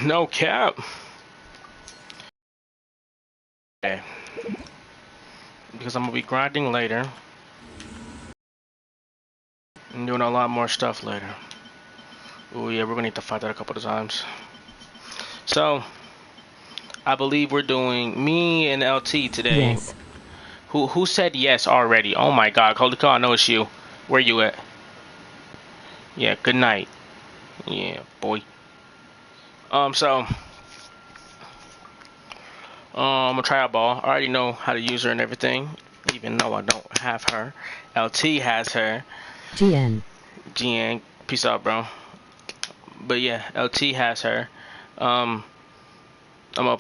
No cap. Okay. Because I'm gonna be grinding later and doing a lot more stuff later. Oh yeah, we're gonna need to fight that a couple of times. So I believe we're doing me and LT today. Yes. Who said yes already? Oh my god, holy cow, I know it's you. Where you at? Yeah, good night. Yeah, boy. So I'm gonna try a ball. I already know how to use her and everything, even though I don't have her. LT has her. GN. GN, peace out, bro. But yeah, LT has her. Um, I'm gonna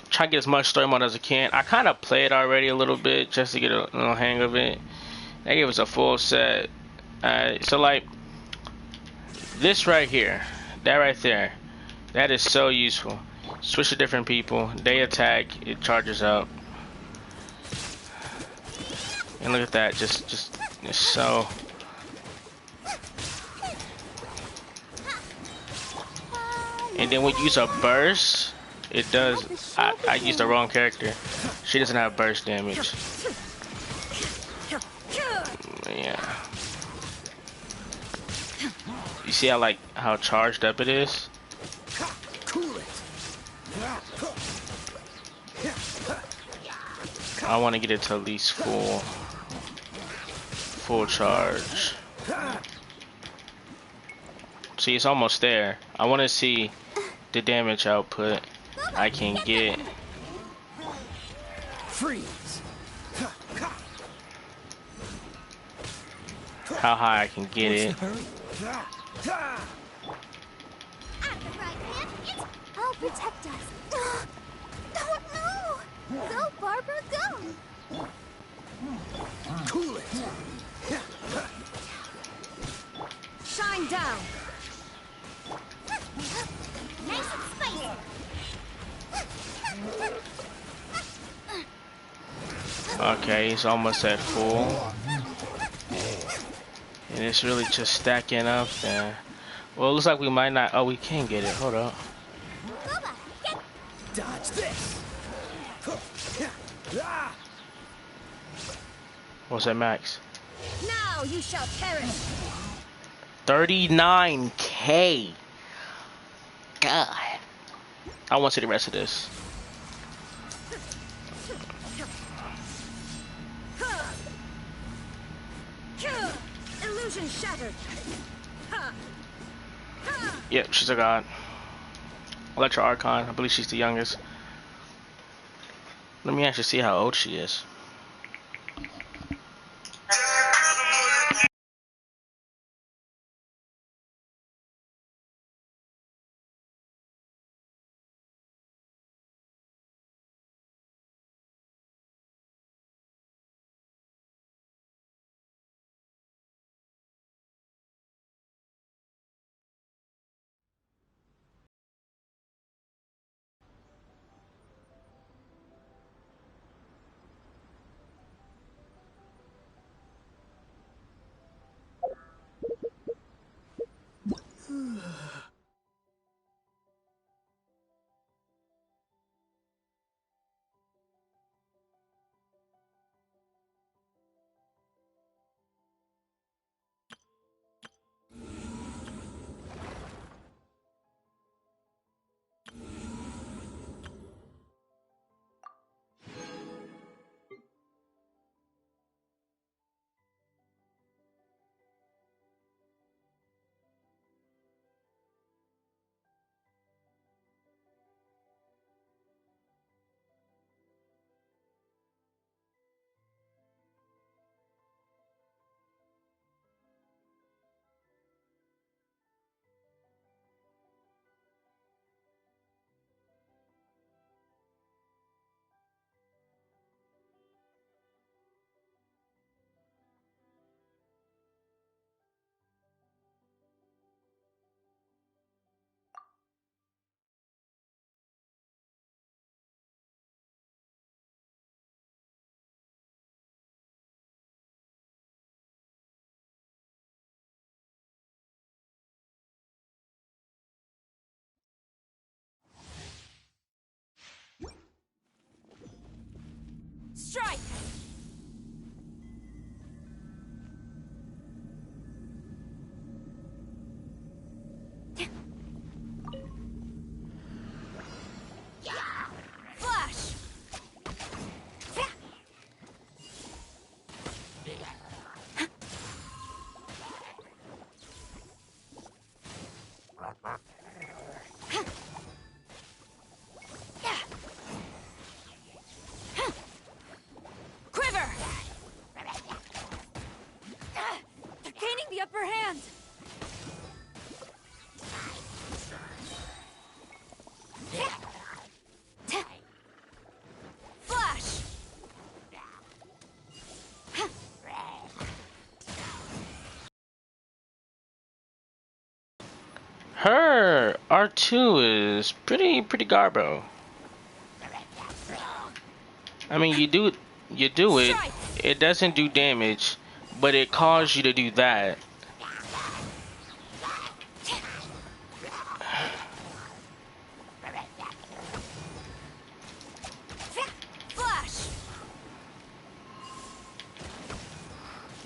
try to get as much story mode as I can. I kind of played already a little bit just to get a little hang of it. They gave us a full set. So like this right here, that right there, that is so useful. Switch to different people. They attack, it charges up. And look at that, just it's so. And then when you use a burst, it does. I used the wrong character. She doesn't have burst damage. Yeah. You see how charged up it is? I want to get it to at least full charge. See, it's almost there. I want to see the damage output I can get. Freeze. How high I can get it. I'll protect us. Don't move. Go, Barbara, go. Cool it. Shine down. Nice and spicy. Okay, he's almost at full. And it's really just stacking up there. Well, it looks like we might not. Oh, we can get it. Hold up. Dodge this. What's that max? Now you shall perish. 39K. God. I want to see the rest of this. Illusion shattered. Yep, she's a god. Electro Archon. I believe she's the youngest. Let me actually see how old she is. Strike! Flash! Quiver! They're gaining the upper hand! Flash! Her R2 is pretty garbo. I mean, you do it. Strike! It doesn't do damage, but it caused you to do that. Flash!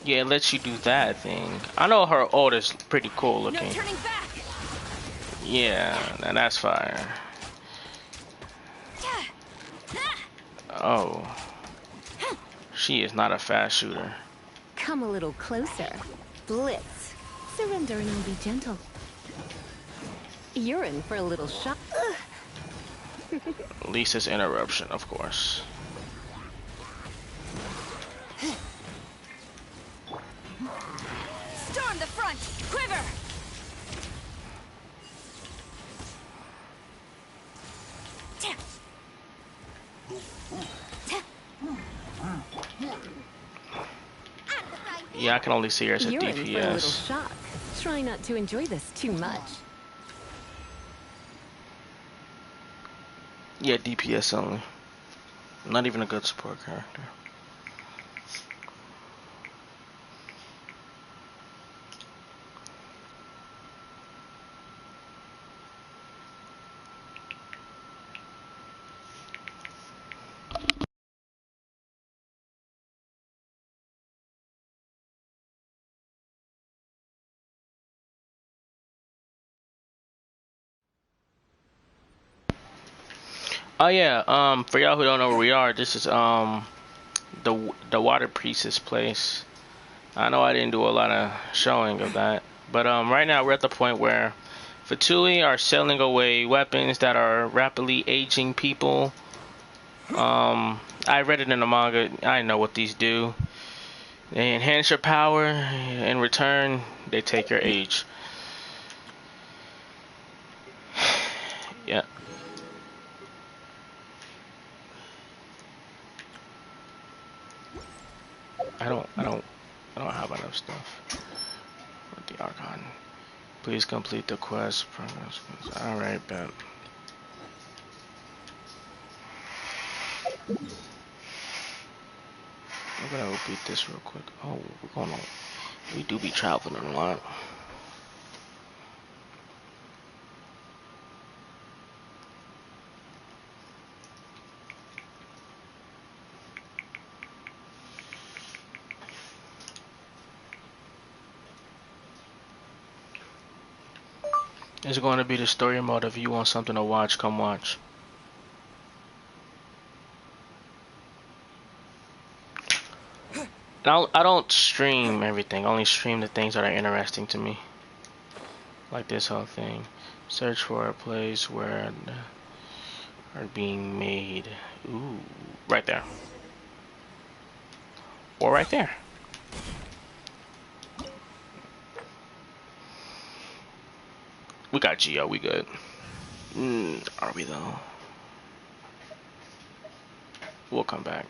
Yeah, it lets you do that thing. I know her ult is pretty cool No looking. turning back! Yeah, and that's fire. Oh. She is not a fast shooter. Come a little closer. Blitz. Surrender and be gentle. You're in for a little shock. Lisa's interruption, of course. Storm the front! Quiver! Yeah, I can only see her as a You're in for a little DPS. shock. Try not to enjoy this too much. Yeah, DPS only. Not even a good support character. Oh yeah, for y'all who don't know where we are, this is the Water Priestess place. I know I didn't do a lot of showing of that, but right now we're at the point where Fatui are selling away weapons that are rapidly aging people. I read it in the manga. I know what these do. They enhance your power. In return, they take your age. Yeah. I don't have enough stuff. With the Archon. Please complete the quest. Alright, bet. I'm gonna repeat this real quick. Oh, we do be traveling a lot. It's going to be the story mode. If you want something to watch, come watch. I don't stream everything. I only stream the things that are interesting to me. Like this whole thing. Search for a place where are being made. Ooh, right there. Or right there. We got Geo, we good. Are we though? We'll come back.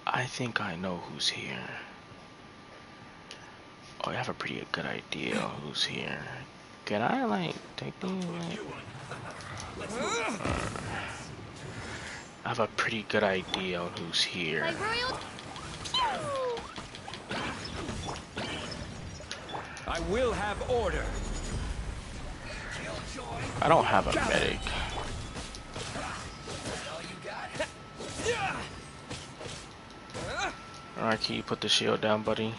I think I know who's here. I have a pretty good idea on who's here. Can I like take these? I have a pretty good idea on who's here. My royal. I will have order. I don't have a medic. Alright, can you put the shield down, buddy?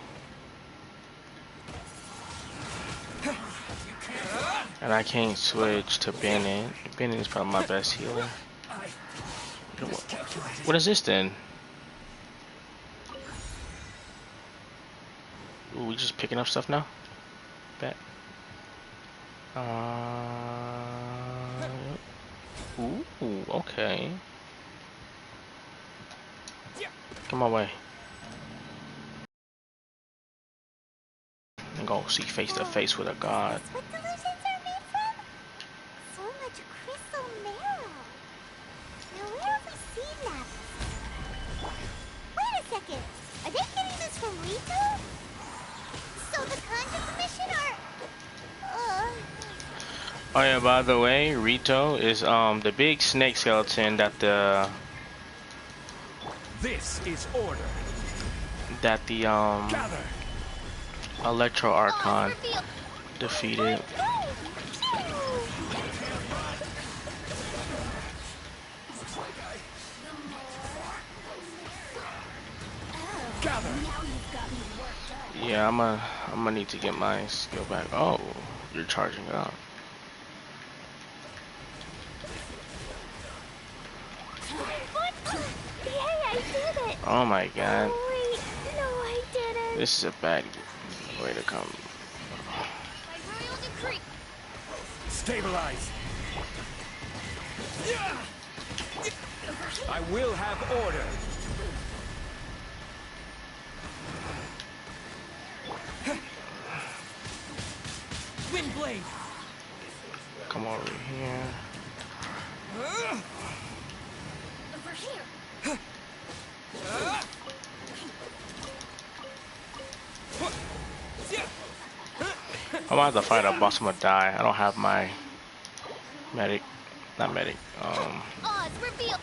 And I can't switch to Bennett. Bennett is probably my best healer. What is this then? Ooh, we just picking up stuff now? Bet. Ooh, okay. Come my way. And go see face to face with a god. What delusions are made from? So much crystal marrow. Now where have we seen that? Wait a second. Are they getting this from Rito? So the Conjure Commission are... Oh yeah, by the way, Rito is the big snake skeleton that the This is order. Gather. Electro Archon defeated. Gather. Yeah, I'm gonna need to get my skill back. Oh, you're charging up. Yay, I did it! Oh my god. Oh, wait. No, I didn't. This is a bad way to come. My royal decree. Stabilize. I will have order. Windblade. Come over here. Over here. I'm about to fight a boss. I'm gonna die. I don't have my medic. Not medic. Oz, reveal.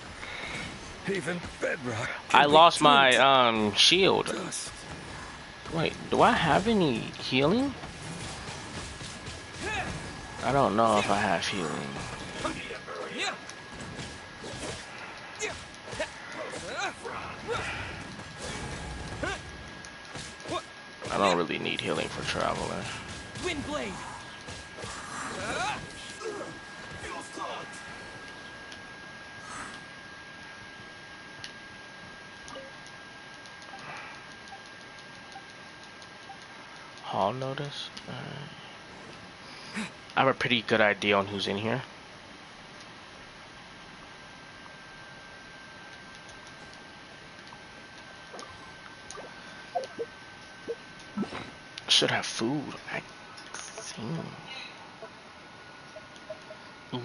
Even bedrock. I lost my shield. Wait, do I have any healing? I don't know if I have healing. I don't really need healing for traveler. Windblade. Hall notice? I have a pretty good idea on who's in here. Should have food, I think. Ooh.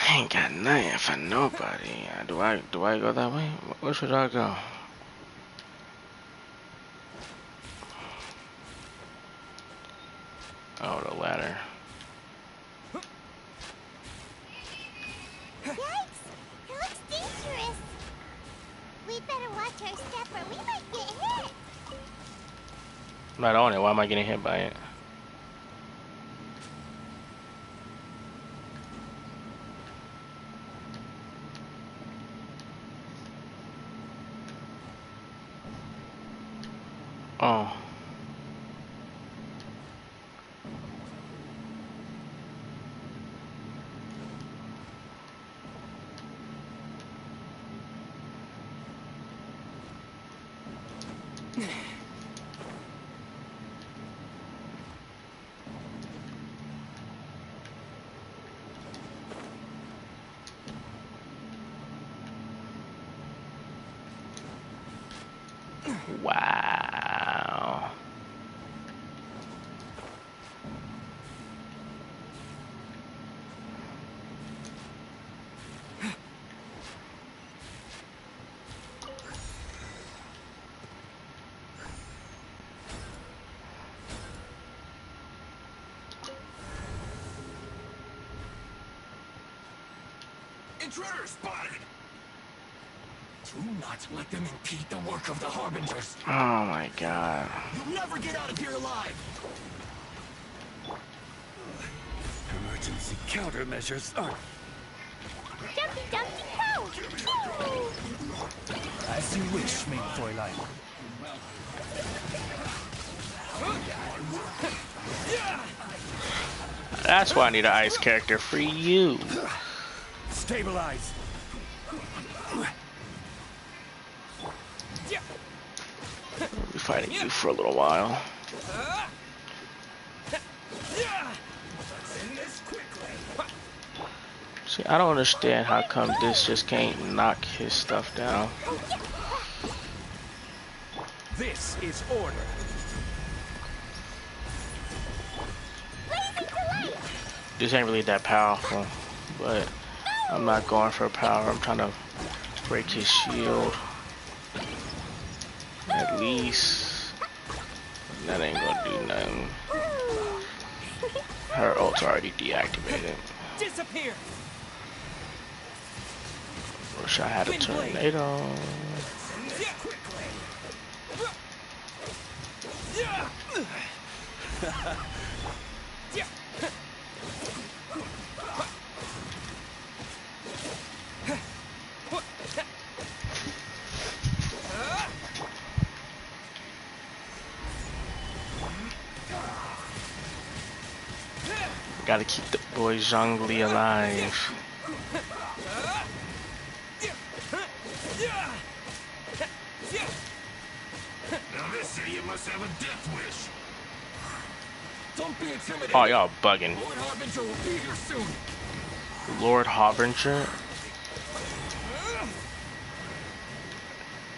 I ain't got nothing for nobody. Do I go that way? Where should I go? Oh, the ladder. Yikes! It looks dangerous. We'd better watch our step or we might get hit. I'm not on it. Why am I getting hit by it? Oh. Wow. Intruder spotted! Do not let them impede the work of the Harbingers. Oh my god. You'll never get out of here alive! Emergency countermeasures are... Jumpy, jumpy, go! As you wish, Ming Fräulein. That's why I need an ice character for you. Stabilize. I'll be fighting you for a little while. See, I don't understand how come this just can't knock his stuff down. This is order. This ain't really that powerful, but I'm not going for power. I'm trying to break his shield. At least that ain't gonna do nothing. Her ult's already deactivated. Disappear. Wish I had a tornado. Gotta keep the boy Zhongli alive. Now this idiot must have a death wish. Don't be intimidated. Oh, y'all bugging. Lord Harbinger will be here soon. Lord Harbinger?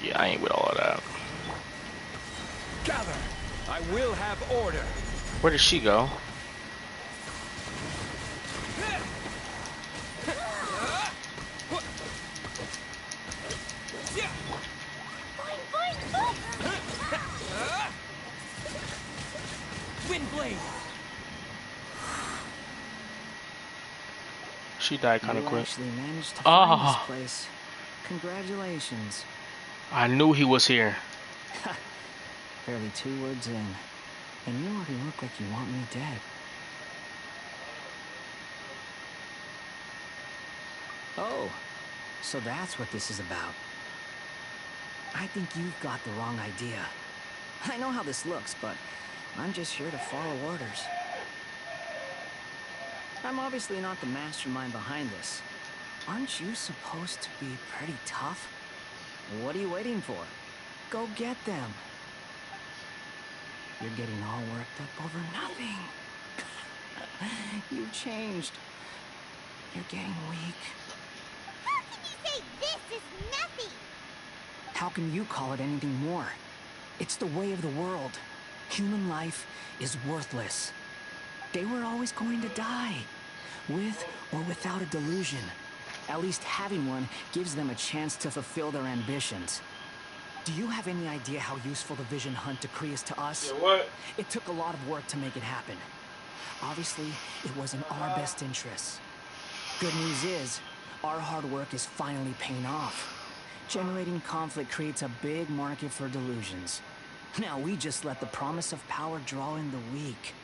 Yeah, I ain't with all of that. Gather. I will have order. Where did she go? Windblade. She died kind of You quick. actually managed to Ah. find this place. Congratulations. I knew he was here. Barely 2 words in, and you already look like you want me dead. Oh, so that's what this is about. I think you've got the wrong idea. I know how this looks, but I'm just here to follow orders. I'm obviously not the mastermind behind this. Aren't you supposed to be pretty tough? What are you waiting for? Go get them. You're getting all worked up over nothing. You've changed. You're getting weak. How can you say this is nothing? How can you call it anything more? It's the way of the world. Human life is worthless. They were always going to die, with or without a delusion. At least having one gives them a chance to fulfill their ambitions. Do you have any idea how useful the Vision Hunt decree is to us? What? It took a lot of work to make it happen. Obviously, it was in our best interests. Good news is, our hard work is finally paying off. Generating conflict creates a big market for delusions. Now we just let the promise of power draw in the weak.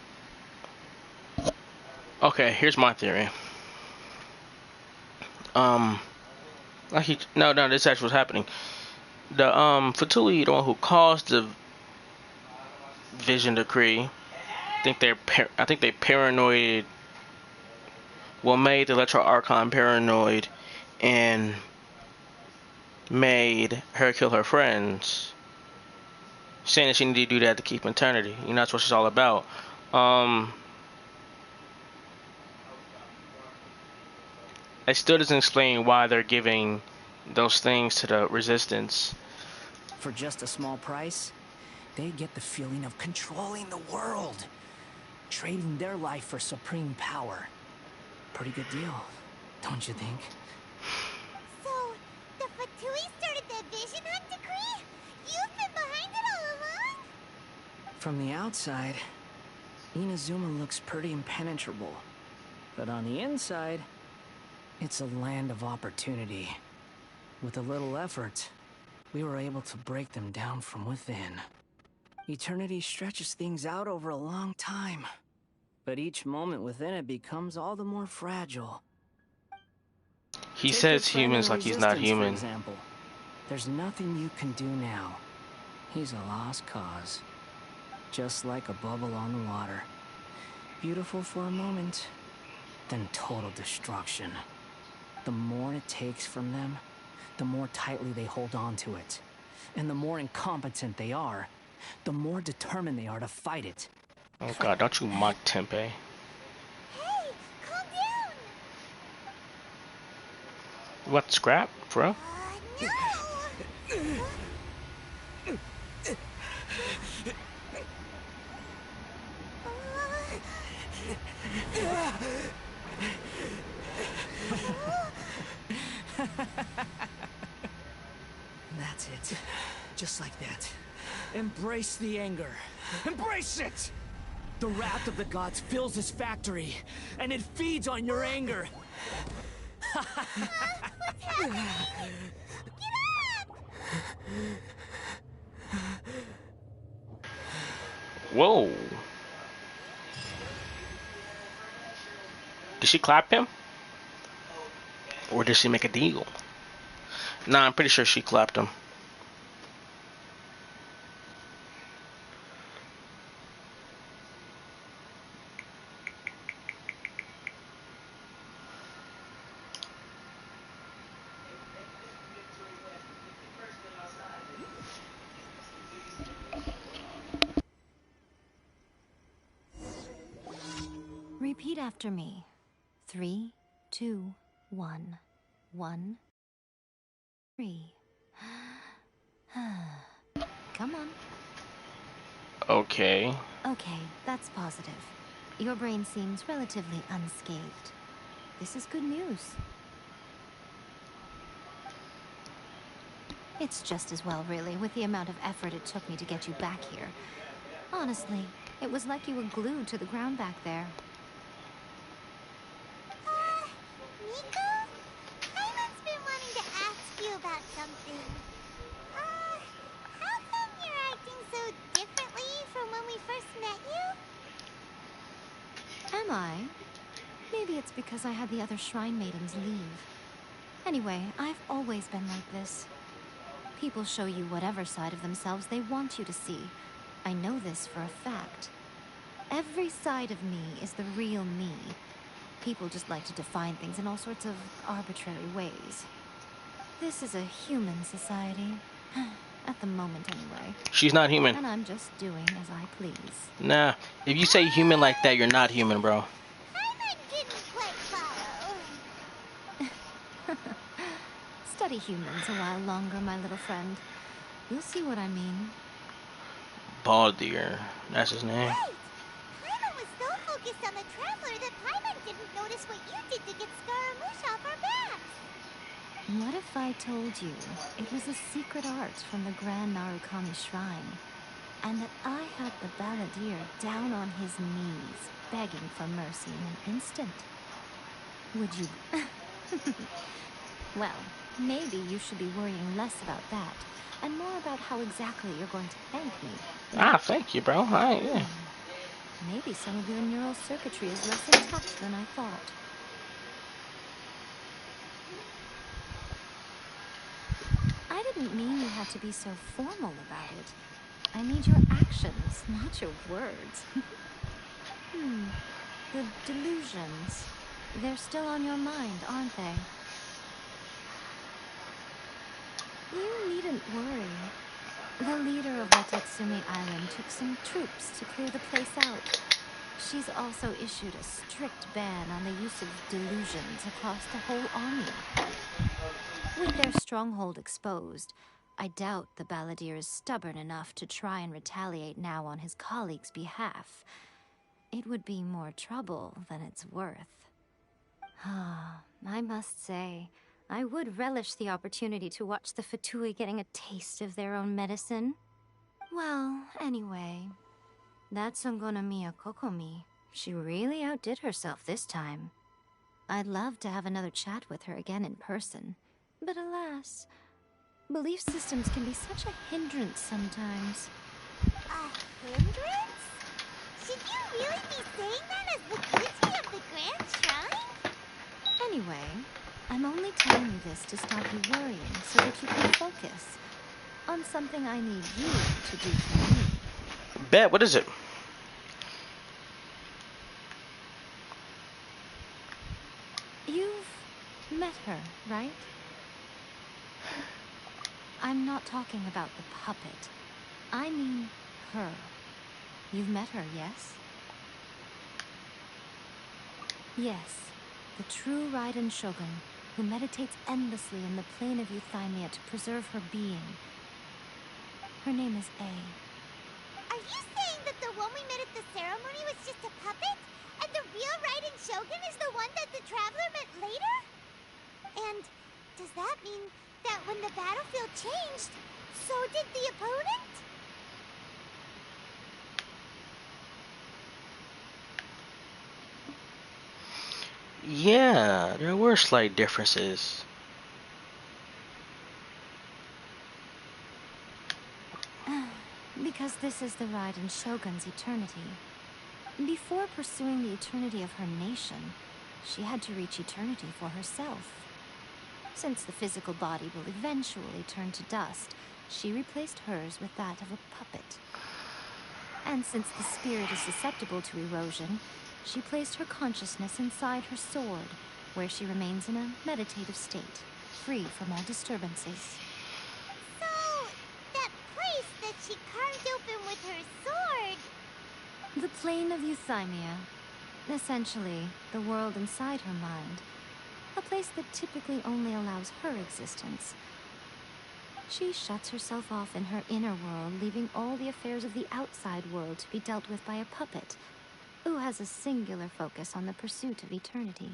Okay, here's my theory. No, this actually was happening. The Fatui, the one who caused the Vision Decree, I think they paranoid. Well, made the Electro Archon paranoid, and made her kill her friends, saying that she needed to do that to keep eternity. You know, that's what she's all about. It still doesn't explain why they're giving those things to the Resistance. For just a small price, they get the feeling of controlling the world, trading their life for supreme power. Pretty good deal, don't you think? So, the Fatui started the Vision Hunt decree? You've been behind it all along? From the outside, Inazuma looks pretty impenetrable. But on the inside, It's a land of opportunity. With a little effort, we were able to break them down from within. Eternity stretches things out over a long time, but each moment within it becomes all the more fragile. He Take says your friend humans in like he's not Resistance, for human. example. There's nothing you can do now. He's a lost cause. Just like a bubble on the water. Beautiful for a moment, then total destruction. The more it takes from them, the more tightly they hold on to it. And the more incompetent they are, the more determined they are to fight it. Oh god, don't you mock Tempe. Hey, calm down! What, scrap, bro? No! That's it. Just like that. Embrace the anger. Embrace it! The wrath of the gods fills this factory, and it feeds on your anger. Whoa. Did she clap him? Or did she make a deal? Nah, I'm pretty sure she clapped him. Repeat after me. 3, 2, 1, 1, 3. Come on. Okay. Okay, that's positive. Your brain seems relatively unscathed. This is good news. It's just as well, really, with the amount of effort it took me to get you back here. Honestly, it was like you were glued to the ground back there. Nico? Paimon's been wanting to ask you about something. How come you're acting so differently from when we first met you? Am I? Maybe it's because I had the other Shrine Maidens leave. Anyway, I've always been like this. People show you whatever side of themselves they want you to see. I know this for a fact. Every side of me is the real me. People just like to define things in all sorts of arbitrary ways. This is a human society. At the moment, anyway. She's not human. And I'm just doing as I please. Nah, if you say human like that, you're not human, bro. Paimon didn't quite follow. Study humans a while longer, my little friend. You'll see what I mean. Baldir, that's his name. Right! Paimon was so focused on the Traveler that Paimon didn't notice what you did to get Scaramouche off our backs. What if I told you it was a secret art from the Grand Narukami Shrine, and that I had the Balladeer down on his knees, begging for mercy in an instant? Would you... Well, maybe you should be worrying less about that, and more about how exactly you're going to thank me. Ah, thank you, bro. Alright, yeah. Maybe some of your neural circuitry is less intact than I thought. I didn't mean you had to be so formal about it. I need your actions, not your words. The delusions. They're still on your mind, aren't they? You needn't worry. The leader of Watatsumi Island took some troops to clear the place out. She's also issued a strict ban on the use of delusions across the whole army. With their stronghold exposed, I doubt the Balladeer is stubborn enough to try and retaliate now on his colleagues' behalf. It would be more trouble than it's worth. I must say, I would relish the opportunity to watch the Fatui getting a taste of their own medicine. Well, anyway, that Songonomiya Kokomi, she really outdid herself this time. I'd love to have another chat with her again in person. But alas, belief systems can be such a hindrance sometimes. A hindrance? Should you really be saying that as the Gucci of the Grand Shrine? Anyway, I'm only telling you this to stop you worrying so that you can focus on something I need you to do for me. Bet, what is it? You've met her, right? I'm not talking about the puppet. I mean her. You've met her, yes? Yes, the true Raiden Shogun, who meditates endlessly in the plane of Euthymia to preserve her being. Her name is A. Are you saying that the one we met at the ceremony was just a puppet? And the real Raiden Shogun is the one that the Traveler met later? And does that mean that when the battlefield changed, so did the opponent? Yeah, there were slight differences. Because this is the Raiden Shogun's eternity. Before pursuing the eternity of her nation, she had to reach eternity for herself. Since the physical body will eventually turn to dust, she replaced hers with that of a puppet. And since the spirit is susceptible to erosion, she placed her consciousness inside her sword, where she remains in a meditative state, free from all disturbances. So, that place that she carved open with her sword... The plane of Euthymia. Essentially, the world inside her mind. A place that typically only allows her existence. She shuts herself off in her inner world, leaving all the affairs of the outside world to be dealt with by a puppet, who has a singular focus on the pursuit of eternity.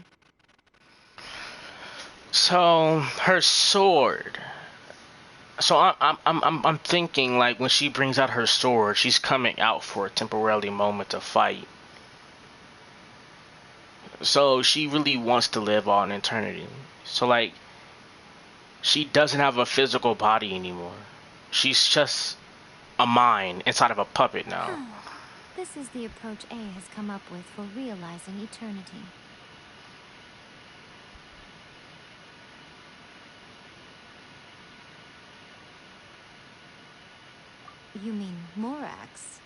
So her sword. So I'm thinking like when she brings out her sword, she's coming out for a temporary moment to fight. So she really wants to live on eternity. So like she doesn't have a physical body anymore. She's just a mind inside of a puppet now. This is the approach A has come up with for realizing eternity. You mean Morax?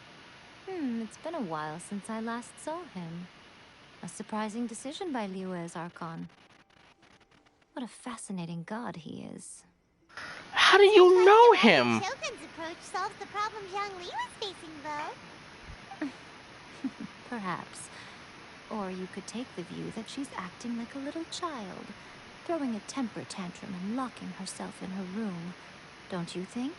It's been a while since I last saw him. A surprising decision by Liyue's Archon. What a fascinating god he is. How do you know him? The Shogun's approach solves the problem Zhang Li was facing, though. Perhaps. Or you could take the view that she's acting like a little child, throwing a temper tantrum and locking herself in her room. Don't you think?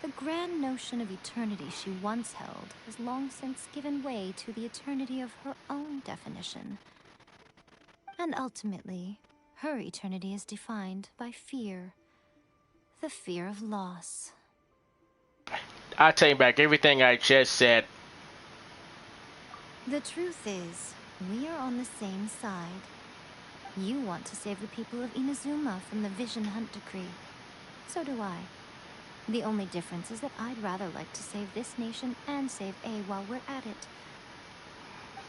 The grand notion of eternity she once held has long since given way to the eternity of her own definition. And ultimately, her eternity is defined by fear. The fear of loss. I take back everything I just said. The truth is, we are on the same side. You want to save the people of Inazuma from the Vision Hunt decree. So do I. The only difference is that I'd rather like to save this nation and save A while we're at it.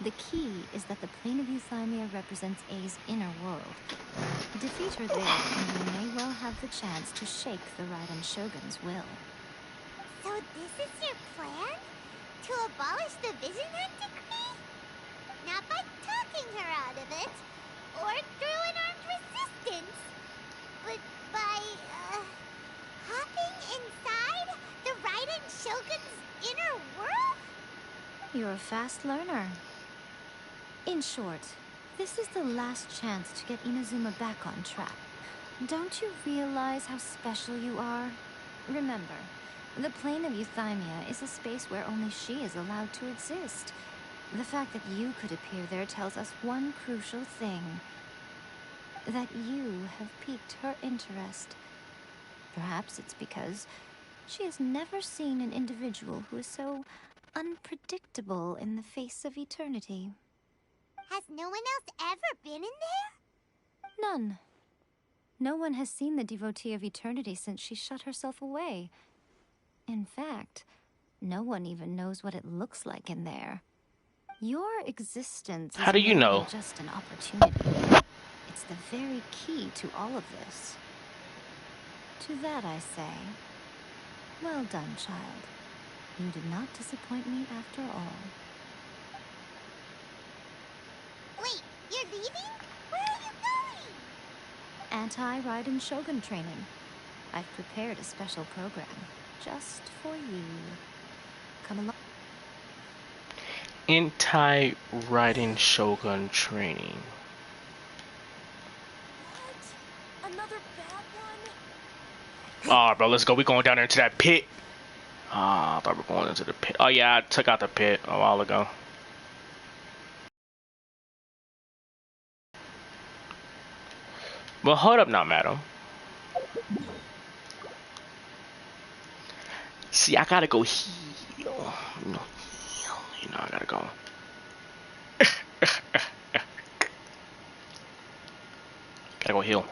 The key is that the plane of Euthymia represents A's inner world. Defeat her there, and you may well have the chance to shake the Raiden Shogun's will. So this is your plan? To abolish the Vision Hunt decree? Not by talking her out of it, or through an armed resistance, but by, hopping inside the Raiden Shogun's inner world? You're a fast learner. In short, this is the last chance to get Inazuma back on track. Don't you realize how special you are? Remember, the plane of Euthymia is a space where only she is allowed to exist. The fact that you could appear there tells us one crucial thing. That you have piqued her interest. Perhaps it's because she has never seen an individual who is so unpredictable in the face of eternity. Has no one else ever been in there? None. No one has seen the devotee of eternity since she shut herself away. In fact, no one even knows what it looks like in there. Your existence How is do you more know? than just an opportunity. It's the very key to all of this. To that I say, well done, child. You did not disappoint me after all. Wait, you're leaving? Where are you going? Anti-Raiden Shogun training. I've prepared a special program just for you. Come along. Anti-Raiden Shogun training. What? Another bad one? Ah, bro, let's go. We going down there into that pit. Ah, I thought we were going into the pit. Oh yeah, I took out the pit a while ago. Well, hold up now, madam. See, I gotta go heal. You know, heal. You know, I gotta go. Gotta go heal.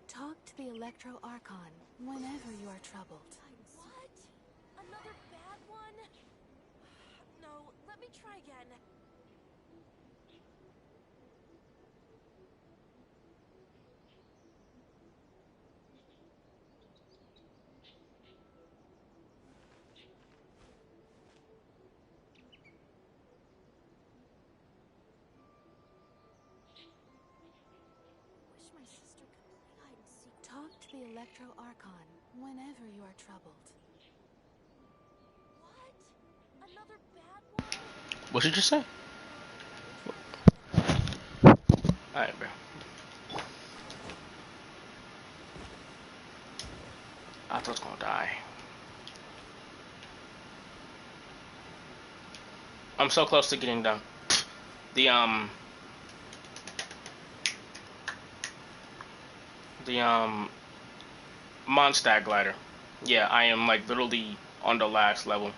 Talk to the Electro Archon whenever you are troubled. What? Another bad one? No, let me try again. Wish my sister could play hide and seek. Talk to the Electro Archon whenever you are troubled. What? Another bad one? What did you say? Alright, bro. I thought I was gonna die. I'm so close to getting done. The Mondstadt glider. Yeah, I am like literally on the last level.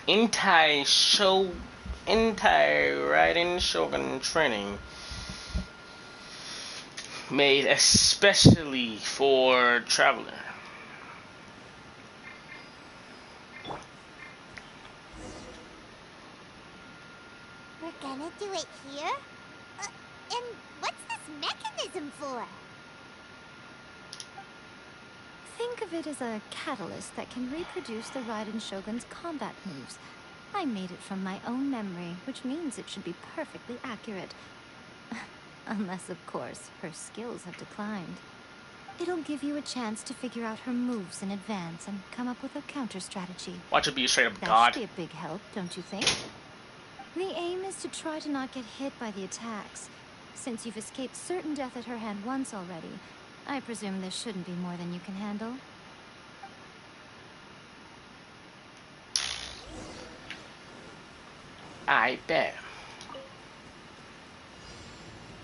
Anti-Raiden Shogun training. Made especially for traveler. We're gonna do it here? And what's this mechanism for? Think of it as a catalyst that can reproduce the Raiden Shogun's combat moves. I made it from my own memory, which means it should be perfectly accurate. Unless, of course, her skills have declined. It'll give you a chance to figure out her moves in advance and come up with a counter strategy. Watch it be a straight up That god. should be a big help, don't you think? The aim is to try to not get hit by the attacks. Since you've escaped certain death at her hand once already, I presume this shouldn't be more than you can handle. I bet.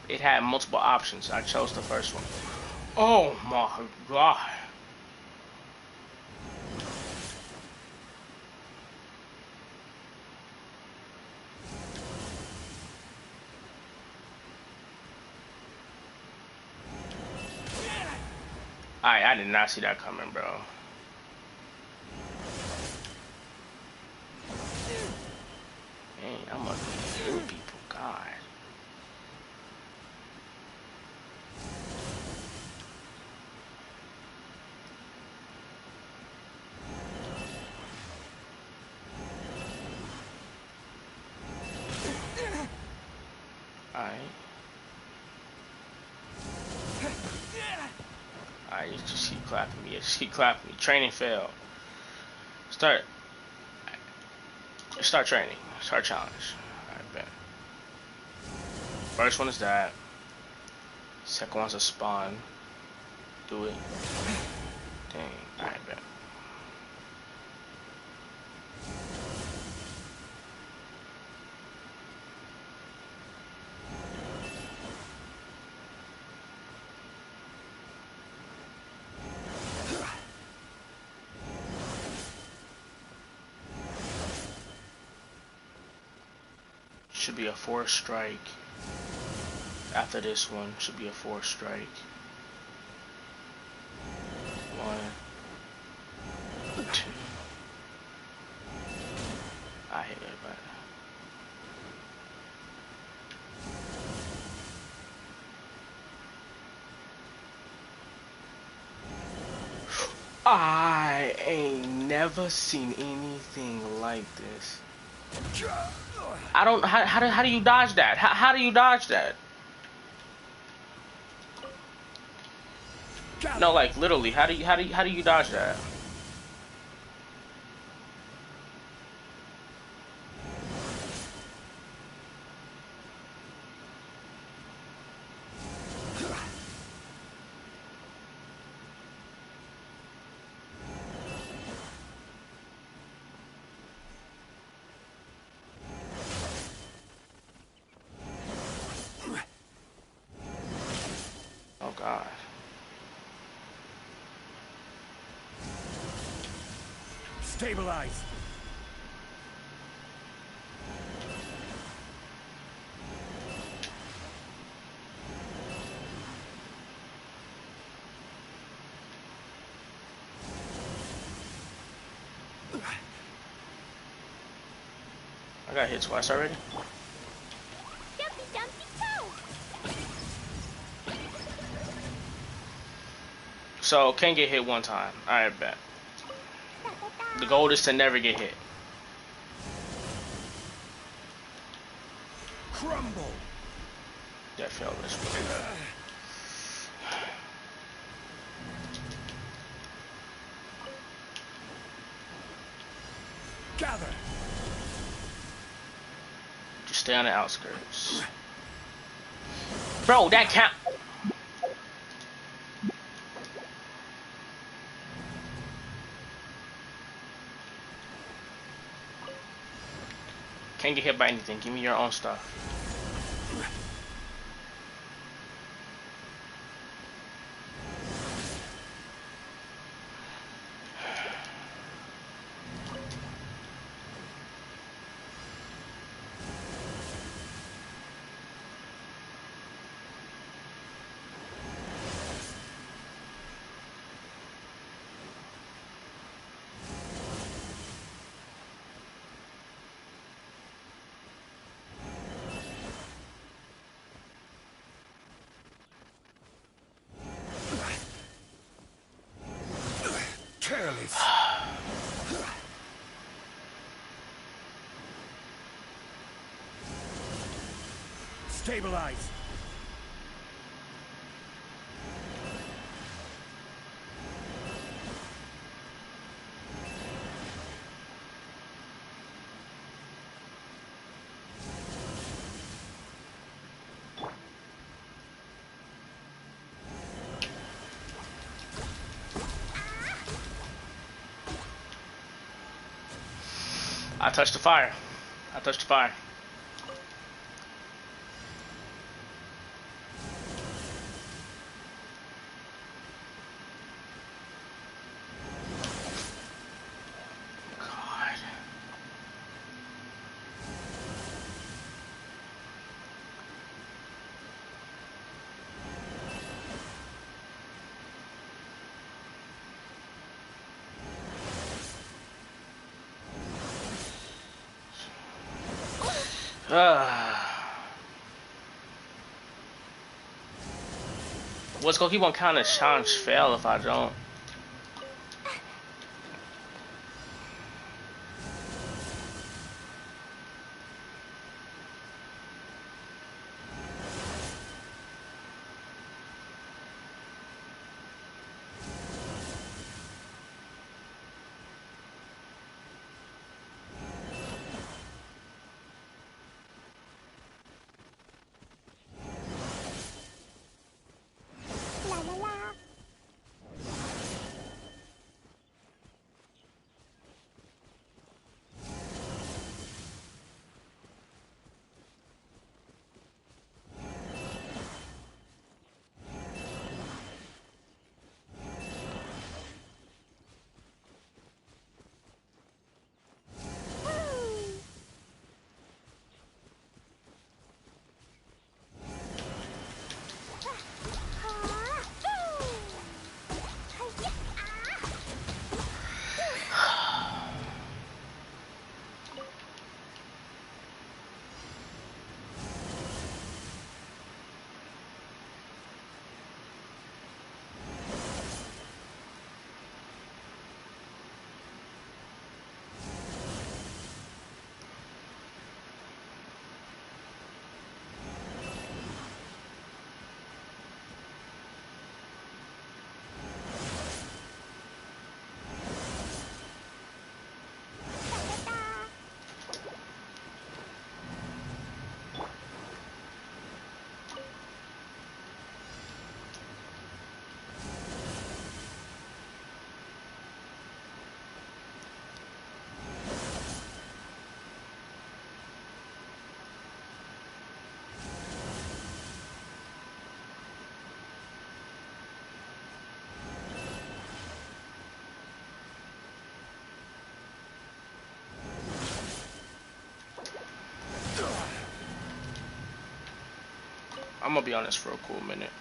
It had multiple options. I chose the first one. Oh my god. I did not see that coming, bro. Dang, I'm gonna kill people, God. Alright. Alright, just keep clapping me. Just keep clapping me. Training failed. Start training. Start challenge. Alright, bet. First one is that. Second one's a spawn. Do it. Dang. Alright, bet. Should be a 4 strike. After this one, should be a 4 strike. 1, 2. I hit it, but I ain't never seen anything like this. I don't. How do you dodge that? How do you dodge that? No, like literally. How do you dodge that? Oh God. Stabilize. I got hit twice already. Jumpy, jumpy, toe. So can get hit one time. Alright, bet. The goal is to never get hit. Crumble. That failed this one. Gather. Just stay on the outskirts. Bro, that count. Can't get hit by anything. Give me your own stuff. Careless. Stabilize. I touched the fire. I touched the fire. What's gonna keep on counting challenge fail if I don't? La la la. Woo. Ah. Woo. Hi-ya. I'm gonna be on this for a cool minute.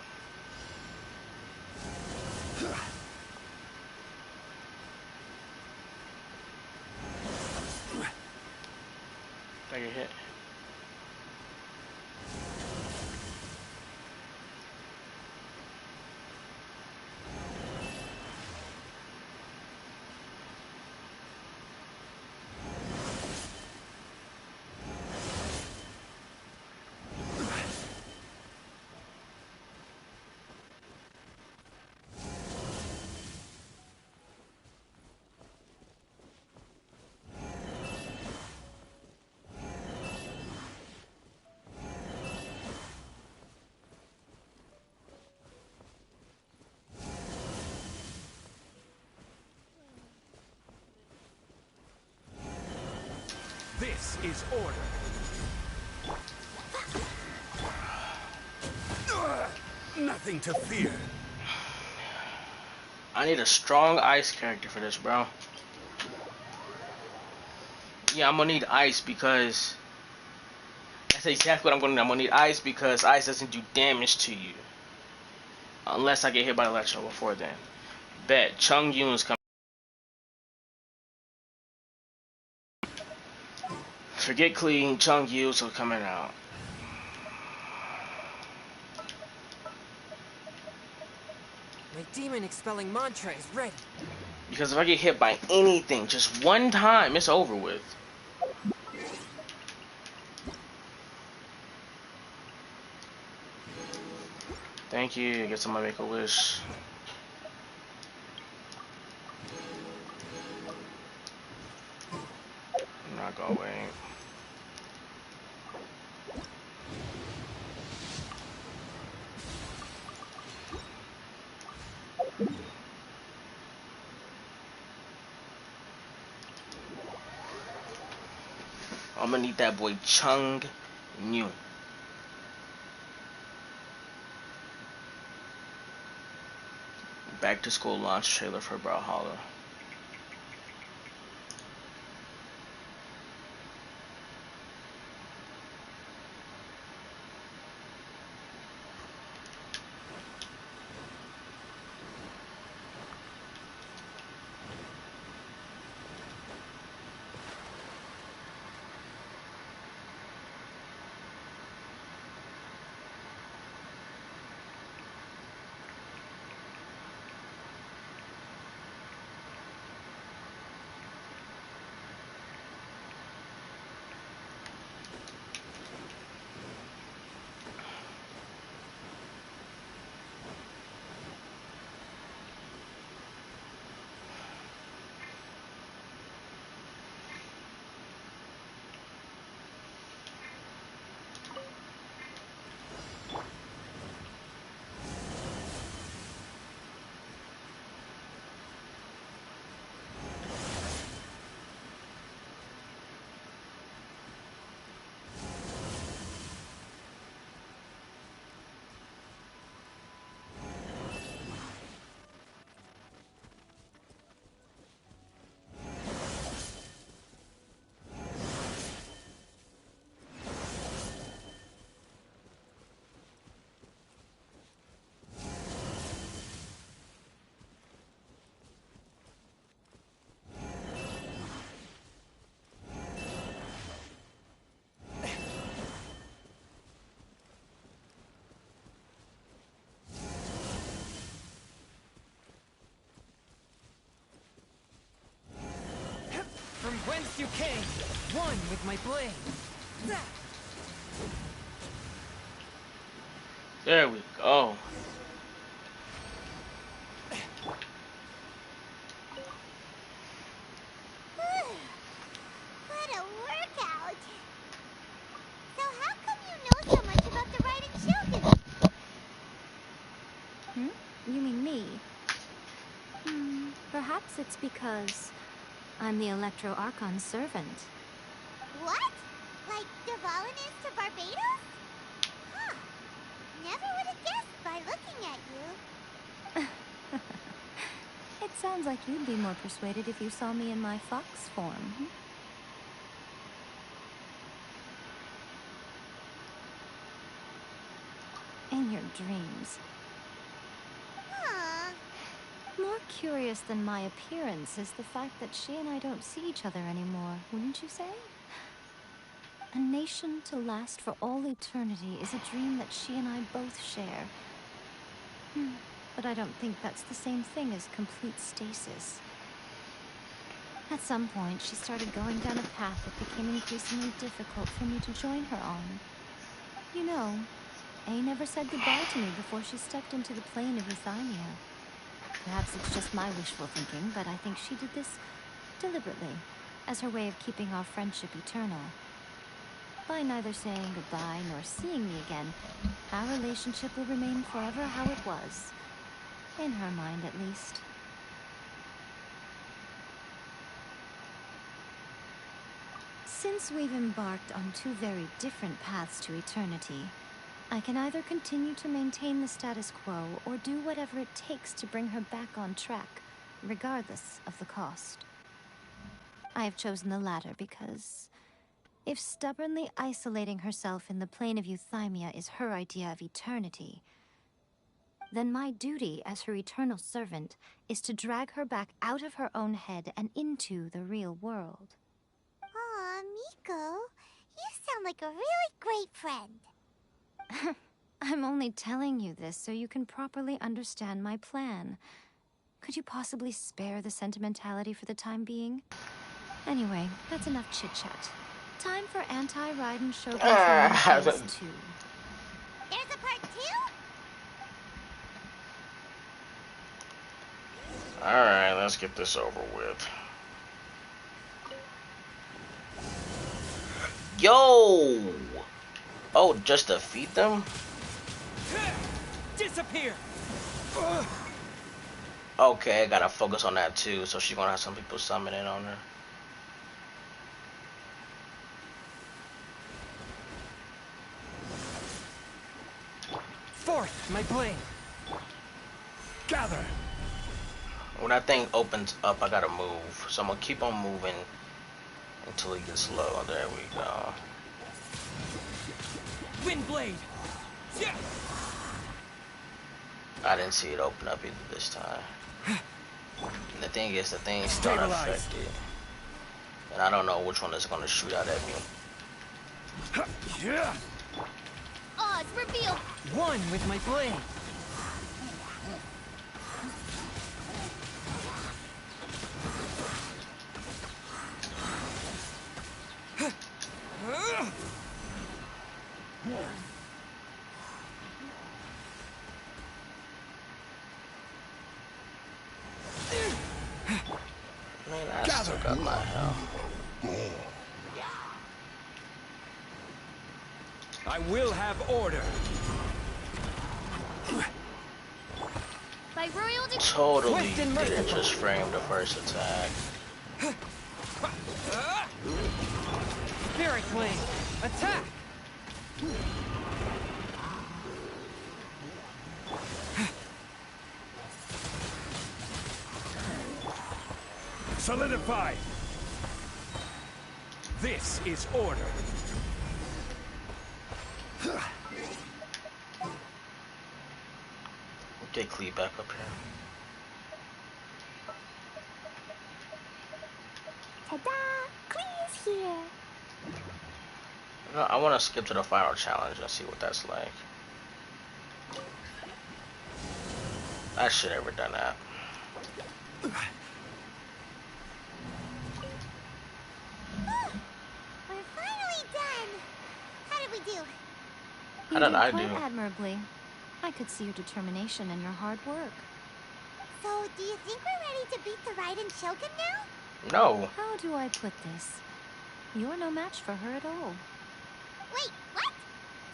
I get hit. This is order. Nothing to fear. I need a strong ice character for this, bro. Yeah, I'm gonna need ice because that's exactly what I'm gonna need. I'm gonna need ice because ice doesn't do damage to you unless I get hit by electro before then. Bet Chung Yoon's coming. Forget clean, Chung Yoon's are coming out. My demon expelling mantra is ready. Because if I get hit by anything just one time, it's over with. Thank you. I guess I'm gonna make a wish. I'm not gonna wait. I'm gonna need that boy Chung Yoon. Back to school launch trailer for Brawlhalla. best you can. One with my blade. There we go. What a workout! So how come you know so much about the Raiden Shogun? You mean me? Perhaps it's because I'm the Electro Archon's servant. What? Like Devalin is to Barbados? Huh. Never would have guessed by looking at you. It sounds like you'd be more persuaded if you saw me in my fox form. In your dreams. Huh. More curious than my appearance is the fact that she and I don't see each other anymore, wouldn't you say? A nation to last for all eternity is a dream that she and I both share. But I don't think that's the same thing as complete stasis. At some point, she started going down a path that became increasingly difficult for me to join her on. You know, A never said goodbye to me before she stepped into the plane of Euthymia. Perhaps it's just my wishful thinking, but I think she did this deliberately, as her way of keeping our friendship eternal. By neither saying goodbye nor seeing me again, our relationship will remain forever how it was. In her mind, at least. Since we've embarked on two very different paths to eternity, I can either continue to maintain the status quo or do whatever it takes to bring her back on track, regardless of the cost. I have chosen the latter because if stubbornly isolating herself in the plane of Euthymia is her idea of eternity, then my duty as her eternal servant is to drag her back out of her own head and into the real world. Aw, Miko, you sound like a really great friend. I'm only telling you this so you can properly understand my plan. Could you possibly spare the sentimentality for the time being? Anyway, that's enough chit-chat. Time for Anti-Raiden Shogun Phase 2. There's a part 2? Alright, let's get this over with. Yo! Oh, just defeat them? Disappear! Okay, I gotta focus on that too, so she's gonna have some people summoning on her. Forth, my blade! Gather! When that thing opens up, I gotta move. So I'm gonna keep on moving until it gets low. There we go. Wind blade! Yeah. I didn't see it open up either this time. And the thing is, the thing's not Stabilize. affected. And I don't know which one is gonna shoot out at me. Yeah! Oz, reveal! One with my blade! Man, I still got my health. I will have order. By royal decree. Totally Swift and didn't merciful. just frame the first attack. Spirit blade! Attack! Solidify. This is order. Get Clee back up here. Ta-da! Clee's here. No, I want to skip to the final challenge and see what that's like. I should have ever done that. do? How did I quite do? admirably. I could see your determination and your hard work. So, do you think we're ready to beat the Raiden Shogun now? No. How do I put this? You're no match for her at all. Wait, what?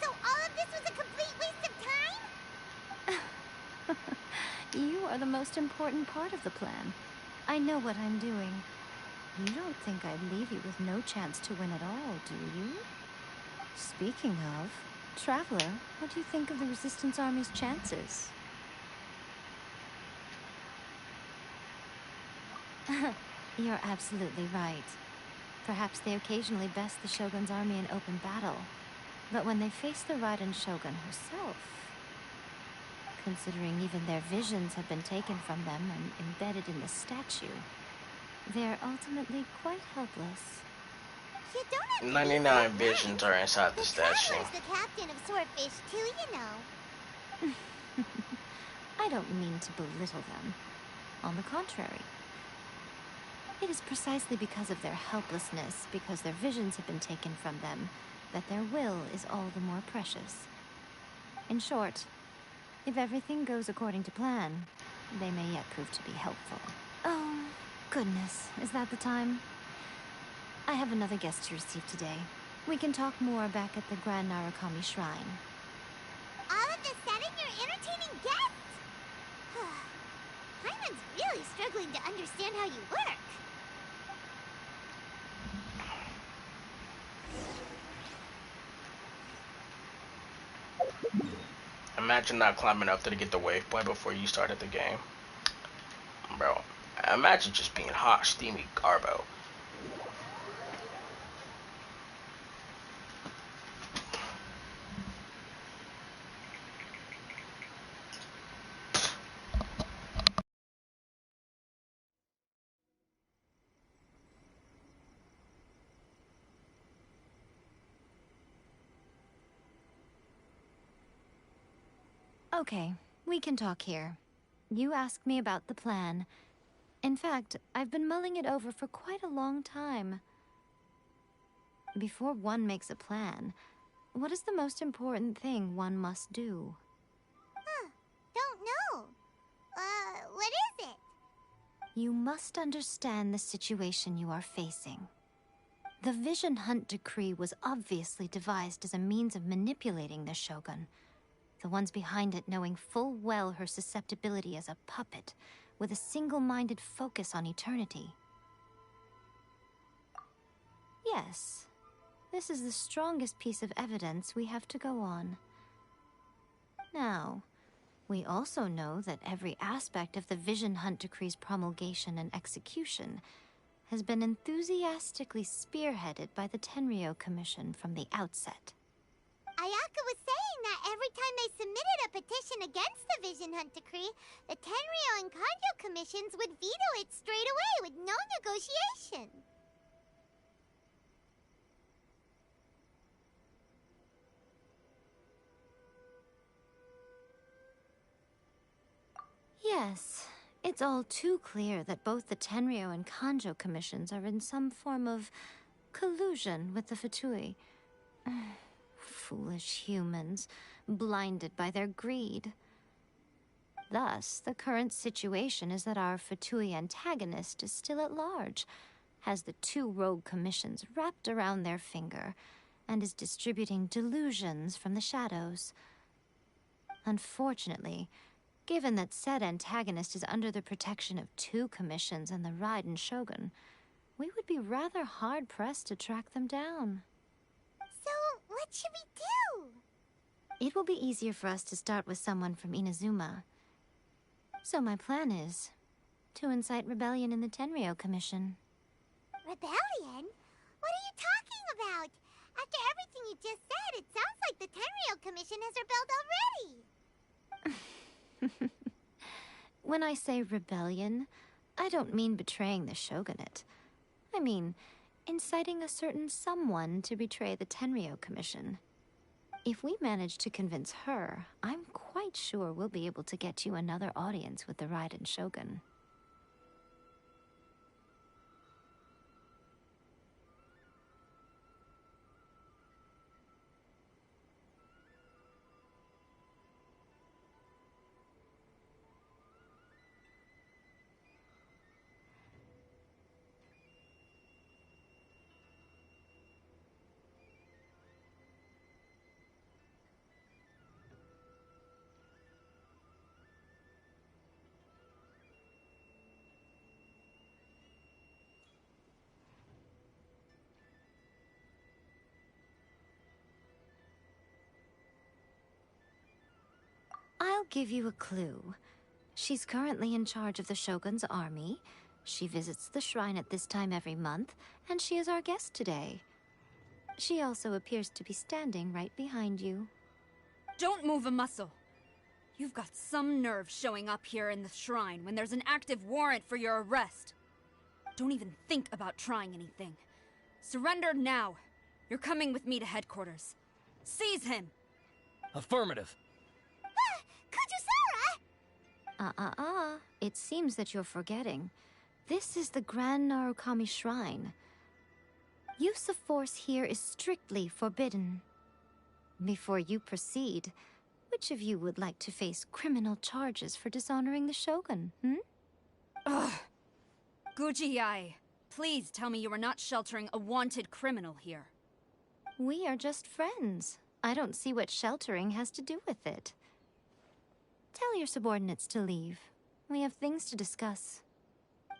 So all of this was a complete waste of time? You are the most important part of the plan. I know what I'm doing. You don't think I'd leave you with no chance to win at all, do you? Speaking of, Traveler, what do you think of the Resistance Army's chances? You're absolutely right. Perhaps they occasionally best the Shogun's army in open battle. But when they face the Raiden Shogun herself, considering even their visions have been taken from them and embedded in the statue, they're ultimately quite helpless. You don't have to be 99 so visions nice. are inside the statue. Traveler's the captain of Swordfish too, you know. I don't mean to belittle them. On the contrary. It is precisely because of their helplessness, because their visions have been taken from them, that their will is all the more precious. In short, if everything goes according to plan, they may yet prove to be helpful. Oh, goodness, is that the time? I have another guest to receive today. We can talk more back at the Grand Narukami Shrine. All of a sudden, you're entertaining guests? Hyman's really struggling to understand how you work. Imagine not climbing up to get the waypoint before you started the game. Bro, imagine just being hot, steamy Garbo. Okay, we can talk here. You asked me about the plan. In fact, I've been mulling it over for quite a long time. Before one makes a plan, what is the most important thing one must do? Don't know. What is it? You must understand the situation you are facing. The Vision Hunt Decree was obviously devised as a means of manipulating the Shogun. The ones behind it knowing full well her susceptibility as a puppet, with a single-minded focus on eternity. Yes, this is the strongest piece of evidence we have to go on. Now, we also know that every aspect of the Vision Hunt Decree's promulgation and execution has been enthusiastically spearheaded by the Tenryo Commission from the outset. Ayaka was saying that every time they submitted a petition against the Vision Hunt Decree, the Tenryo and Kanjo commissions would veto it straight away with no negotiation. Yes, it's all too clear that both the Tenryo and Kanjo commissions are in some form of collusion with the Fatui. Foolish humans, blinded by their greed. Thus, the current situation is that our Fatui antagonist is still at large, has the two rogue commissions wrapped around their finger, and is distributing delusions from the shadows. Unfortunately, given that said antagonist is under the protection of two commissions and the Raiden Shogun, we would be rather hard-pressed to track them down. So, what should we do? It will be easier for us to start with someone from Inazuma. So my plan is to incite rebellion in the Tenryo Commission. Rebellion? What are you talking about? After everything you just said, it sounds like the Tenryo Commission has rebelled already. When I say rebellion, I don't mean betraying the shogunate. I mean inciting a certain someone to betray the Tenryo Commission. If we manage to convince her, I'm quite sure we'll be able to get you another audience with the Raiden Shogun. give you a clue. She's currently in charge of the Shogun's army. She visits the shrine at this time every month, and she is our guest today. She also appears to be standing right behind you. Don't move a muscle. You've got some nerve showing up here in the shrine when there's an active warrant for your arrest. Don't even think about trying anything. Surrender now. You're coming with me to headquarters. Seize him! Affirmative. Kujusara! It seems that you're forgetting. This is the Grand Narukami Shrine. Use of force here is strictly forbidden. Before you proceed, which of you would like to face criminal charges for dishonoring the Shogun, Ugh. Guji-ai, please tell me you are not sheltering a wanted criminal here. We are just friends. I don't see what sheltering has to do with it. Tell your subordinates to leave. We have things to discuss.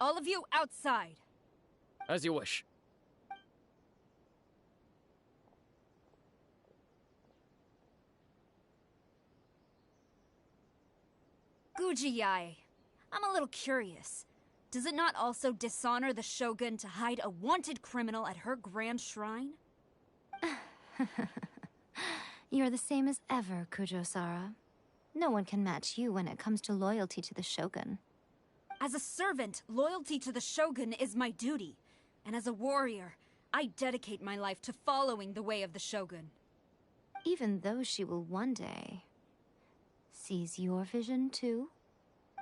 All of you outside! As you wish. Guji-ai, I'm a little curious. Does it not also dishonor the Shogun to hide a wanted criminal at her grand shrine? You're the same as ever, Kujo-sara. No one can match you when it comes to loyalty to the Shogun. As a servant, loyalty to the Shogun is my duty. And as a warrior, I dedicate my life to following the way of the Shogun. Even though she will one day seize your vision too?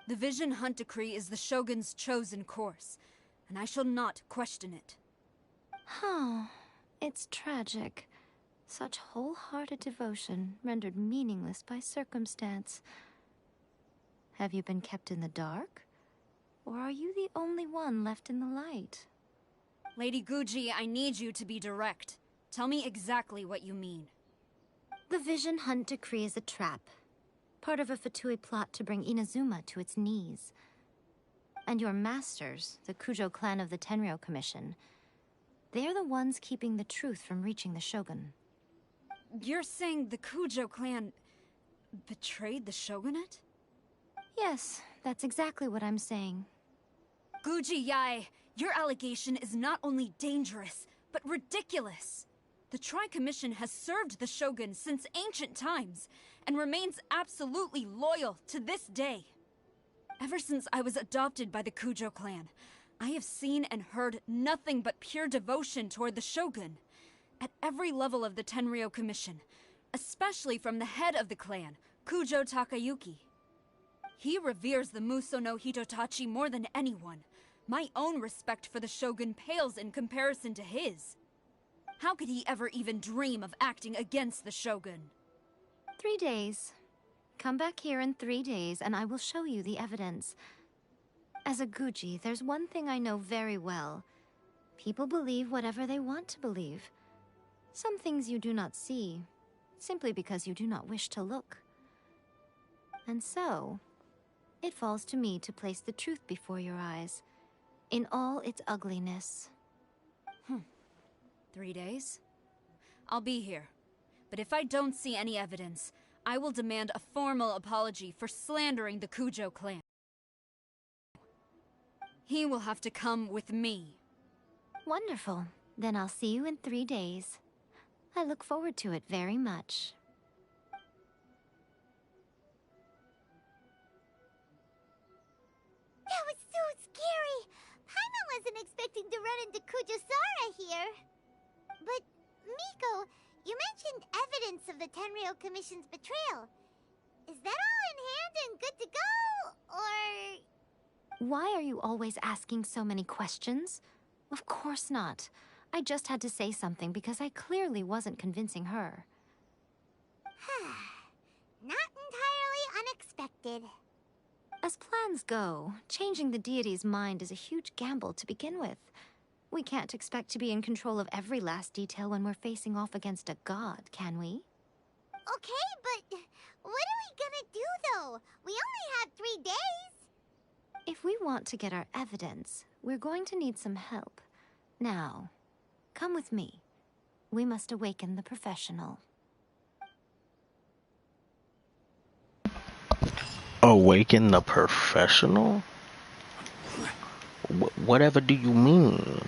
The Vision Hunt Decree is the Shogun's chosen course, and I shall not question it. Oh, it's tragic. Such wholehearted devotion rendered meaningless by circumstance. Have you been kept in the dark? Or are you the only one left in the light? Lady Guji, I need you to be direct. Tell me exactly what you mean. The Vision Hunt Decree is a trap. Part of a Fatui plot to bring Inazuma to its knees. And your masters, the Kujo clan of the Tenryo Commission, they're the ones keeping the truth from reaching the Shogun. You're saying the Kujo clan betrayed the Shogunate? Yes, that's exactly what I'm saying. Guji-ai, your allegation is not only dangerous, but ridiculous. The Tri-Commission has served the Shogun since ancient times, and remains absolutely loyal to this day. Ever since I was adopted by the Kujo clan, I have seen and heard nothing but pure devotion toward the Shogun. At every level of the Tenryo Commission, especially from the head of the clan, Kujo Takayuki. He reveres the Muso no Hitotachi more than anyone. My own respect for the Shogun pales in comparison to his. How could he ever even dream of acting against the Shogun? 3 days. Come back here in 3 days and I will show you the evidence. As a Guji, there's one thing I know very well. People believe whatever they want to believe. Some things you do not see, simply because you do not wish to look. And so, it falls to me to place the truth before your eyes, in all its ugliness. 3 days? I'll be here. But if I don't see any evidence, I will demand a formal apology for slandering the Kujo clan. He will have to come with me. Wonderful. Then I'll see you in 3 days. I look forward to it very much. That was so scary! Paimon wasn't expecting to run into Kujusara here. But, Miko, you mentioned evidence of the Tenryo Commission's betrayal. Is that all in hand and good to go, or...? Why are you always asking so many questions? Of course not. I just had to say something because I clearly wasn't convincing her. Not entirely unexpected. As plans go, changing the deity's mind is a huge gamble to begin with. We can't expect to be in control of every last detail when we're facing off against a god, can we? Okay, but what are we gonna do, though? We only have 3 days. If we want to get our evidence, we're going to need some help. Now, come with me. We must awaken the professional. Awaken the professional? Whatever do you mean?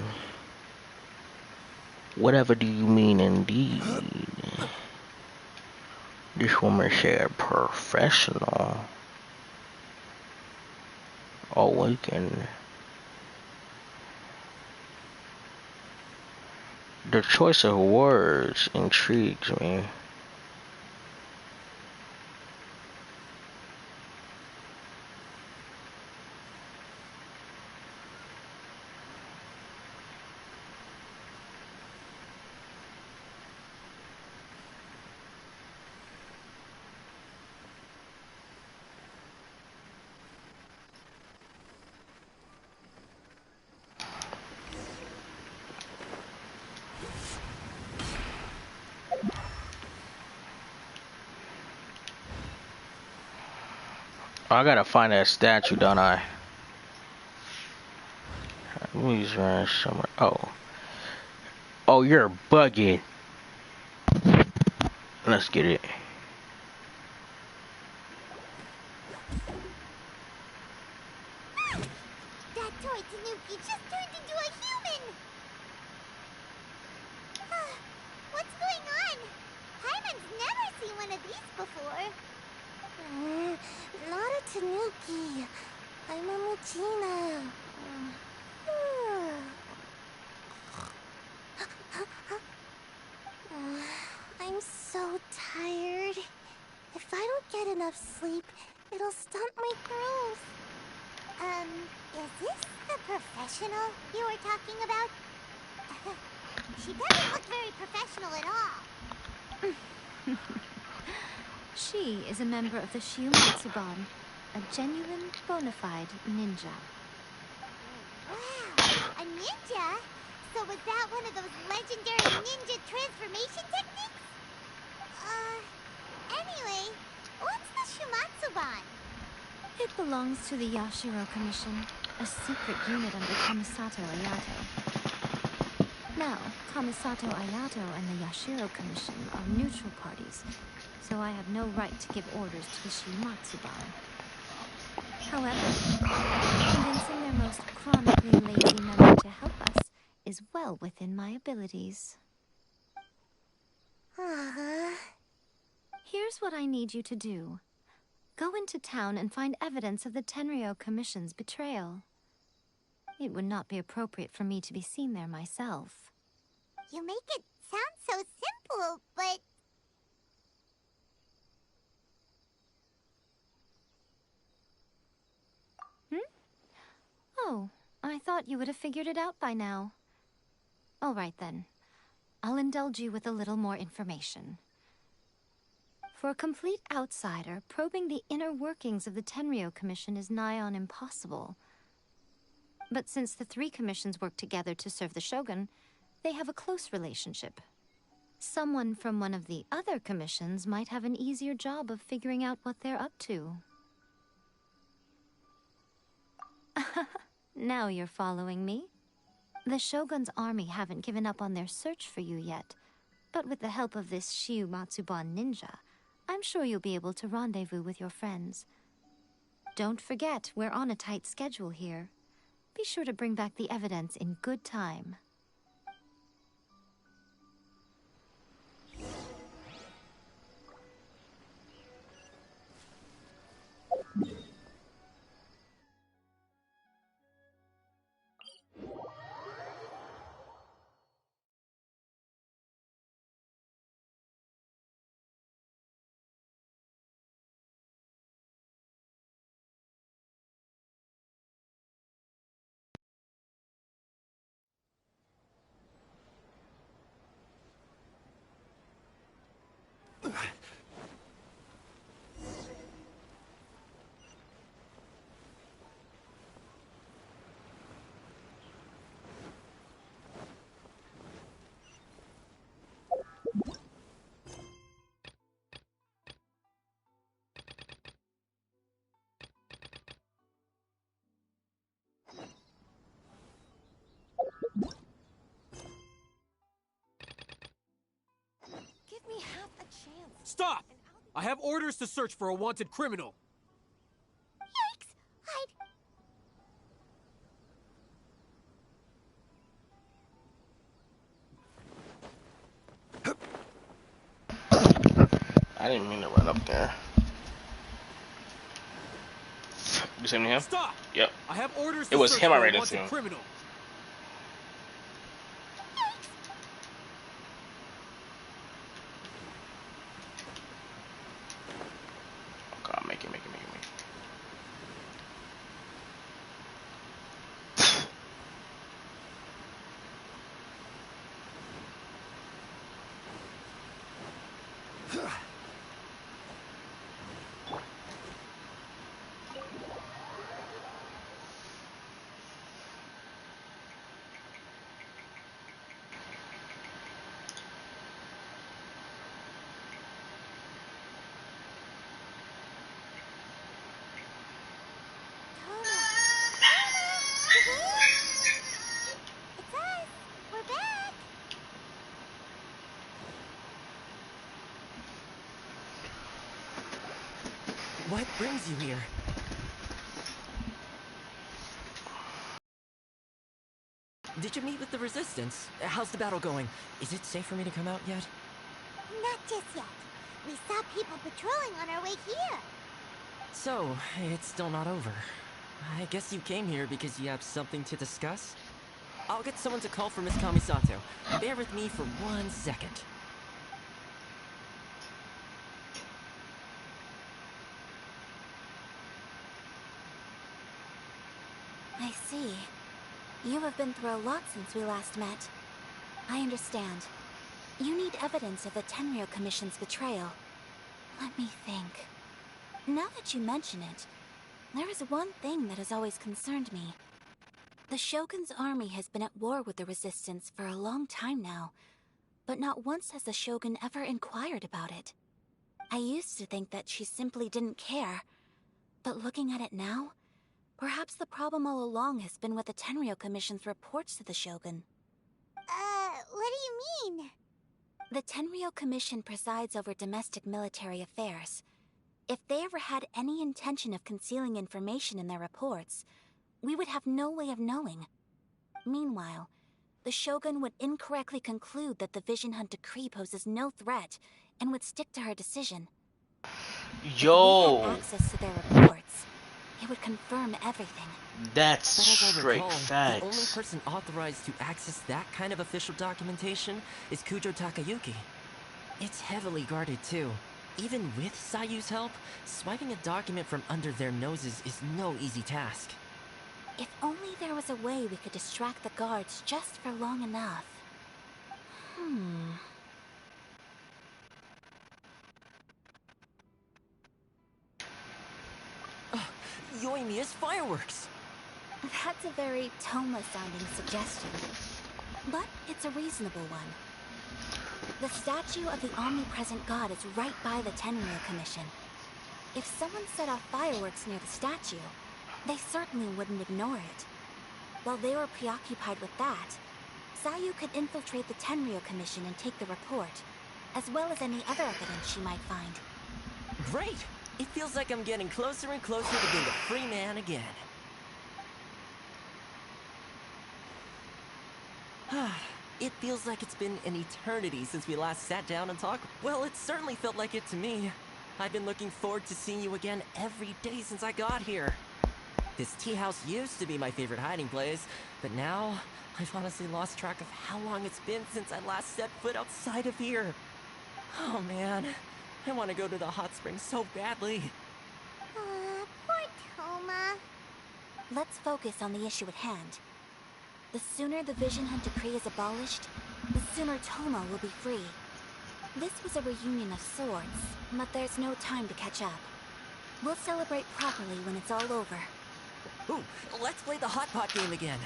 Whatever do you mean indeed? This woman said professional. Awaken. The choice of words intrigues me. I gotta find that statue, don't I? Let me just run somewhere. Oh, you're bugging. Let's get it. That toy Tanuki just turned into a human! What's going on? Paimon's never seen one of these before. Not a Tanuki. I'm a Muchina. I'm so tired. If I don't get enough sleep, it'll stunt my growth. Is this the professional you were talking about? She doesn't look very professional at all. She is a member of the Shiumatsuban, a genuine, bona fide ninja. Wow, a ninja? So was that one of those legendary ninja transformation techniques? Anyway, what's the Shiumatsuban? It belongs to the Yashiro Commission, a secret unit under Kamisato Ayato. Now, Kamisato Ayato and the Yashiro Commission are neutral parties, so I have no right to give orders to the Shiumatsuban. However, convincing their most chronically lazy member to help us is well within my abilities. Here's what I need you to do. Go into town and find evidence of the Tenryo Commission's betrayal. It would not be appropriate for me to be seen there myself. You make it sound so simple, but... Oh, I thought you would have figured it out by now. All right then. I'll indulge you with a little more information. For a complete outsider, probing the inner workings of the Tenryo Commission is nigh on impossible. But since the three commissions work together to serve the Shogun, they have a close relationship. Someone from one of the other commissions might have an easier job of figuring out what they're up to. Now you're following me. The Shogun's army haven't given up on their search for you yet, but with the help of this Shiumatsuban ninja, I'm sure you'll be able to rendezvous with your friends. Don't forget, we're on a tight schedule here. Be sure to bring back the evidence in good time. Give me half a chance. Stop! I have orders to search for a wanted criminal. I didn't mean to run up there. You see him? Stop! Yep. I have orders. It was to search him I for a ran wanted into. criminal. Oh God, make it. It's us! We're back! What brings you here? Did you meet with the Resistance? How's the battle going? Is it safe for me to come out yet? Not just yet. We saw people patrolling on our way here. So, it's still not over. I guess you came here because you have something to discuss? I'll get someone to call for Miss Kamisato. Bear with me for 1 second. I see. You have been through a lot since we last met. I understand. You need evidence of the Tenryou Commission's betrayal. Let me think. Now that you mention it, there is one thing that has always concerned me. The Shogun's army has been at war with the Resistance for a long time now, but not once has the Shogun ever inquired about it. I used to think that she simply didn't care, but looking at it now, perhaps the problem all along has been with the Tenryou Commission's reports to the Shogun. What do you mean? The Tenryou Commission presides over domestic military affairs. If they ever had any intention of concealing information in their reports, we would have no way of knowing. Meanwhile, the Shogun would incorrectly conclude that the Vision Hunt decree poses no threat and would stick to her decision. Yo, If we had access to their reports, it would confirm everything. that's But as I straight recall, facts. the only person authorized to access that kind of official documentation is Kujo Takayuki. It's heavily guarded too. Even with Sayu's help, swiping a document from under their noses is no easy task. If only there was a way we could distract the guards just for long enough. Yoimiya's fireworks! That's a very Toma-sounding suggestion. But it's a reasonable one. The statue of the omnipresent god is right by the Tenryou Commission. If someone set off fireworks near the statue, they certainly wouldn't ignore it. While they were preoccupied with that, Sayu could infiltrate the Tenryou Commission and take the report, as well as any other evidence she might find. Great! It feels like I'm getting closer and closer to being a free man again. It feels like it's been an eternity since we last sat down and talked. Well, it certainly felt like it to me. I've been looking forward to seeing you again every day since I got here. This tea house used to be my favorite hiding place, but now I've honestly lost track of how long it's been since I last set foot outside of here. Oh man, I want to go to the hot springs so badly. Poor Toma. Let's focus on the issue at hand. The sooner the Vision Hunt decree is abolished, the sooner Toma will be free. This was a reunion of sorts, but there's no time to catch up. We'll celebrate properly when it's all over. Ooh, let's play the hot pot game again.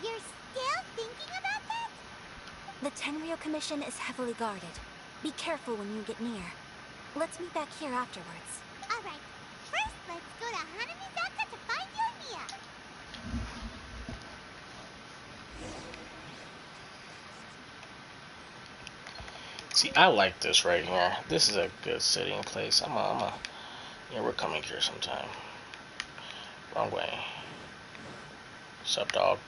You're still thinking about that? The Tenryou Commission is heavily guarded. Be careful when you get near. Let's meet back here afterwards. Alright, first let's go to Hanamizaka to find Yoimiya. See, I like this right here. This is a good sitting place. Yeah, we're coming here sometime. Wrong way. What's up, dog?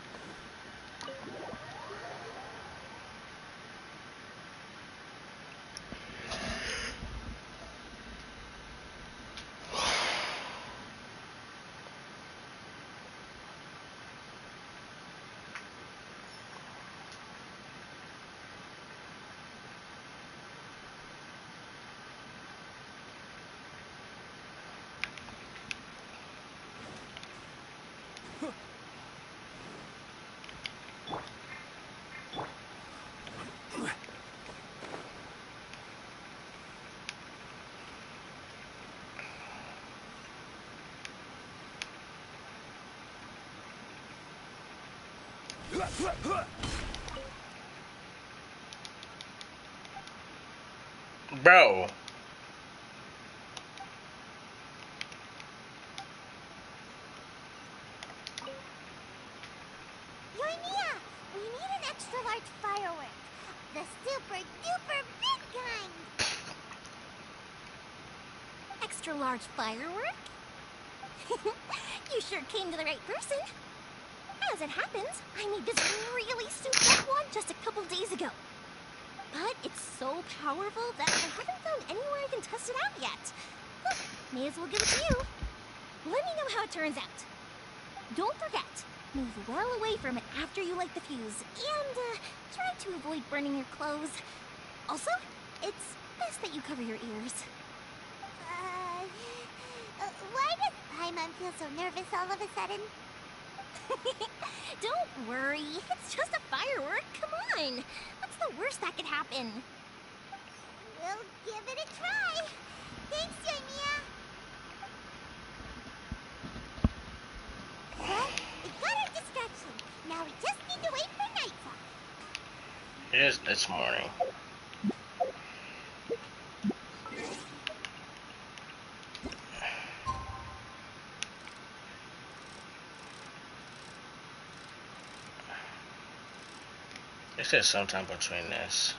Bro. Yoimiya, we need an extra large firework. The super duper big kind. Extra large firework? You sure came to the right person. As it happens, I made this really souped up one just a couple days ago. But it's so powerful that I haven't found anywhere I can test it out yet. May as well give it to you. Let me know how it turns out. Don't forget, move well away from it after you light the fuse, and try to avoid burning your clothes. Also, it's best that you cover your ears. Why does Paimon feel so nervous all of a sudden? Don't worry, it's just a firework. Come on, what's the worst that could happen? We'll give it a try. Thanks, Yoimiya. Well, we got our distraction. Now we just need to wait for nightfall. It is this morning. It says sometime between this.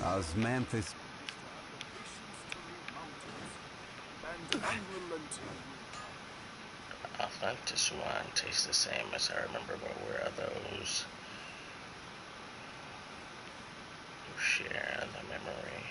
Osmanthus. I think this one tastes the same as I remember, but where are those? You share the memory.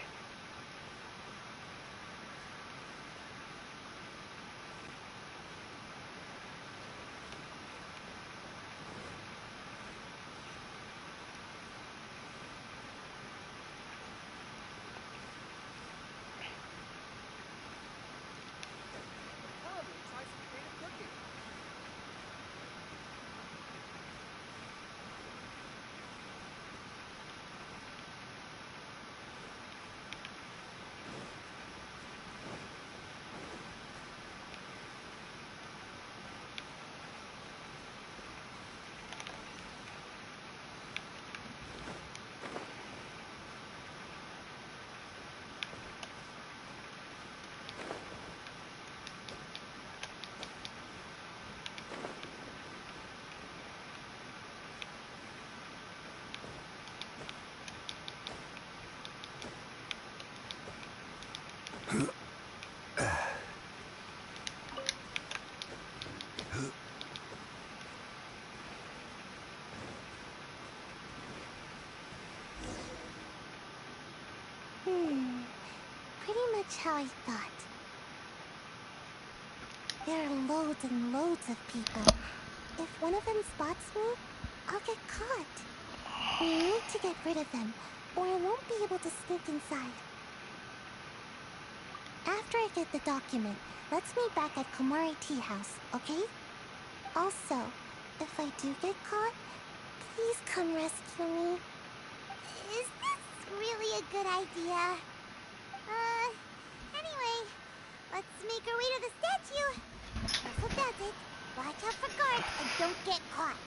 Pretty much how I thought. There are loads and loads of people. If one of them spots me, I'll get caught. We need to get rid of them, or I won't be able to sneak inside. After I get the document, let's meet back at Komari Tea House, okay? Also, if I do get caught, please come rescue me. Is this really a good idea? Anyway, let's make our way to the statue. Careful does it. Watch out for guards and don't get caught.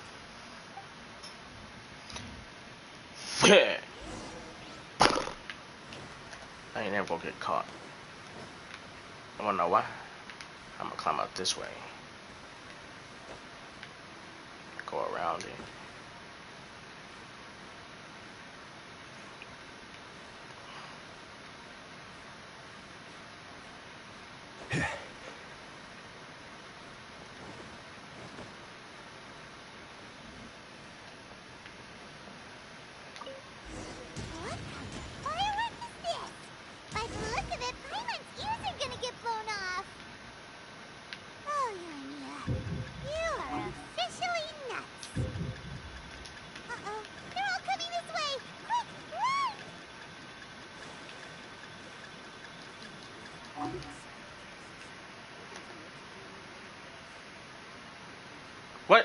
I ain't never gonna get caught. I wanna know why? I'm gonna climb out this way. Go around it. What kind of firework is this? By the look of it, Paimon's ears are gonna get blown off. Oh, Yoimiya, you are officially nuts. Uh-oh, they're all coming this way. Quick, run! What?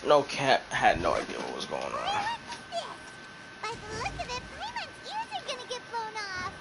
No cat had no idea what was going on. By the look of it, Paimon's ears are gonna get blown off.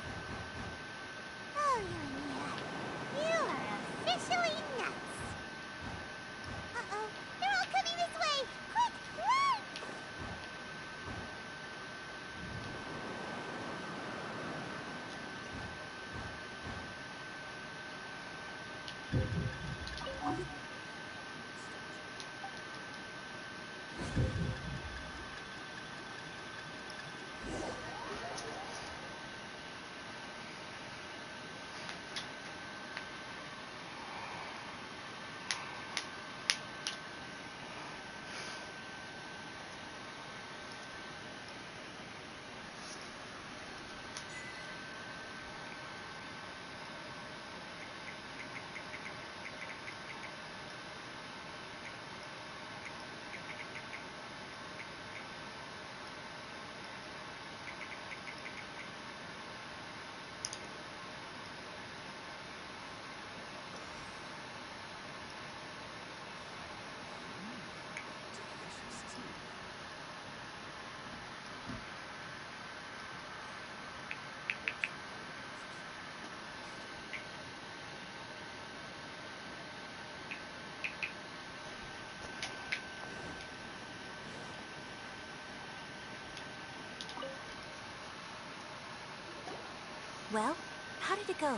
Well, how did it go?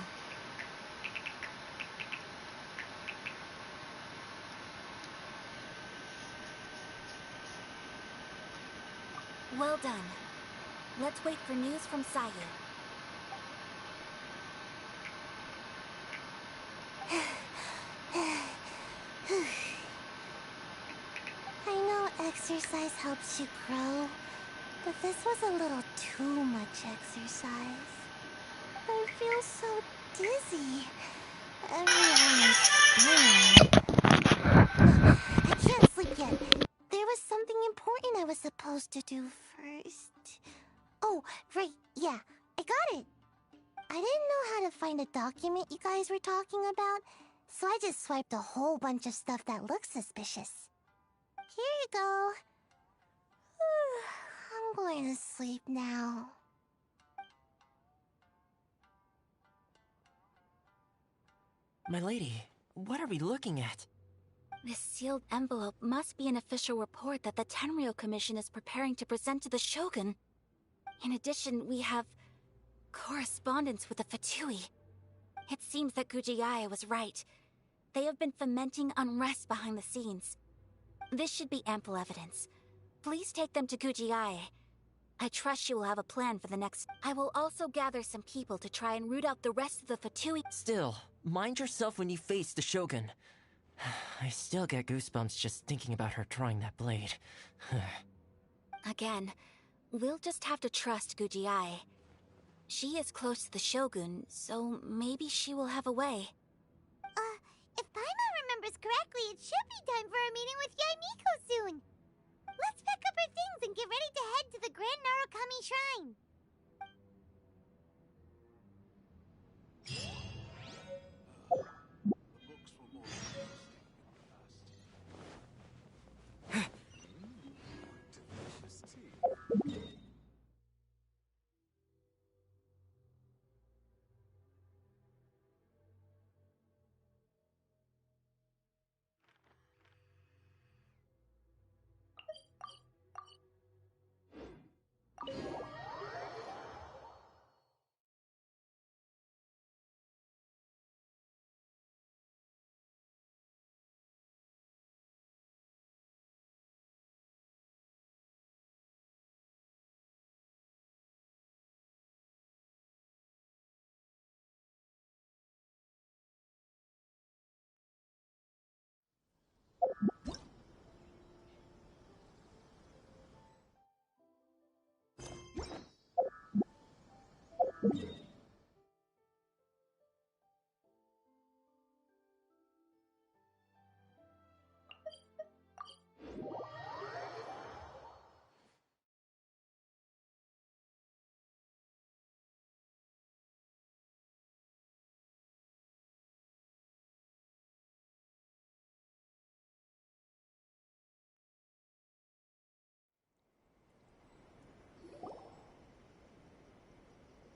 Well done. Let's wait for news from Sayu. I know exercise helps you grow, but this was a little too much exercise. I feel so dizzy. Everyone is staring. I can't sleep yet. There was something important I was supposed to do first. Oh, right, yeah, I got it. I didn't know how to find a document you guys were talking about, so I just swiped a whole bunch of stuff that looks suspicious. Here you go. I'm going to sleep now. My lady, what are we looking at? This sealed envelope must be an official report that the Tenryou Commission is preparing to present to the Shogun. In addition, we have correspondence with the Fatui. It seems that Gujiai was right. They have been fomenting unrest behind the scenes. This should be ample evidence. Please take them to Gujiai. I trust she will have a plan for the next... I will also gather some people to try and root out the rest of the Fatui... Still, mind yourself when you face the Shogun. I still get goosebumps just thinking about her drawing that blade. Again, we'll just have to trust Gujiai. She is close to the Shogun, so maybe she will have a way. If Paimon remembers correctly, it should be time for a meeting with Yaimiko soon. Let's pack up our things and get ready to head to the Grand Narukami Shrine.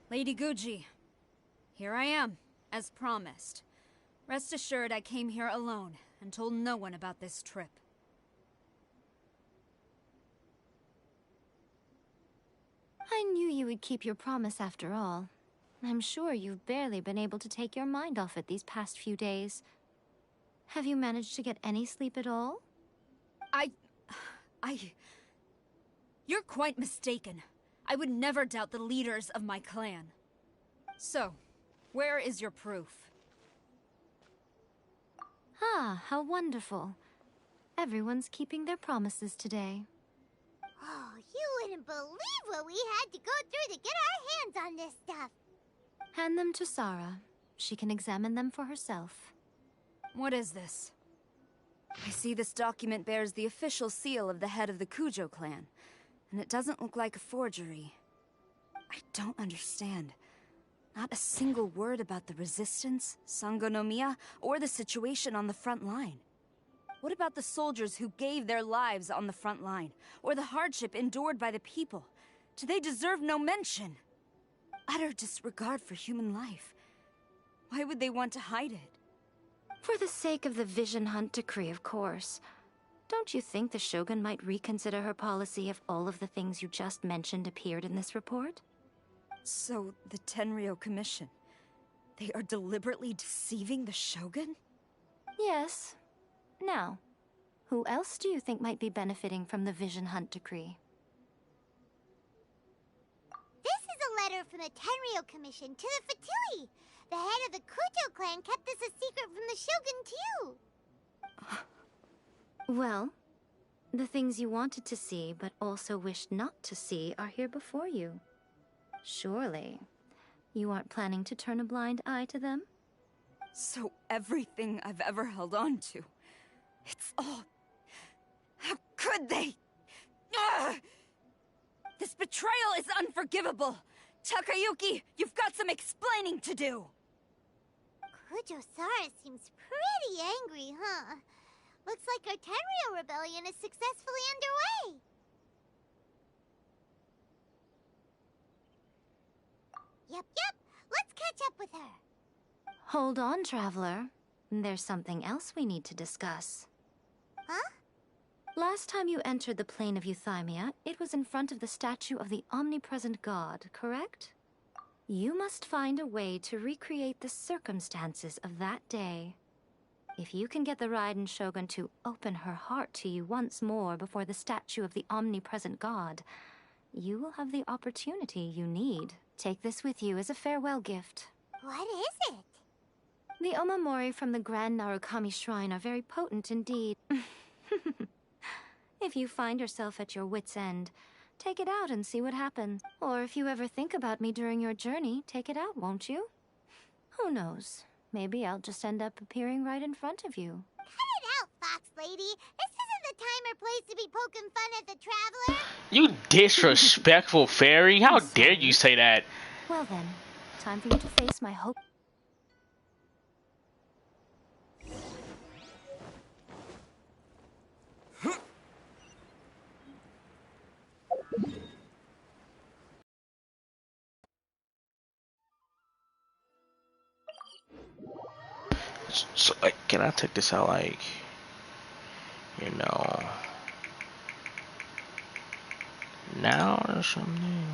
Lady Guji, here I am, as promised. Rest assured I came here alone and told no one about this trip. I knew you would keep your promise after all. I'm sure you've barely been able to take your mind off it these past few days. Have you managed to get any sleep at all? You're quite mistaken. I would never doubt the leaders of my clan. So, where is your proof? Ah, how wonderful. Everyone's keeping their promises today. Oh, you wouldn't believe what we had to go through to get our hands on this stuff. Hand them to Sarah. She can examine them for herself. What is this? I see this document bears the official seal of the head of the Kujo clan, and it doesn't look like a forgery. I don't understand. Not a single word about the resistance, Sangonomiya, or the situation on the front line. What about the soldiers who gave their lives on the front line, or the hardship endured by the people? Do they deserve no mention? Utter disregard for human life. Why would they want to hide it? For the sake of the Vision Hunt decree, of course. Don't you think the Shogun might reconsider her policy if all of the things you just mentioned appeared in this report? So, the Tenryo Commission, they are deliberately deceiving the Shogun? Yes. Now, who else do you think might be benefiting from the Vision Hunt decree? This is a letter from the Tenryo Commission to the Fatui. The head of the Kujo clan kept this a secret from the Shogun, too. Well, the things you wanted to see but also wished not to see are here before you. Surely, you aren't planning to turn a blind eye to them? So everything I've ever held on to, it's all... How could they? Ugh! This betrayal is unforgivable! Takayuki, you've got some explaining to do! Kujo-Sara seems pretty angry, huh? Looks like our Tenryo rebellion is successfully underway. Yep. Let's catch up with her. Hold on, Traveler. There's something else we need to discuss. Huh? Last time you entered the plane of Euthymia, it was in front of the statue of the omnipresent god, correct? You must find a way to recreate the circumstances of that day. If you can get the Raiden Shogun to open her heart to you once more before the statue of the omnipresent god, you will have the opportunity you need. Take this with you as a farewell gift. What is it? The Omamori from the Grand Narukami Shrine are very potent indeed. If you find yourself at your wit's end, take it out and see what happens. Or if you ever think about me during your journey, take it out, won't you? Who knows? Maybe I'll just end up appearing right in front of you. Cut it out, Fox Lady. This isn't the time or place to be poking fun at the Traveler. You disrespectful fairy! How dare you say that? Well then, time for you to face my hope. So, like, can I take this out, like, you know, now or something?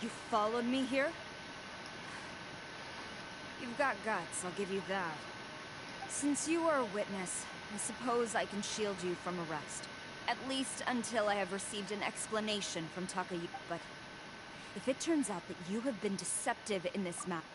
You followed me here? You've got guts, I'll give you that. Since you are a witness, I suppose I can shield you from arrest. At least until I have received an explanation from Takayuki. But if it turns out that you have been deceptive in this matter,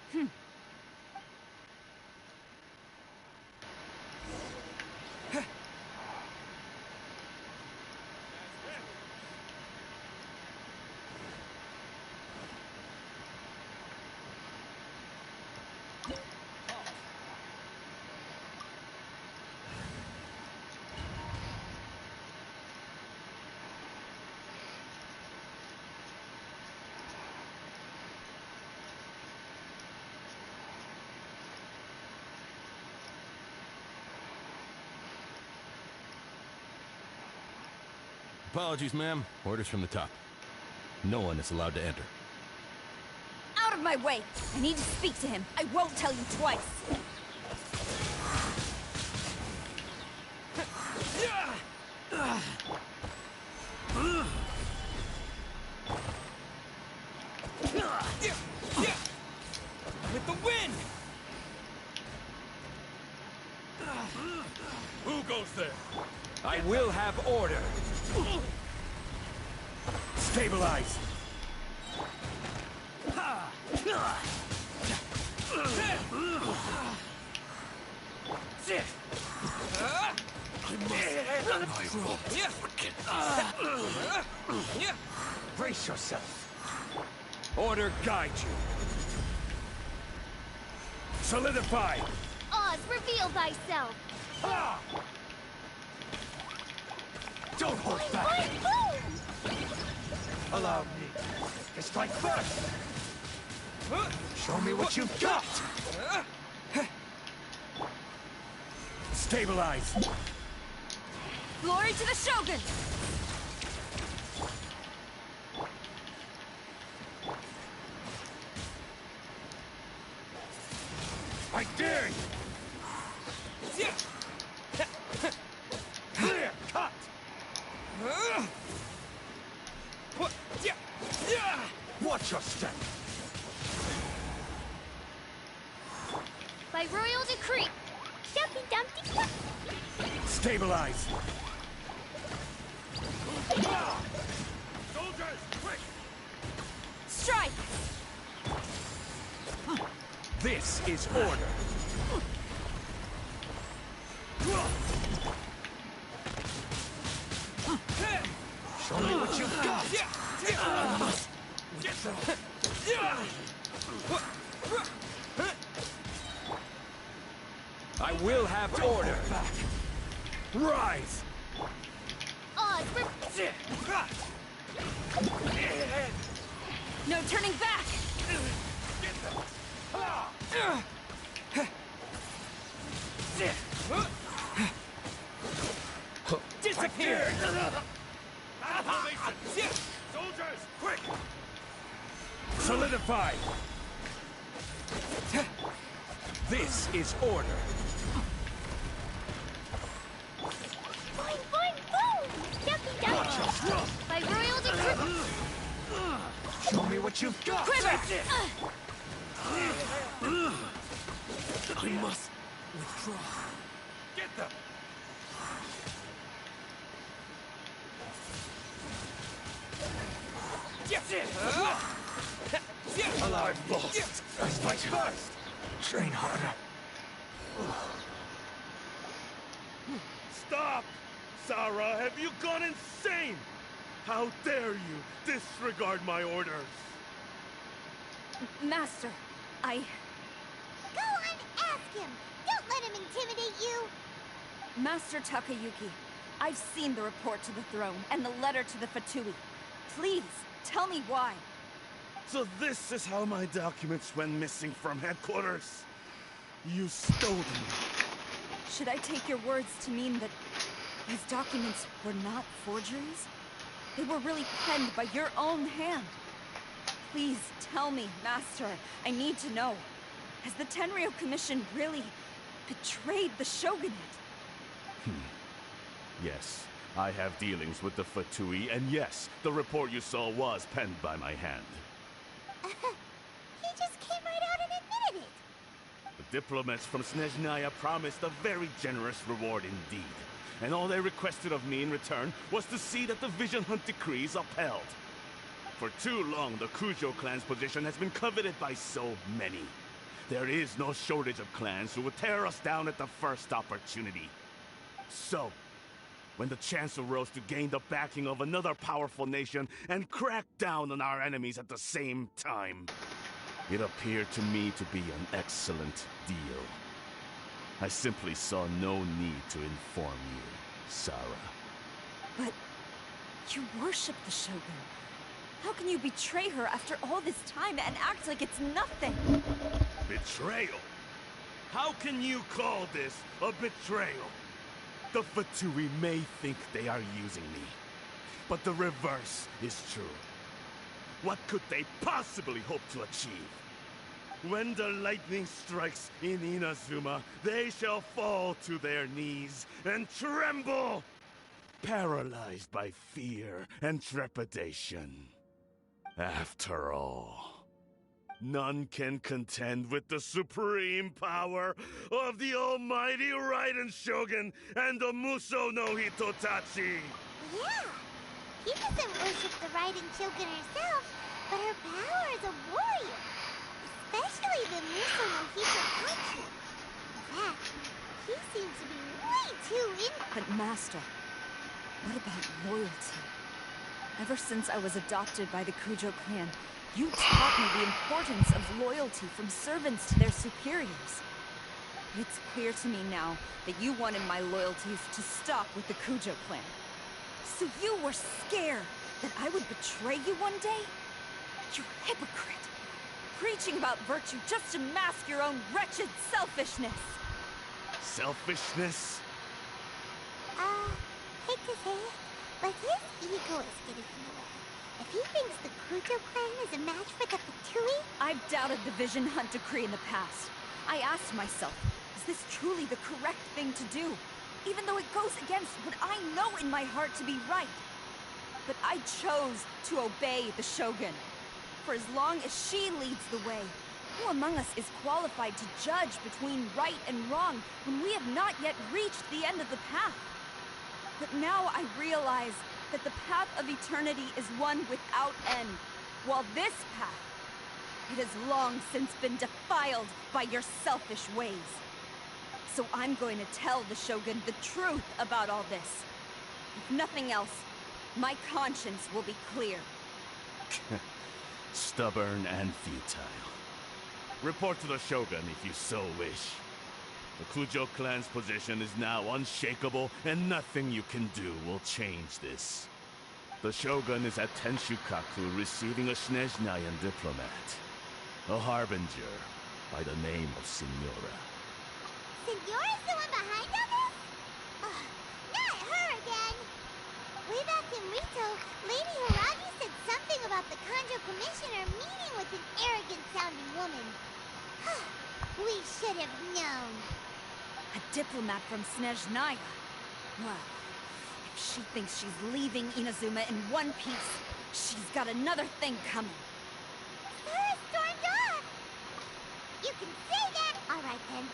Apologies, ma'am. Orders from the top. No one is allowed to enter. out of my way! I need to speak to him. I won't tell you twice. With the wind! Who goes there? I will have order. Stabilize. Brace yourself. Order guide you. Solidify. Oz, reveal thyself. Don't hold Boing, back! boing, boom! Allow me to strike first! Show me what you've got! Stabilize! Glory to the Shogun! I dare you! Clear cut! Watch your step! By royal decree! Dumpty Dumpty Duck! Stabilize! Soldiers, quick! Strike! This is order! Show me what you've got! I must get them! I will have order! Back. Rise! Odds for... No turning back! Disappear! Soldiers, quick! Solidify! This is order. Boing, boing, boom! Dumpty Dumpty! By royal decree! Show me what you've got! Quiver! I must withdraw. Get them! Alarm bolts! I strike first! Train harder. Stop! Sarah, have you gone insane? How dare you disregard my orders? Master, I... Go and ask him! Don't let him intimidate you! Master Takayuki, I've seen the report to the throne and the letter to the Fatui. Please, tell me why. So this is how my documents went missing from headquarters? You stole them. Should I take your words to mean that these documents were not forgeries? They were really penned by your own hand. Please tell me, Master. I need to know. Has the Tenryo Commission really betrayed the Shogunate? Yes, I have dealings with the Fatui, and yes, the report you saw was penned by my hand. He just came right out and admitted it! The diplomats from Snezhnaya promised a very generous reward indeed. And all they requested of me in return was to see that the Vision Hunt decree is upheld. For too long, the Kujo clan's position has been coveted by so many. There is no shortage of clans who would tear us down at the first opportunity. So, when the chance arose to gain the backing of another powerful nation and crack down on our enemies at the same time, it appeared to me to be an excellent deal. I simply saw no need to inform you, Sarah. But you worship the Shogun. How can you betray her after all this time and act like it's nothing? Betrayal? How can you call this a betrayal? The Fatui may think they are using me, but the reverse is true. What could they possibly hope to achieve? When the lightning strikes in Inazuma, they shall fall to their knees and tremble, paralyzed by fear and trepidation. After all, none can contend with the supreme power of the almighty Raiden Shogun and the Muso no Hitotachi! Yeah! He doesn't worship the Raiden Shogun herself, but her power as a warrior. Especially the Muso no Hitotachi. In fact, he seems to be way too in... But Master, what about loyalty? Ever since I was adopted by the Kujo clan, you taught me the importance of loyalty from servants to their superiors. It's clear to me now that you wanted my loyalties to stop with the Kujo clan. So you were scared that I would betray you one day? You hypocrite! Preaching about virtue just to mask your own wretched selfishness! Selfishness? Hate to say it, but his ego is getting in the way. If he thinks the Kujo clan is a match for the Fatui... I've doubted the Vision Hunt decree in the past. I asked myself, is this truly the correct thing to do? Even though it goes against what I know in my heart to be right. But I chose to obey the Shogun. For as long as she leads the way, who among us is qualified to judge between right and wrong when we have not yet reached the end of the path? But now I realize that the path of eternity is one without end, while this path, it has long since been defiled by your selfish ways. So I'm going to tell the Shogun the truth about all this. If nothing else, my conscience will be clear. Stubborn and futile. Report to the Shogun if you so wish. The Kujo clan's position is now unshakable, and nothing you can do will change this. The Shogun is at Tenshukaku receiving a Snezhnayan diplomat. A harbinger by the name of Signora. Signora's the one behind all this? Ugh, not her again! Way back in Rito, Lady Hiragi said something about the Kanjo Commissioner meeting with an arrogant-sounding woman. We should have known. A diplomat from Snezhnaya. Well, if she thinks she's leaving Inazuma in one piece, she's got another thing coming. Sora stormed off! You can say that! Alright then.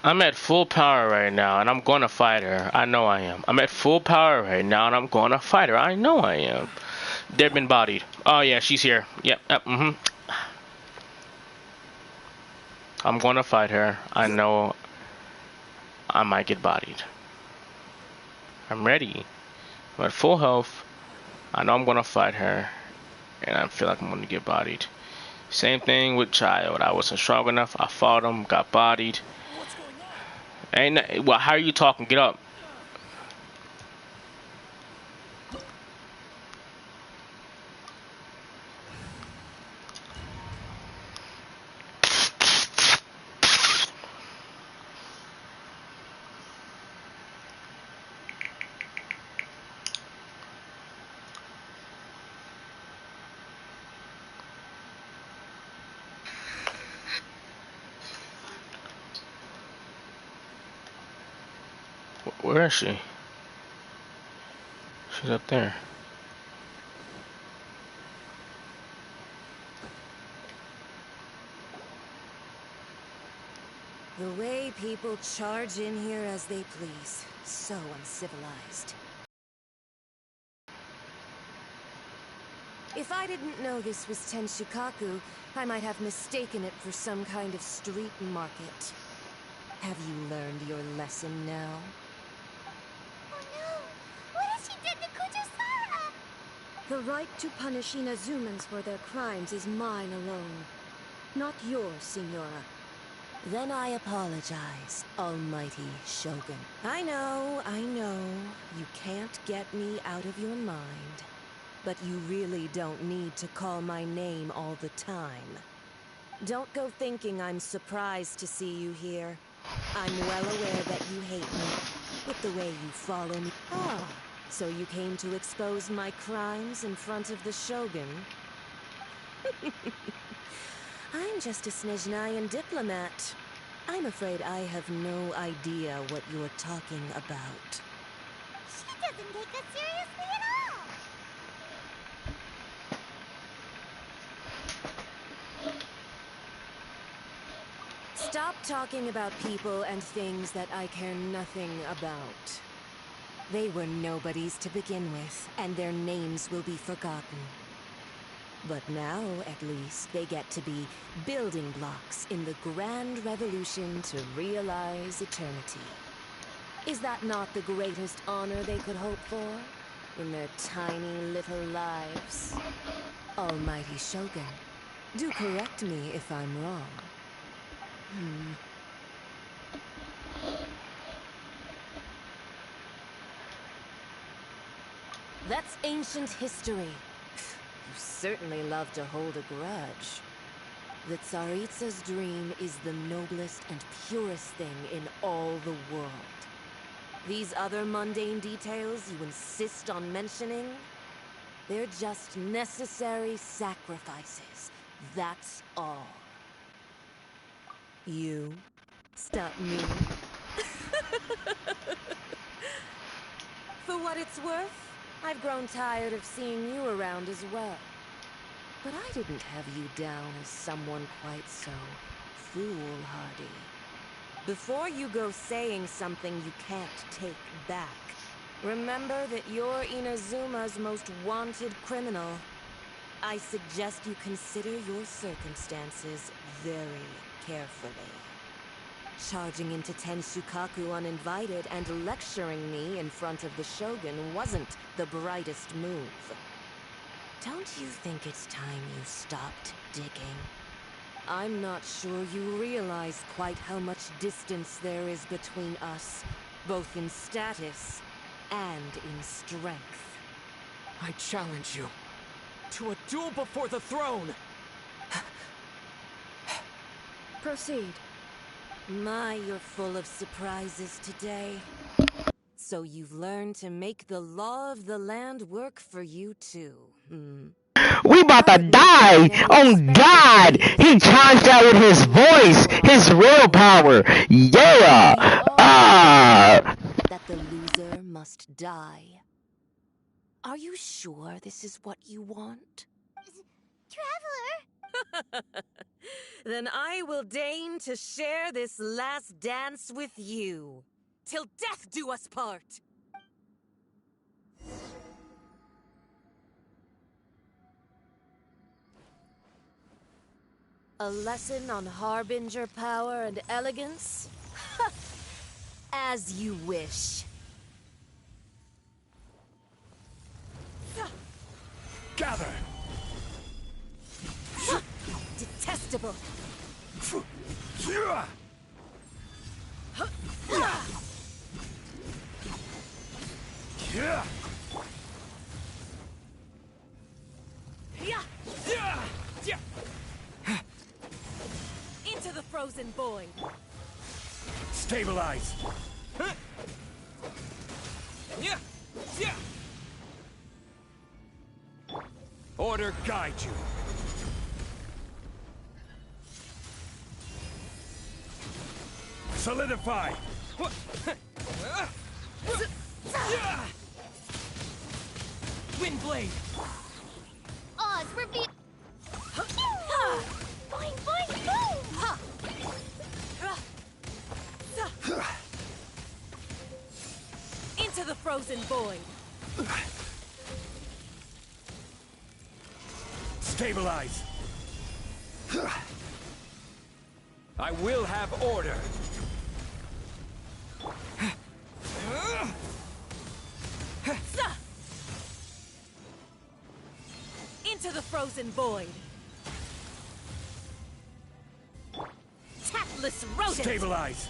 I'm at full power right now, and I'm gonna fight her. I know I am. I'm at full power right now, and I'm gonna fight her. I know I am. They've been bodied. Oh yeah, she's here. Yep. I'm gonna fight her. I know I might get bodied. I'm ready. I'm at full health. I know I'm gonna fight her, and I feel like I'm gonna get bodied. Same thing with Child. I wasn't strong enough. I fought him, got bodied. Well, how are you talking? Get up. Where is she? She's up there. The way people charge in here as they please. So uncivilized. If I didn't know this was Tenshukaku, I might have mistaken it for some kind of street market. Have you learned your lesson now? The right to punish Inazumans for their crimes is mine alone. Not yours, Signora. Then I apologize, Almighty Shogun. I know. You can't get me out of your mind. But you really don't need to call my name all the time. Don't go thinking I'm surprised to see you here. I'm well aware that you hate me, with the way you follow me. Ah, So you came to expose my crimes in front of the Shogun? I'm just a Snezhnayan diplomat. I'm afraid I have no idea what you're talking about. She doesn't take us seriously at all. Stop talking about people and things that I care nothing about. They were nobodies to begin with, and their names will be forgotten. But now, at least, they get to be building blocks in the grand revolution to realize eternity. Is that not the greatest honor they could hope for in their tiny little lives? Almighty Shogun, do correct me if I'm wrong. That's ancient history. You certainly love to hold a grudge. The Tsaritsa's dream is the noblest and purest thing in all the world. These other mundane details you insist on mentioning, they're just necessary sacrifices. That's all. You stop me. For what it's worth, I've grown tired of seeing you around as well. But I didn't have you down as someone quite so foolhardy. Before you go saying something you can't take back, remember that you're Inazuma's most wanted criminal. I suggest you consider your circumstances very carefully. Charging into Tenshukaku uninvited and lecturing me in front of the Shogun wasn't the brightest move. Don't you think it's time you stopped digging? I'm not sure you realize quite how much distance there is between us, both in status and in strength. I challenge you to a duel before the throne! Proceed. My, you're full of surprises today. So you've learned to make the law of the land work for you too, We about to die! On God! He charged out with his voice! His real power! Yeah! That the loser must die. Are you sure this is what you want? Traveler! Then I will deign to share this last dance with you. Till death do us part! A lesson on Harbinger power and elegance? As you wish. Gather! Detestable! Into the frozen void! Stabilize! Order guide you. Solidify! Windblade! Oz, reveal. Boing, boing, boom! Into the frozen void! Stabilize! I will have order! Into the frozen void! Tactless rodent! Stabilize!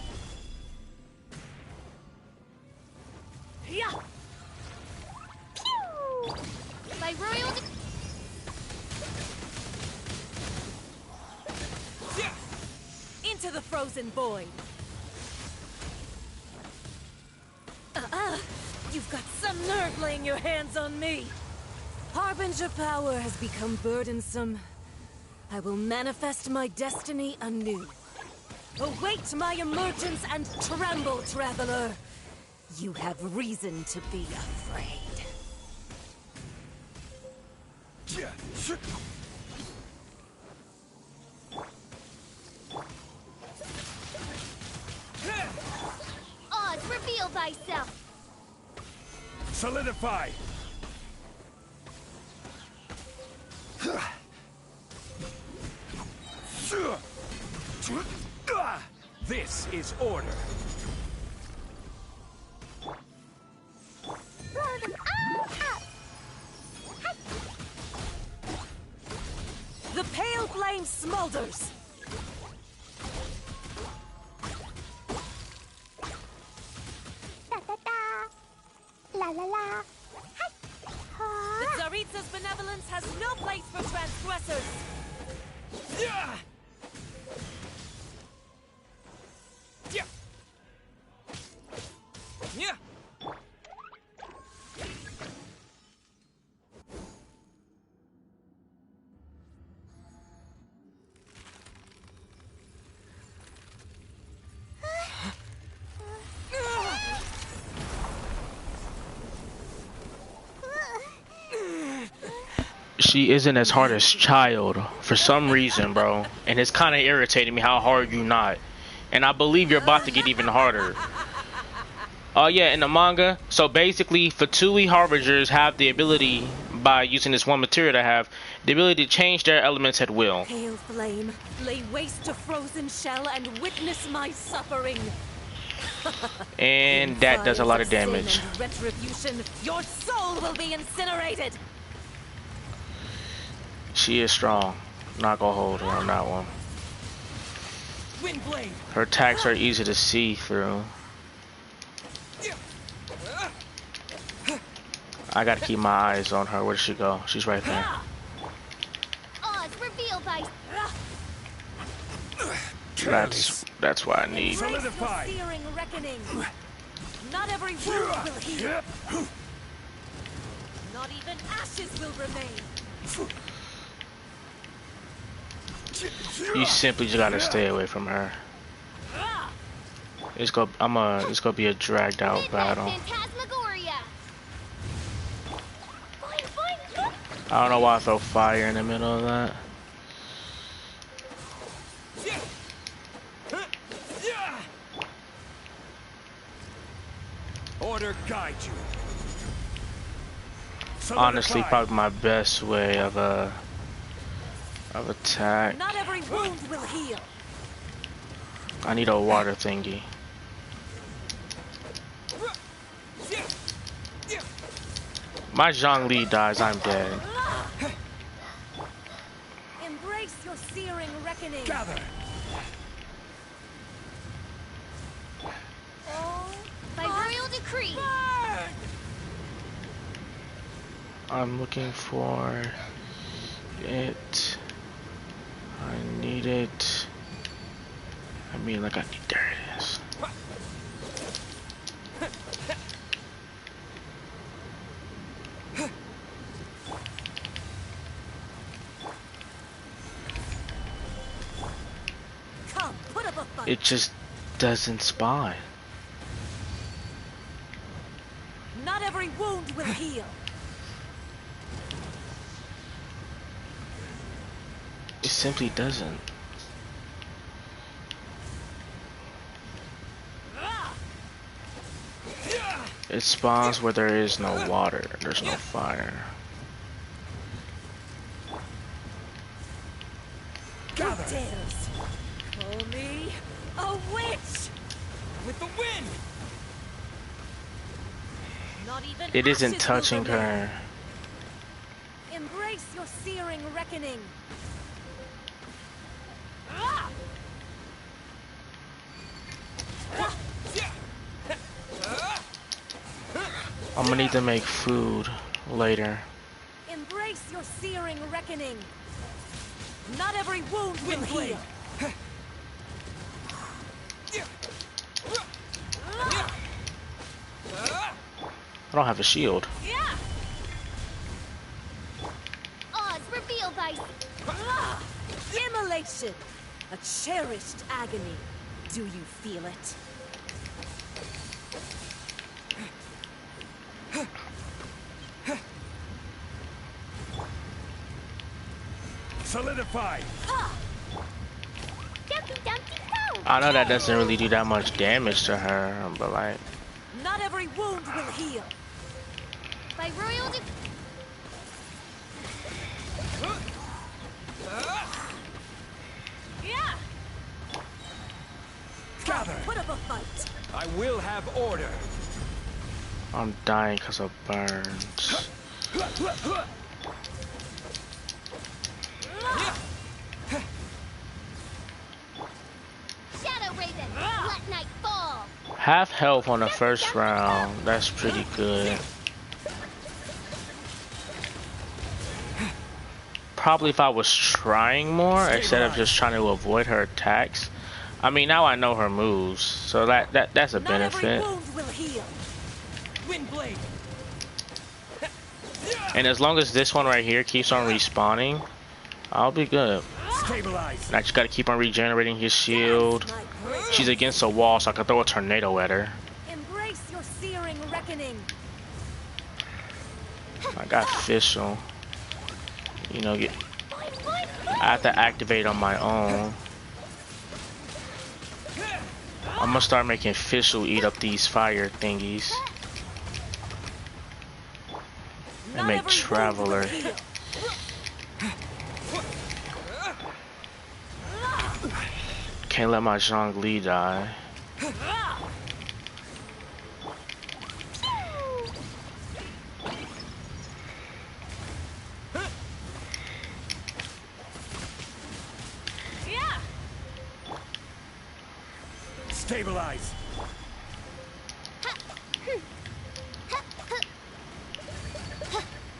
Yeah. Pew! By royal... Into the frozen void! You You've got some nerve laying your hands on me! Harbinger power has become burdensome. I will manifest my destiny anew. Await my emergence and tremble, traveler! You have reason to be afraid. Oz, reveal thyself! Solidify! This is order. Blow them all up! The pale flame smolders! Da-da-da! La la la! The Tsaritsa's benevolence has no place for transgressors! Yeah! Yeah! Yeah! She isn't as hard as Child for some reason, bro. And it's kind of irritating me how hard you not. And I believe you're about to get even harder. Oh yeah, in the manga, so basically Fatui Harbingers have the ability, by using this one material they have, the ability to change their elements at will. Pale flame, lay waste to frozen shell and witness my suffering. And that does a lot of damage. And retribution, your soul will be incinerated. She is strong. Not gonna hold her on that one. Windblade. Her attacks are easy to see through. I gotta keep my eyes on her. Where did she go? She's right there. Oz, reveal thyself! That's what I need. Solidify. Searing reckoning. Not every wound will heal. Not even ashes will remain. You simply just gotta stay away from her. It's gonna be a dragged out battle. Phantasmagoria! I don't know why I throw fire in the middle of that. Order guide you. Honestly, probably my best way of attack. Not every wound will heal. I need a water thingy. My Zhongli dies, I'm dead. Embrace your searing reckoning. Gather. By royal decree! I'm looking for it. I need it. I mean, like, there it is. Come, put up a fight. It just doesn't spawn. Not every wound will heal. It simply doesn't. It spawns where there is no water, there's no fire. Who dares call me a witch? With the wind. Not even It isn't ashes will touching remain. her. Embrace your searing reckoning. I'm gonna need to make food later. Embrace your searing reckoning. Not every wound will heal. I don't have a shield. Yeah. Oz, reveal thy... Immolation! A cherished agony. Do you feel it? Solidify! Dumpty Dumpty Go! I know that doesn't really do that much damage to her, but like... Not every wound will heal. By royal Yeah. Gather! Put up a fight. I will have order. I'm dying because of burns. Shadow Raven, let night fall. Half health on the first round. That's pretty good. Probably if I was trying more instead of just trying to avoid her attacks. I mean, now I know her moves, so that's a benefit. Not every wound will heal. Windblade! And as long as this one right here keeps on respawning, I'll be good. Stabilize! And I just gotta keep on regenerating his shield. She's against a wall, so I can throw a tornado at her. Embrace your searing reckoning. I got Fischl. You know, I have to activate on my own. I'm gonna start making Fischl eat up these fire thingies. And make Traveler. Can't let my Zhongli die. Yeah. Stabilize!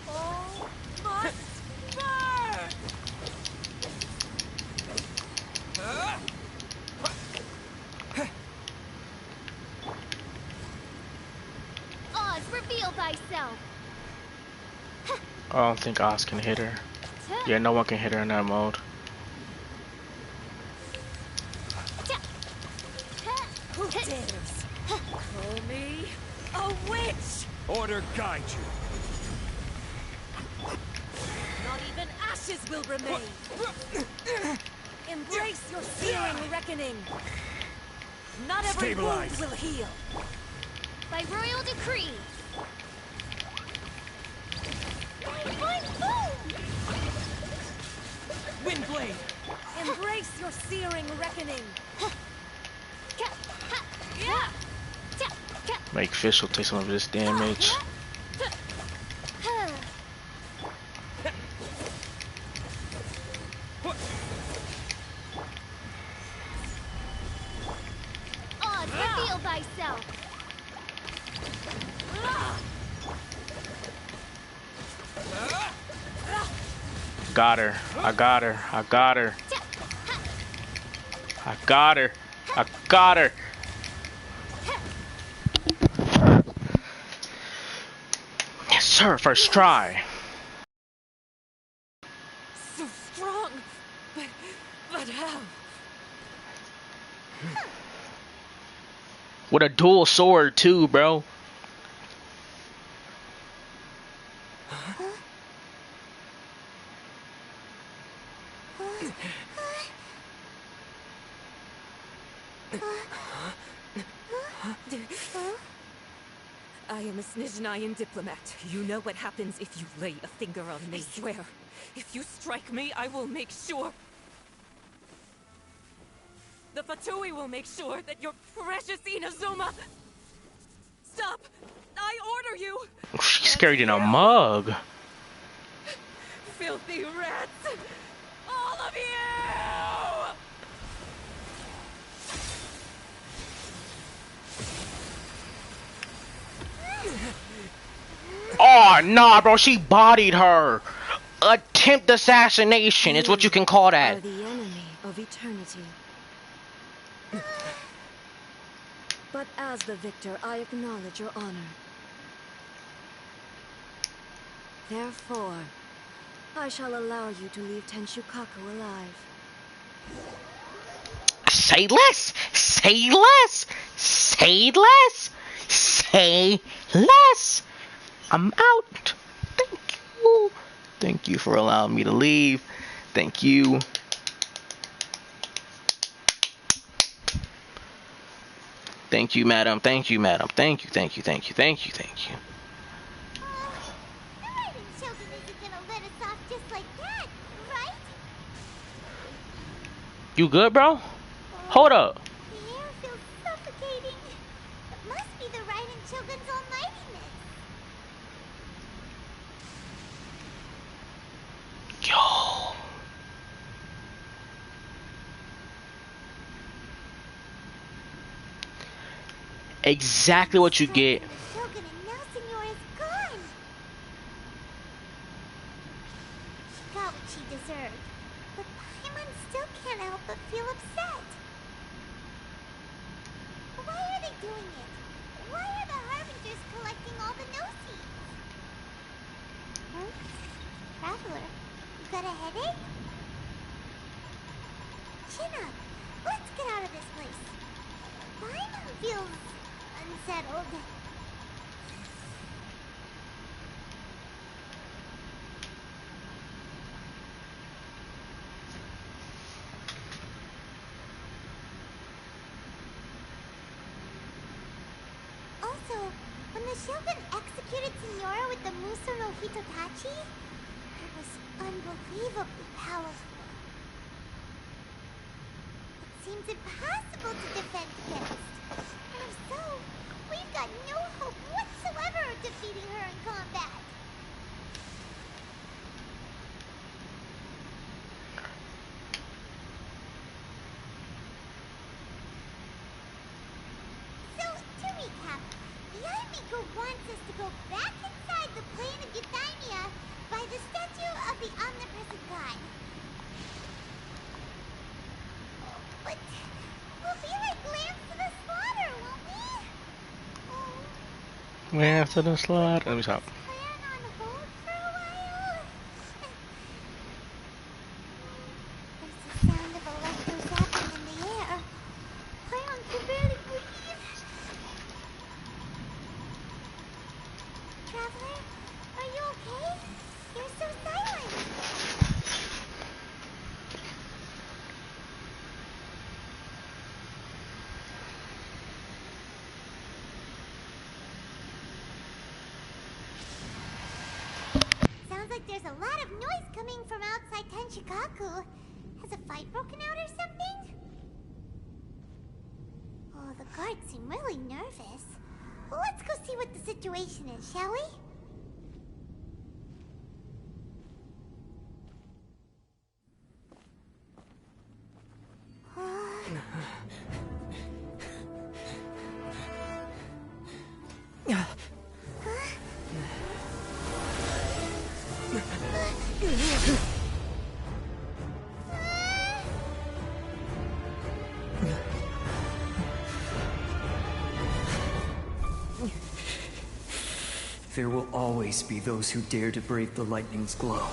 All must burn. Oz, reveal thyself. I don't think Oz can hit her. Yeah, no one can hit her in that mode. Who dares call me a witch? Order guide you. Not even ashes will remain. Embrace your searing reckoning. Not every wound Stabilize. will heal. By royal decree. Windblade! Embrace your searing reckoning. Yeah. Make Fischl take some of this damage. Oz, reveal thyself. Got her. I got her. I got her. I got her. I got her. Yes, sir. First try. So strong, but how? With a dual sword too, bro. I am a Snezhnayan diplomat. You know what happens if you lay a finger on me. I swear, if you strike me, I will make sure... The Fatui will make sure that your precious Inazuma... Stop! I order you! She's carried in a mug. Filthy rats! All of you! Oh, nah, bro. She bodied her. Attempt assassination is what you can call Are that. the enemy of eternity. But as the victor, I acknowledge your honor. Therefore, I shall allow you to leave Tenshukaku alive. Say less! Say less! Say less! Say less! I'm out. Thank you. Thank you for allowing me to leave. Thank you. Thank you, madam. Thank you, madam. Thank you, thank you, thank you, thank you, thank you. The Raiden Shogun isn't gonna let us off just like that, right? You good, bro? Hold up. The air feels suffocating. It must be the Raiden Shogun's almightiness. Yo. Exactly what you get. The Shogun and now Senora is gone. She got what she deserved, but Paimon still can't help but feel upset. Why are they doing it? Why are the Harbingers collecting all the no-seeds? Huh? Traveler, you got a headache? Chin up. Let's get out of this place. Paimon feels unsettled. Also, when the Shogun executed Senora with the Muso no Hitotachi, it was unbelievably powerful. It seems impossible to defend against. And if so, we've got no hope whatsoever of defeating her in combat. So, to recap, Yaimiko wants us to go back inside the plane of Euthymia by the statue of the omnipresent god. But we'll be like lambs to the slaughter, won't we? Oh, Man, after the slide. Let me stop. plan on hold for a while? There's the sound of electrozapping in the air. Paimon can barely breathe. Traveler, are you okay? You're so silent. Sounds like there's a lot of noise coming from outside Tenshikaku. Has a fight broken out or something? Oh, the guards seem really nervous. Well, let's go see what the situation is, shall we? There will always be those who dare to brave the lightning's glow.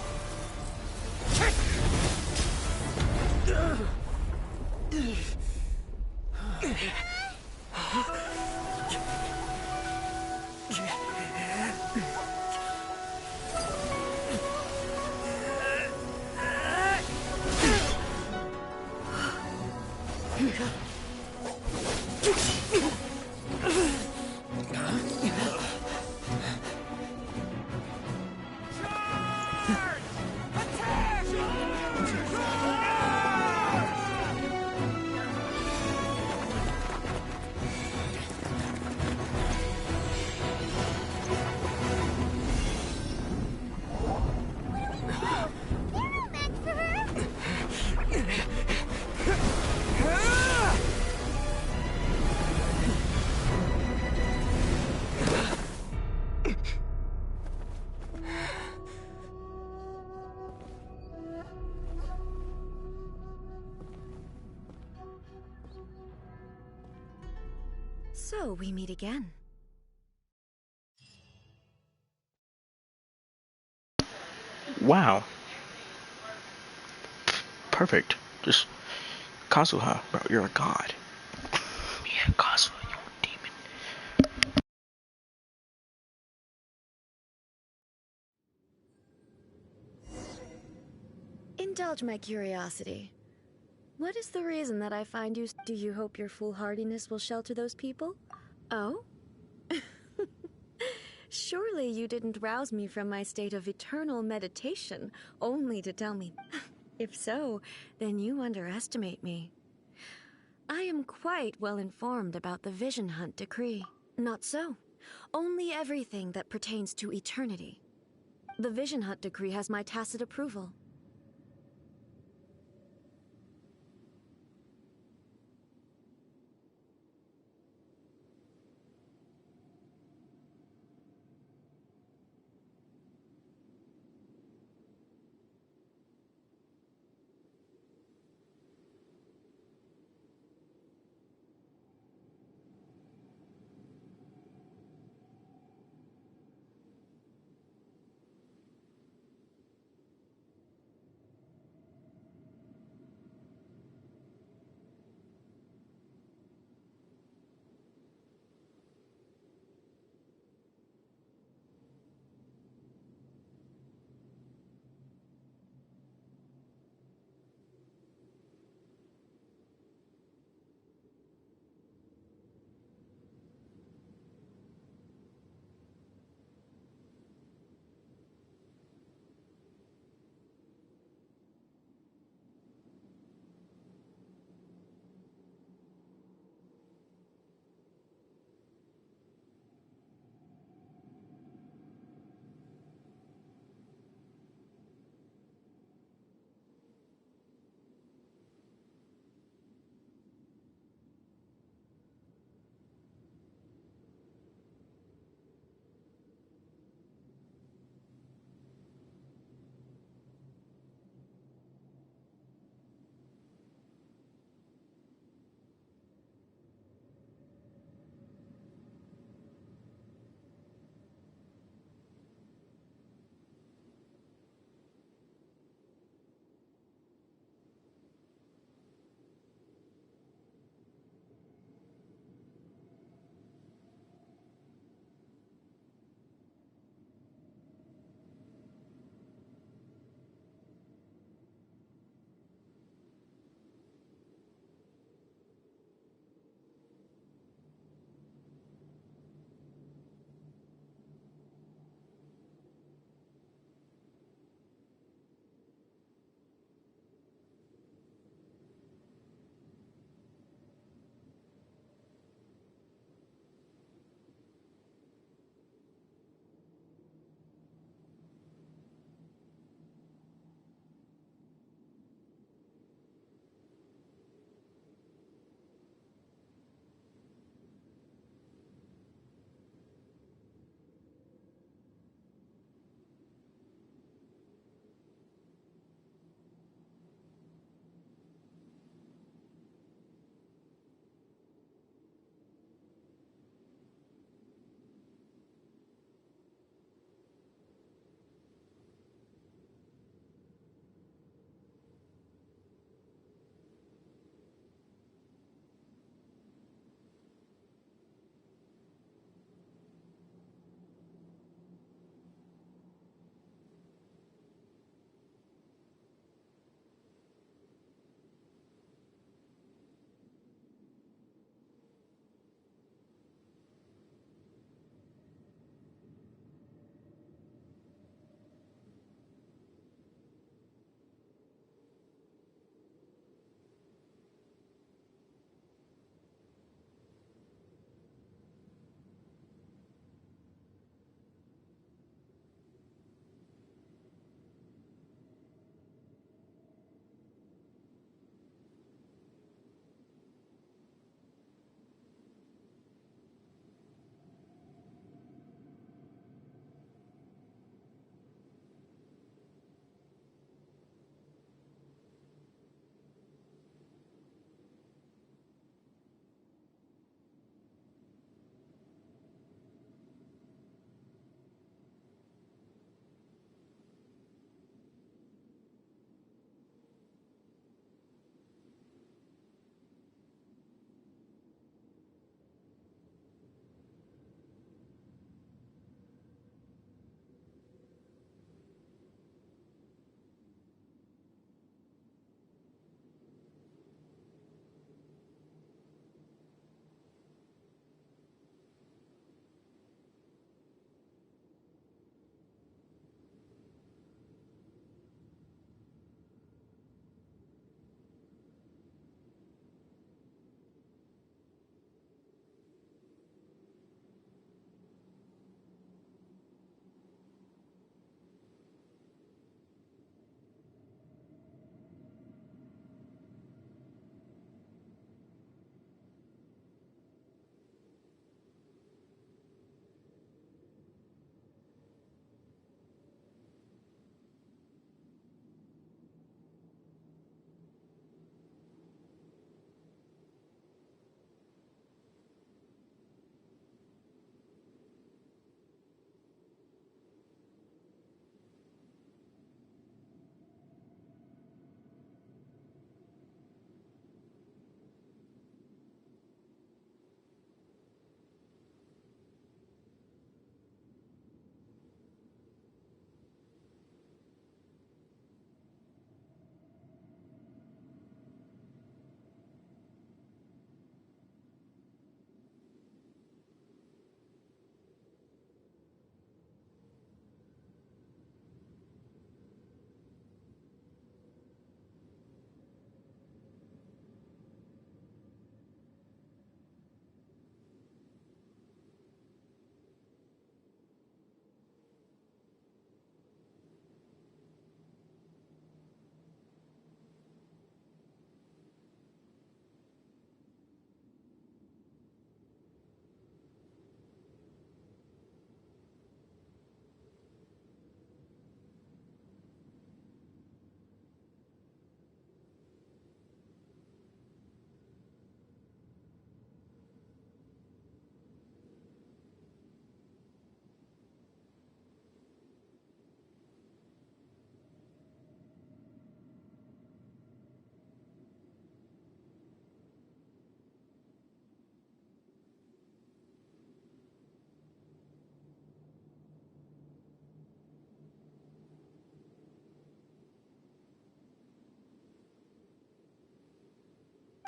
So we meet again. Wow. Perfect. Just Kazuha, bro, you're a god. Yeah, Kazuha, you're a demon. Indulge my curiosity. What is the reason that I find you? Do you hope your foolhardiness will shelter those people? Oh? Surely you didn't rouse me from my state of eternal meditation only to tell me. If so, then you underestimate me. I am quite well informed about the Vision Hunt decree. Not so. Only everything that pertains to eternity. The Vision Hunt decree has my tacit approval.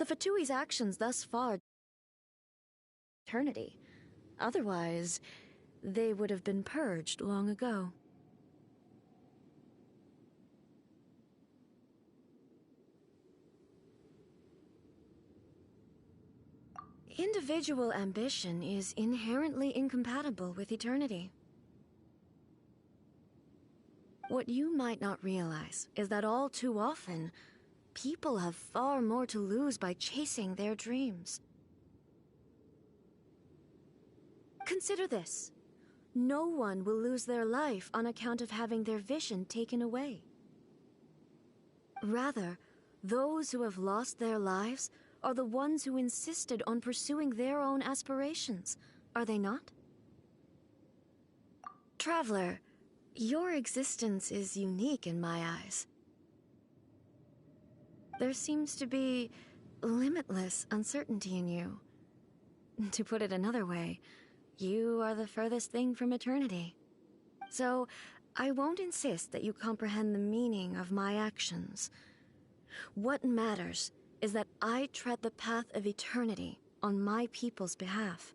Fatui's actions thus far eternity. Otherwise, they would have been purged long ago. Individual ambition is inherently incompatible with eternity. What you might not realize is that all too often, people have far more to lose by chasing their dreams. Consider this. No one will lose their life on account of having their vision taken away. Rather, those who have lost their lives are the ones who insisted on pursuing their own aspirations, are they not? Traveler, your existence is unique in my eyes. There seems to be limitless uncertainty in you. To put it another way, you are the furthest thing from eternity. So, I won't insist that you comprehend the meaning of my actions. What matters is that I tread the path of eternity on my people's behalf.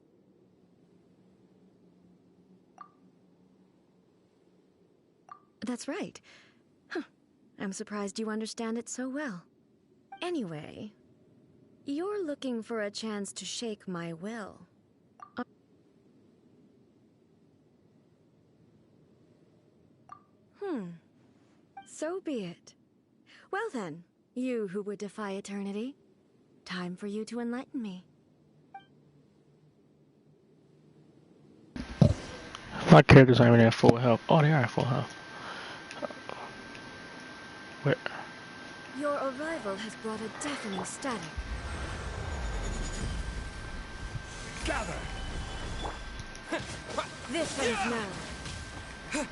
That's right. Huh. I'm surprised you understand it so well. Anyway, you're looking for a chance to shake my will. So be it. Well then, you who would defy eternity, time for you to enlighten me. My characters aren't even at full health. Oh, they are at full health. Where? Your arrival has brought a deafening static. Gather! This ends now.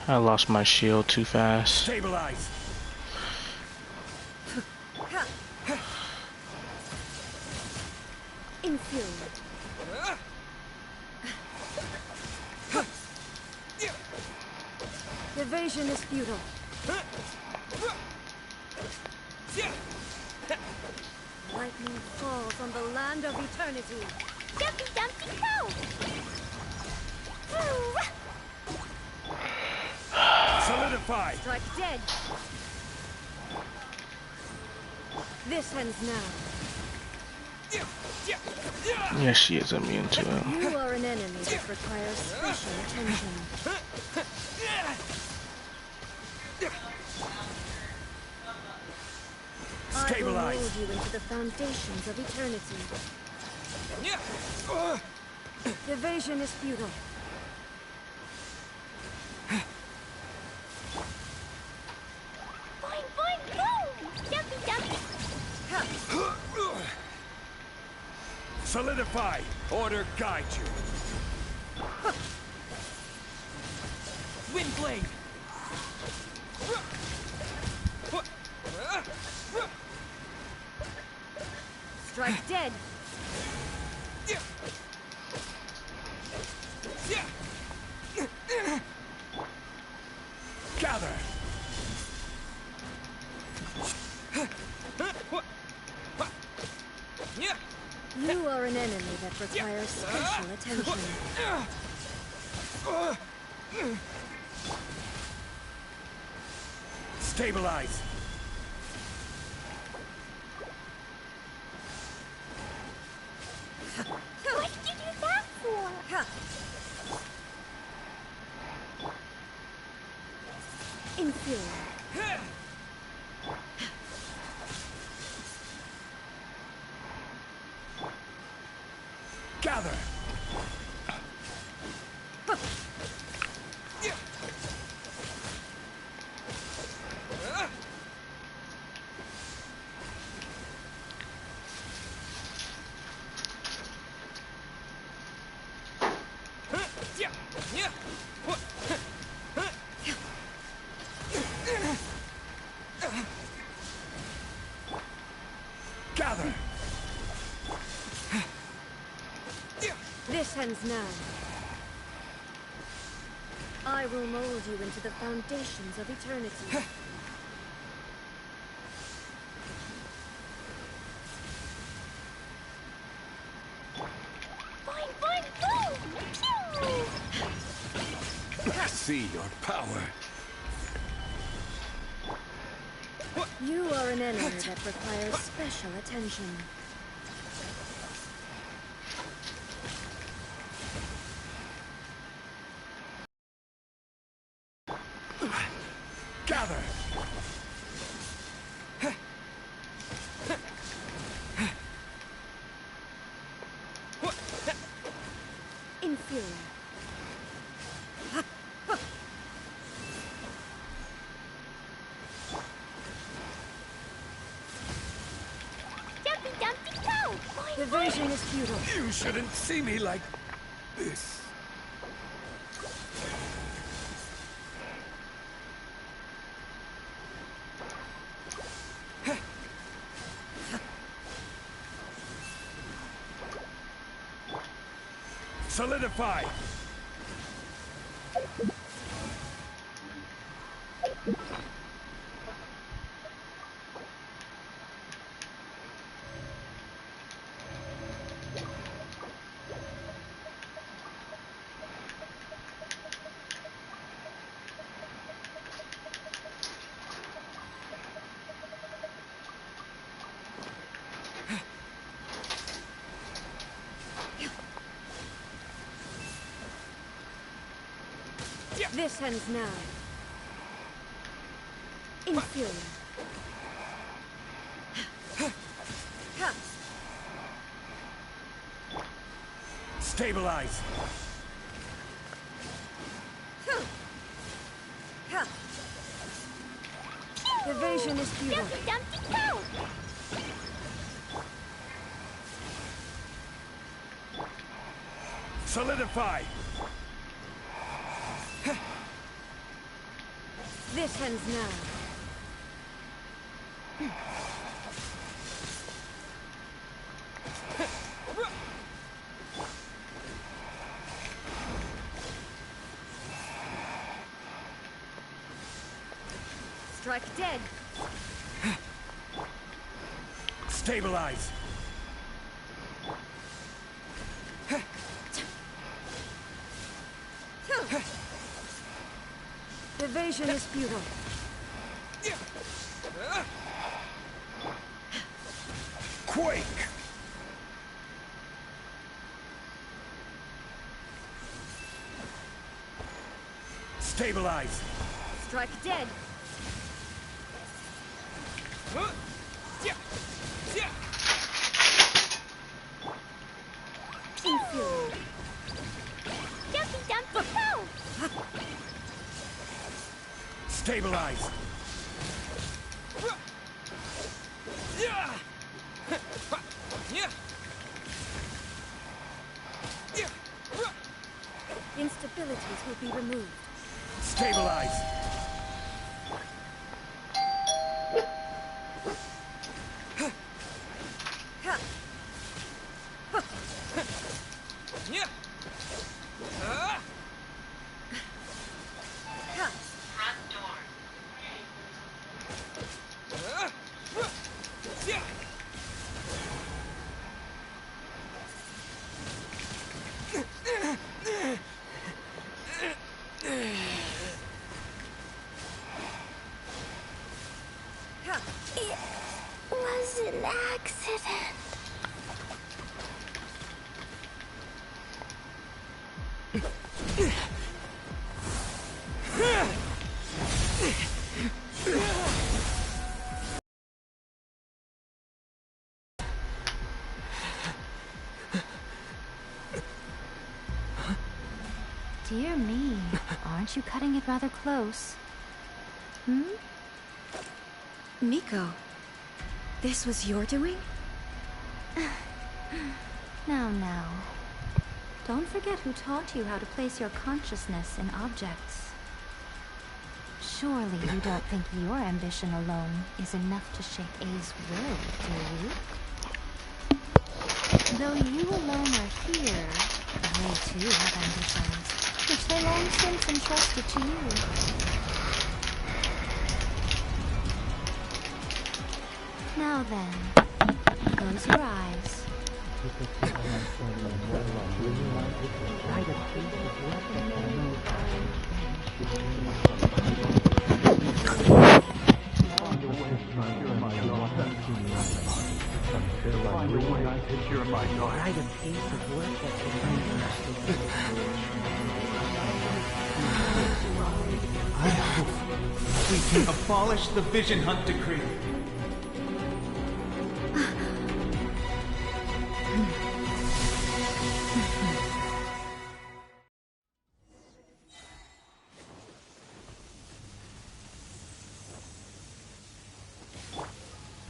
I lost my shield too fast. Stabilize! Infuriate. Evasion is futile. Lightning falls on the land of eternity. Dumpy Dumpy go! Solidify! Strike dead. This ends now. Yeah, she is immune to him. You are an enemy that requires special attention. I will mold you into the foundations of eternity. Evasion is futile. Boing, boing, boom! Dumpy Dumpy! Solidify! Order guide you. Windblade! Strike dead. Gather! You are an enemy that requires special attention. Stabilize! What did you do that for? Inferior. Gather! Gather! This ends now. I will mold you into the foundations of eternity. Fine, fine, boom! Pew! I see your power. You are an enemy that requires special attention. Gather! Inferior. Dumpy, dumpy, go! Fine, Evasion is futile. You shouldn't see me like this. Solidify! This ends now. Inferior. Ha. Stabilize! Ha. Evasion is futile. dumpy, dumpy, go! Solidify! This ends now. Strike dead. Stabilize! Evasion is futile. Quake! Stabilize! Strike dead. Inferior. Dumpy, dumpy, go! Stabilize! Instabilities will be removed. Stabilize! Ha. Ha. It was an accident. Dear me, aren't you cutting it rather close? Hmm? Miko, this was your doing? Now. Don't forget who taught you how to place your consciousness in objects. Surely you don't think your ambition alone is enough to shake A's will, do you? Though you alone are here, they too have ambitions. which they long since entrusted to you. Now then, close your eyes. I hope we can abolish the Vision Hunt Decree.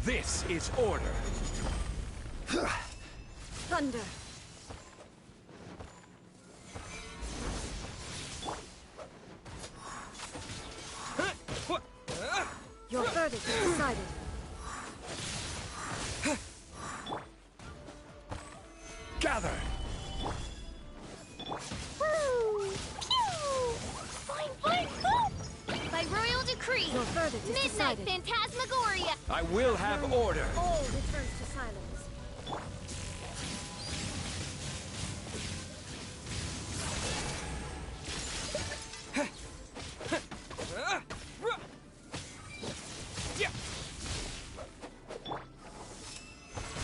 This is order. Thunder. Your verdict is decided. Gather. Woo! Pew! Boing, boing, boop! By royal decree, Your verdict is Midnight decided. Phantasmagoria! I will have order. All returns to silence.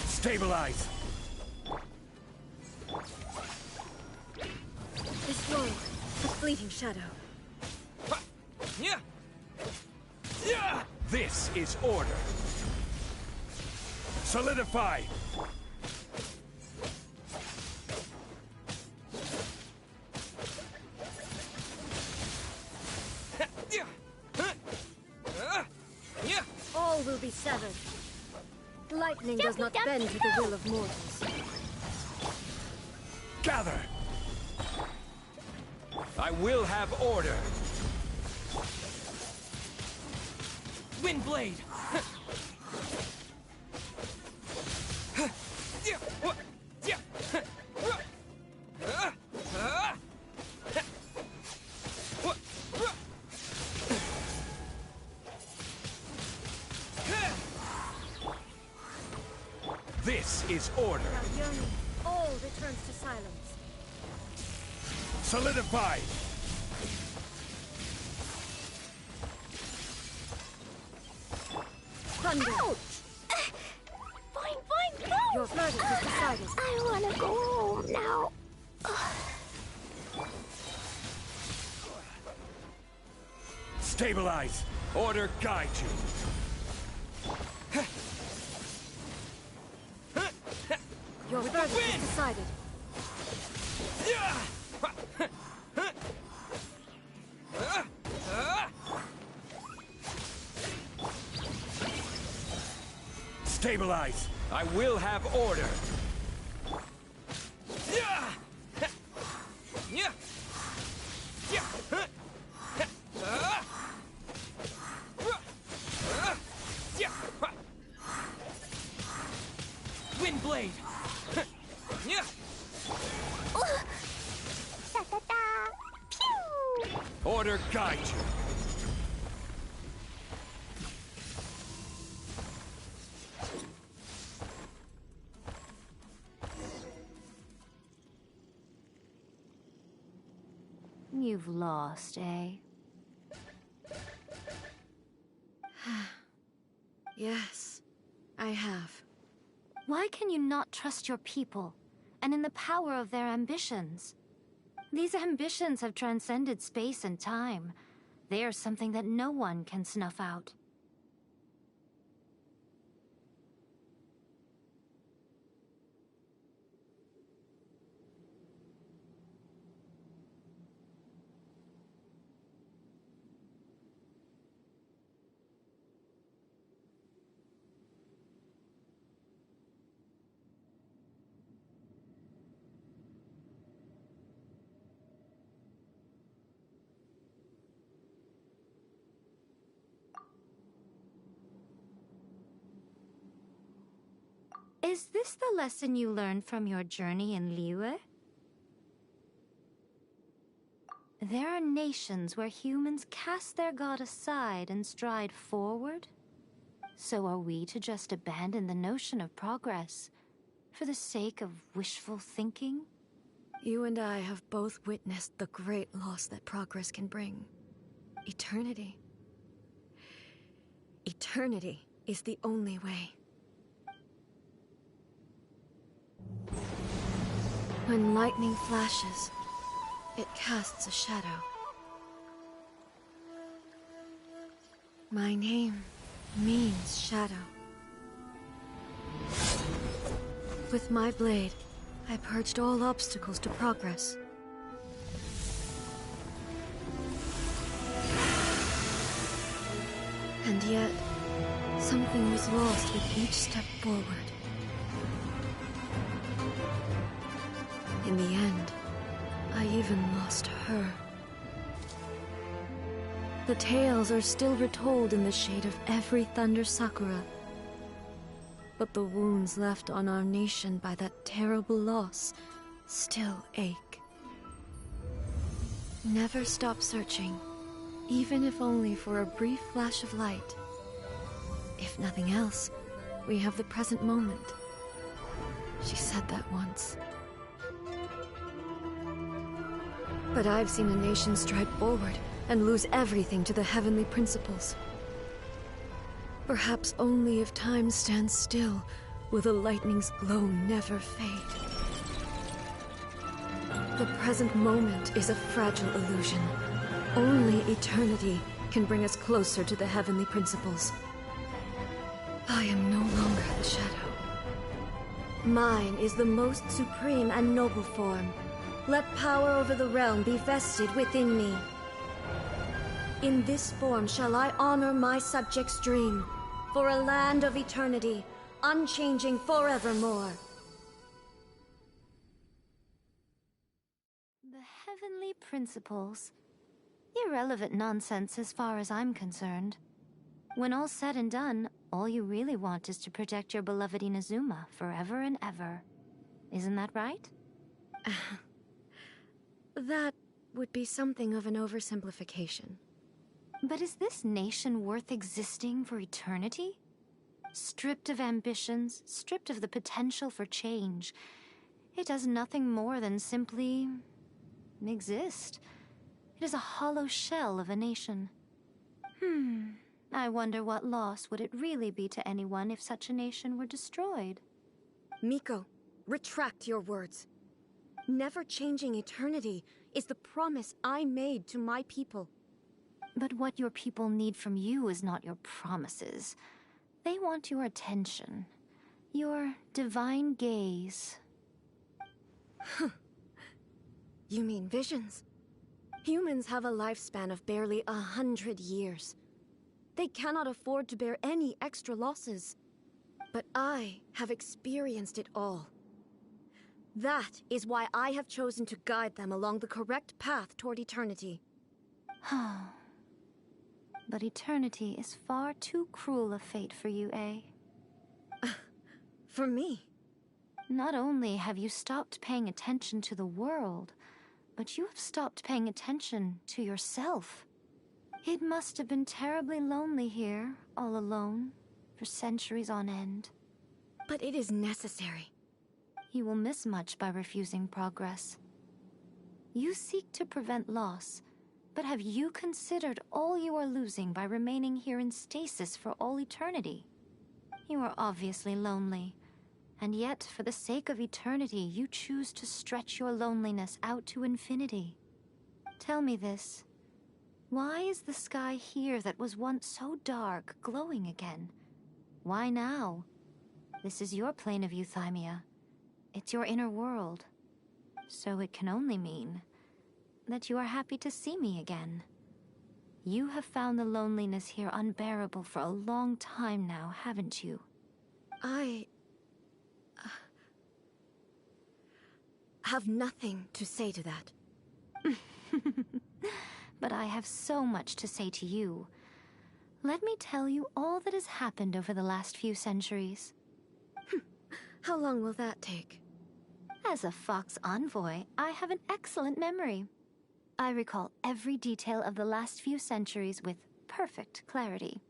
Stabilize. This world, a fleeting shadow. This is order. Solidify. All will be severed. Lightning does not bend to the will of mortals. Gather. I will have order. Windblade! This is order. Our yearning, all returns to silence. Solidify. Thunder. Boing, boing, boop! Your verdict is decided. I wanna go home now. Stabilize. Order guide you. Your verdict is decided. Stabilize. I will have order. Windblade! Da-da-da! Pew! Order guide you. You've lost, eh? Yes, I have. Why can you not trust your people, and in the power of their ambitions? These ambitions have transcended space and time. They are something that no one can snuff out. Is this the lesson you learned from your journey in Liyue? There are nations where humans cast their god aside and stride forward. So are we to just abandon the notion of progress for the sake of wishful thinking? You and I have both witnessed the great loss that progress can bring. Eternity. Eternity is the only way. When lightning flashes, it casts a shadow. My name means shadow. With my blade, I purged all obstacles to progress. And yet, something was lost with each step forward. In the end, I even lost her. The tales are still retold in the shade of every Thunder Sakura. But the wounds left on our nation by that terrible loss still ache. Never stop searching, even if only for a brief flash of light. If nothing else, we have the present moment. She said that once. But I've seen a nation stride forward and lose everything to the heavenly principles. Perhaps only if time stands still will the lightning's glow never fade. The present moment is a fragile illusion. Only eternity can bring us closer to the heavenly principles. I am no longer the shadow. Mine is the most supreme and noble form. Let power over the realm be vested within me. In this form shall I honor my subjects' dream, for a land of eternity, unchanging forevermore. The heavenly principles. Irrelevant nonsense as far as I'm concerned. When all's said and done, all you really want is to protect your beloved Inazuma forever and ever. Isn't that right? That would be something of an oversimplification. But is this nation worth existing for eternity? Stripped of ambitions, stripped of the potential for change, it does nothing more than simply exist. It is a hollow shell of a nation. I wonder what loss would it really be to anyone if such a nation were destroyed? Miko, retract your words. Never changing eternity is the promise I made to my people. But what your people need from you is not your promises. They want your attention. Your divine gaze. You mean visions? Humans have a lifespan of barely 100 years. They cannot afford to bear any extra losses. But I have experienced it all. That is why I have chosen to guide them along the correct path toward eternity. But eternity is far too cruel a fate for you, eh? For me? Not only have you stopped paying attention to the world, but you have stopped paying attention to yourself. It must have been terribly lonely here, all alone, for centuries on end. But it is necessary. You will miss much by refusing progress. You seek to prevent loss, but have you considered all you are losing by remaining here in stasis for all eternity? You are obviously lonely, and yet for the sake of eternity you choose to stretch your loneliness out to infinity. Tell me this. Why is the sky here that was once so dark glowing again? Why now? This is your plane of euthymia. It's your inner world. So it can only mean that you are happy to see me again. You have found the loneliness here unbearable for a long time now, haven't you? I have nothing to say to that. But I have so much to say to you. Let me tell you all that has happened over the last few centuries. How long will that take? As a Fox envoy, I have an excellent memory. I recall every detail of the last few centuries with perfect clarity.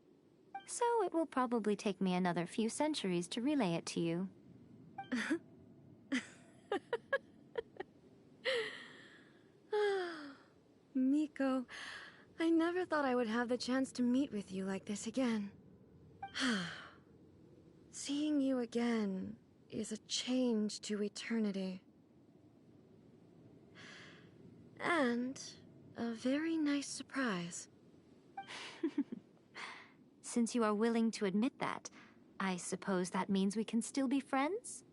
So it will probably take me another few centuries to relay it to you. Miko, I never thought I would have the chance to meet with you like this again. Seeing you again is a change to eternity. And a very nice surprise. Since you are willing to admit that, I suppose that means we can still be friends?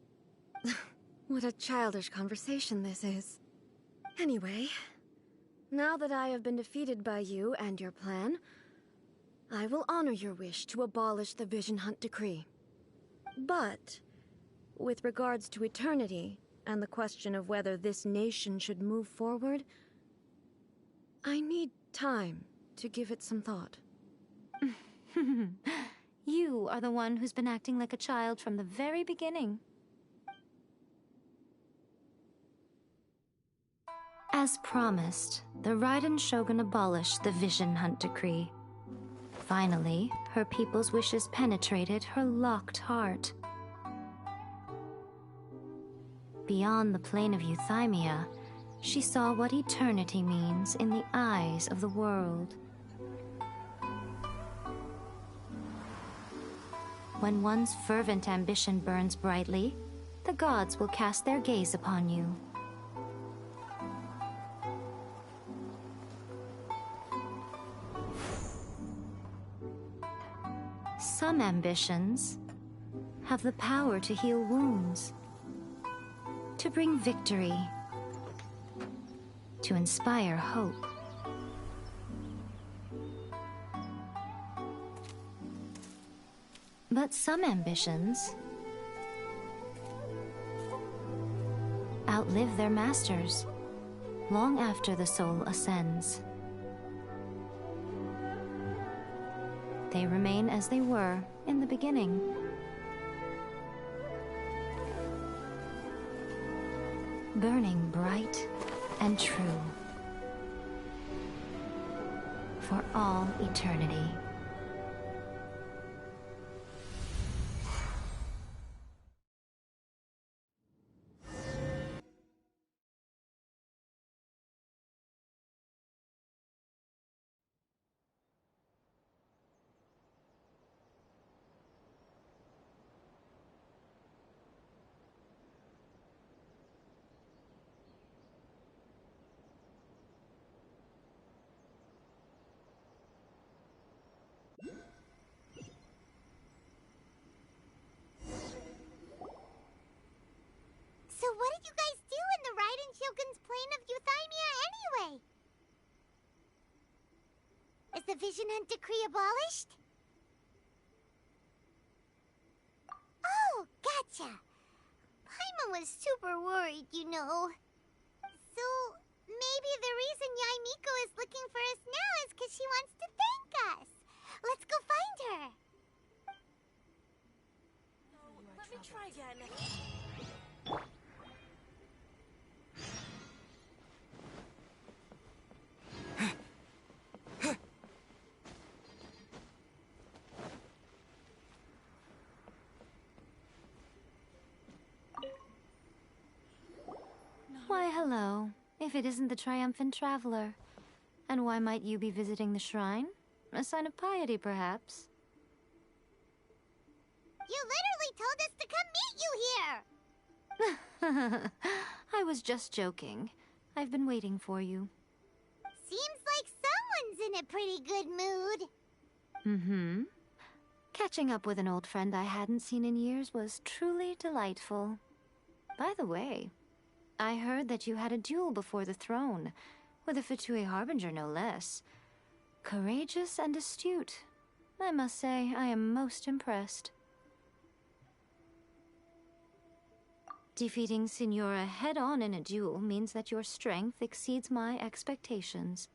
What a childish conversation this is. Anyway, now that I have been defeated by you and your plan, I will honor your wish to abolish the Vision Hunt Decree. But, with regards to eternity, and the question of whether this nation should move forward, I need time to give it some thought. You are the one who's been acting like a child from the very beginning. As promised, the Raiden Shogun abolished the Vision Hunt Decree. Finally, her people's wishes penetrated her locked heart. Beyond the plane of Euthymia, she saw what eternity means in the eyes of the world. When one's fervent ambition burns brightly, the gods will cast their gaze upon you. Some ambitions have the power to heal wounds, to bring victory, to inspire hope. But some ambitions outlive their masters long after the soul ascends. They remain as they were in the beginning. Burning bright and true for all eternity. So what did you guys do in the Raiden Shogun's plane of Euthymia anyway? Is the Vision Hunt Decree abolished? Oh, gotcha. Paimon was super worried, you know. So, maybe the reason Yae Miko is looking for us now is because she wants to thank us. Let's go find her. Let me try again. Why, hello, if it isn't the triumphant traveler. And why might you be visiting the shrine? A sign of piety, perhaps? You literally told us to come meet you here! I was just joking. I've been waiting for you. Seems like someone's in a pretty good mood. Mm-hmm. Catching up with an old friend I hadn't seen in years was truly delightful. By the way, I heard that you had a duel before the throne, with a Fatui Harbinger no less. Courageous and astute. I must say, I am most impressed. Defeating Signora head-on in a duel means that your strength exceeds my expectations.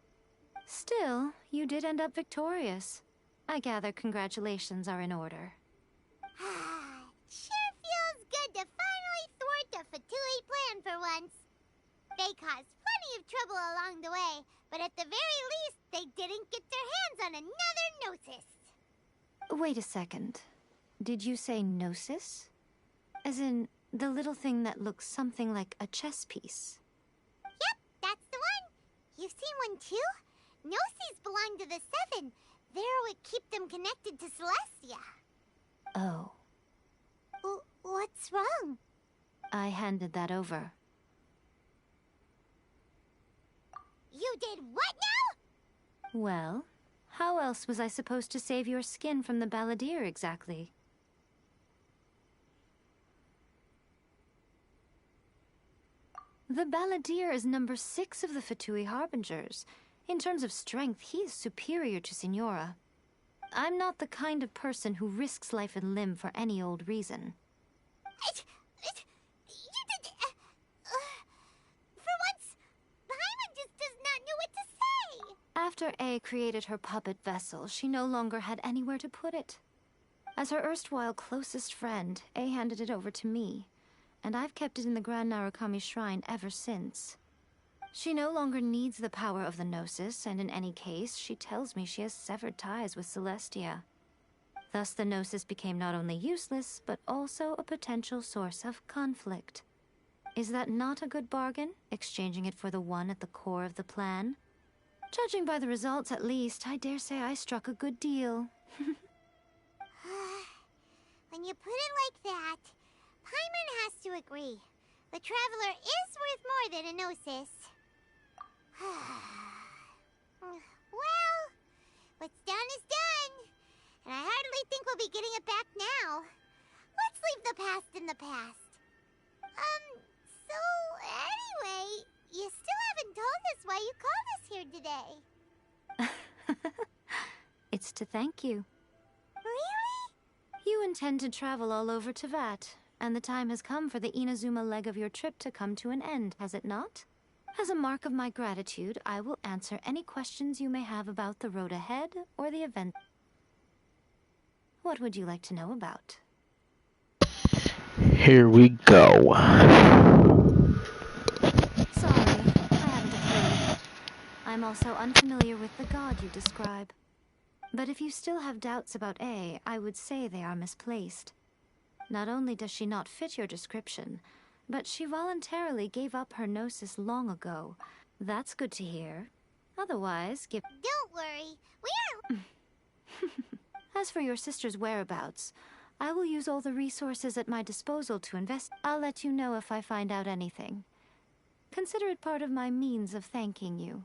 Still, you did end up victorious. I gather congratulations are in order. Sure feels good to finally thwart the Fatui plan for once. They caused plenty of trouble along along the way, but at the very least, they didn't get their hands on another Gnosis. Wait a second. Did you say Gnosis? As in, the little thing that looks something like a chess piece? Yep, that's the one. You've seen one too? Gnosis belong to the Seven. They're what keep them connected to Celestia. Oh. What's wrong? I handed that over. You did what now? Well, how else was I supposed to save your skin from the Balladeer exactly? The Balladeer is number 6 of the Fatui Harbingers. In terms of strength, he is superior to Signora. I'm not the kind of person who risks life and limb for any old reason. For once, Paimon just does not know what to say. After A created her puppet vessel, she no longer had anywhere to put it. As her erstwhile closest friend, A handed it over to me, and I've kept it in the Grand Narukami Shrine ever since. She no longer needs the power of the Gnosis, and in any case, she tells me she has severed ties with Celestia. Thus the Gnosis became not only useless, but also a potential source of conflict. Is that not a good bargain, exchanging it for the one at the core of the plan? Judging by the results, at least, I dare say I struck a good deal. When you put it like that, Paimon has to agree. The Traveler is worth more than a Gnosis. Well, what's done is done. And I hardly think we'll be getting it back now. Let's leave the past in the past. So anyway, you still haven't told us why you called us here today. It's to thank you. Really? You intend to travel all over Teyvat, and the time has come for the Inazuma leg of your trip to come to an end, has it not? As a mark of my gratitude, I will answer any questions you may have about the road ahead or the event. What would you like to know about? Here we go. Sorry, I haven't a clue. I'm also unfamiliar with the god you describe. But if you still have doubts about A, I would say they are misplaced. Not only does she not fit your description, but she voluntarily gave up her Gnosis long ago. That's good to hear. Otherwise, Don't worry, we are... As for your sister's whereabouts, I will use all the resources at my disposal to invest. I'll let you know if I find out anything. Consider it part of my means of thanking you.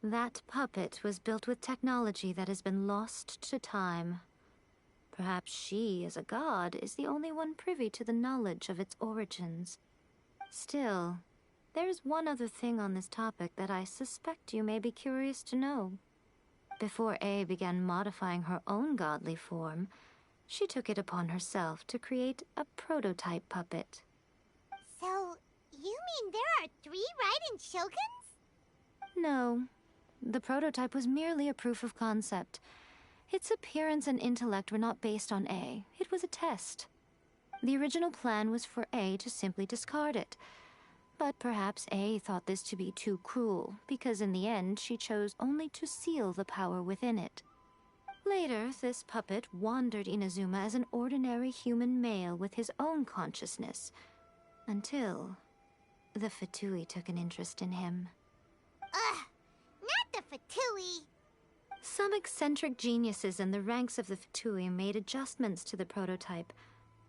That puppet was built with technology that has been lost to time. Perhaps she, as a god, is the only one privy to the knowledge of its origins. Still, there is one other thing on this topic that I suspect you may be curious to know. Before A began modifying her own godly form, she took it upon herself to create a prototype puppet. So, you mean there are 3 Raiden Shoguns? No. The prototype was merely a proof of concept. Its appearance and intellect were not based on A. It was a test. The original plan was for A to simply discard it. But perhaps A thought this to be too cruel, because in the end she chose only to seal the power within it. Later, this puppet wandered Inazuma as an ordinary human male with his own consciousness, until the Fatui took an interest in him. Ugh, not the Fatui. Some eccentric geniuses in the ranks of the Fatui made adjustments to the prototype,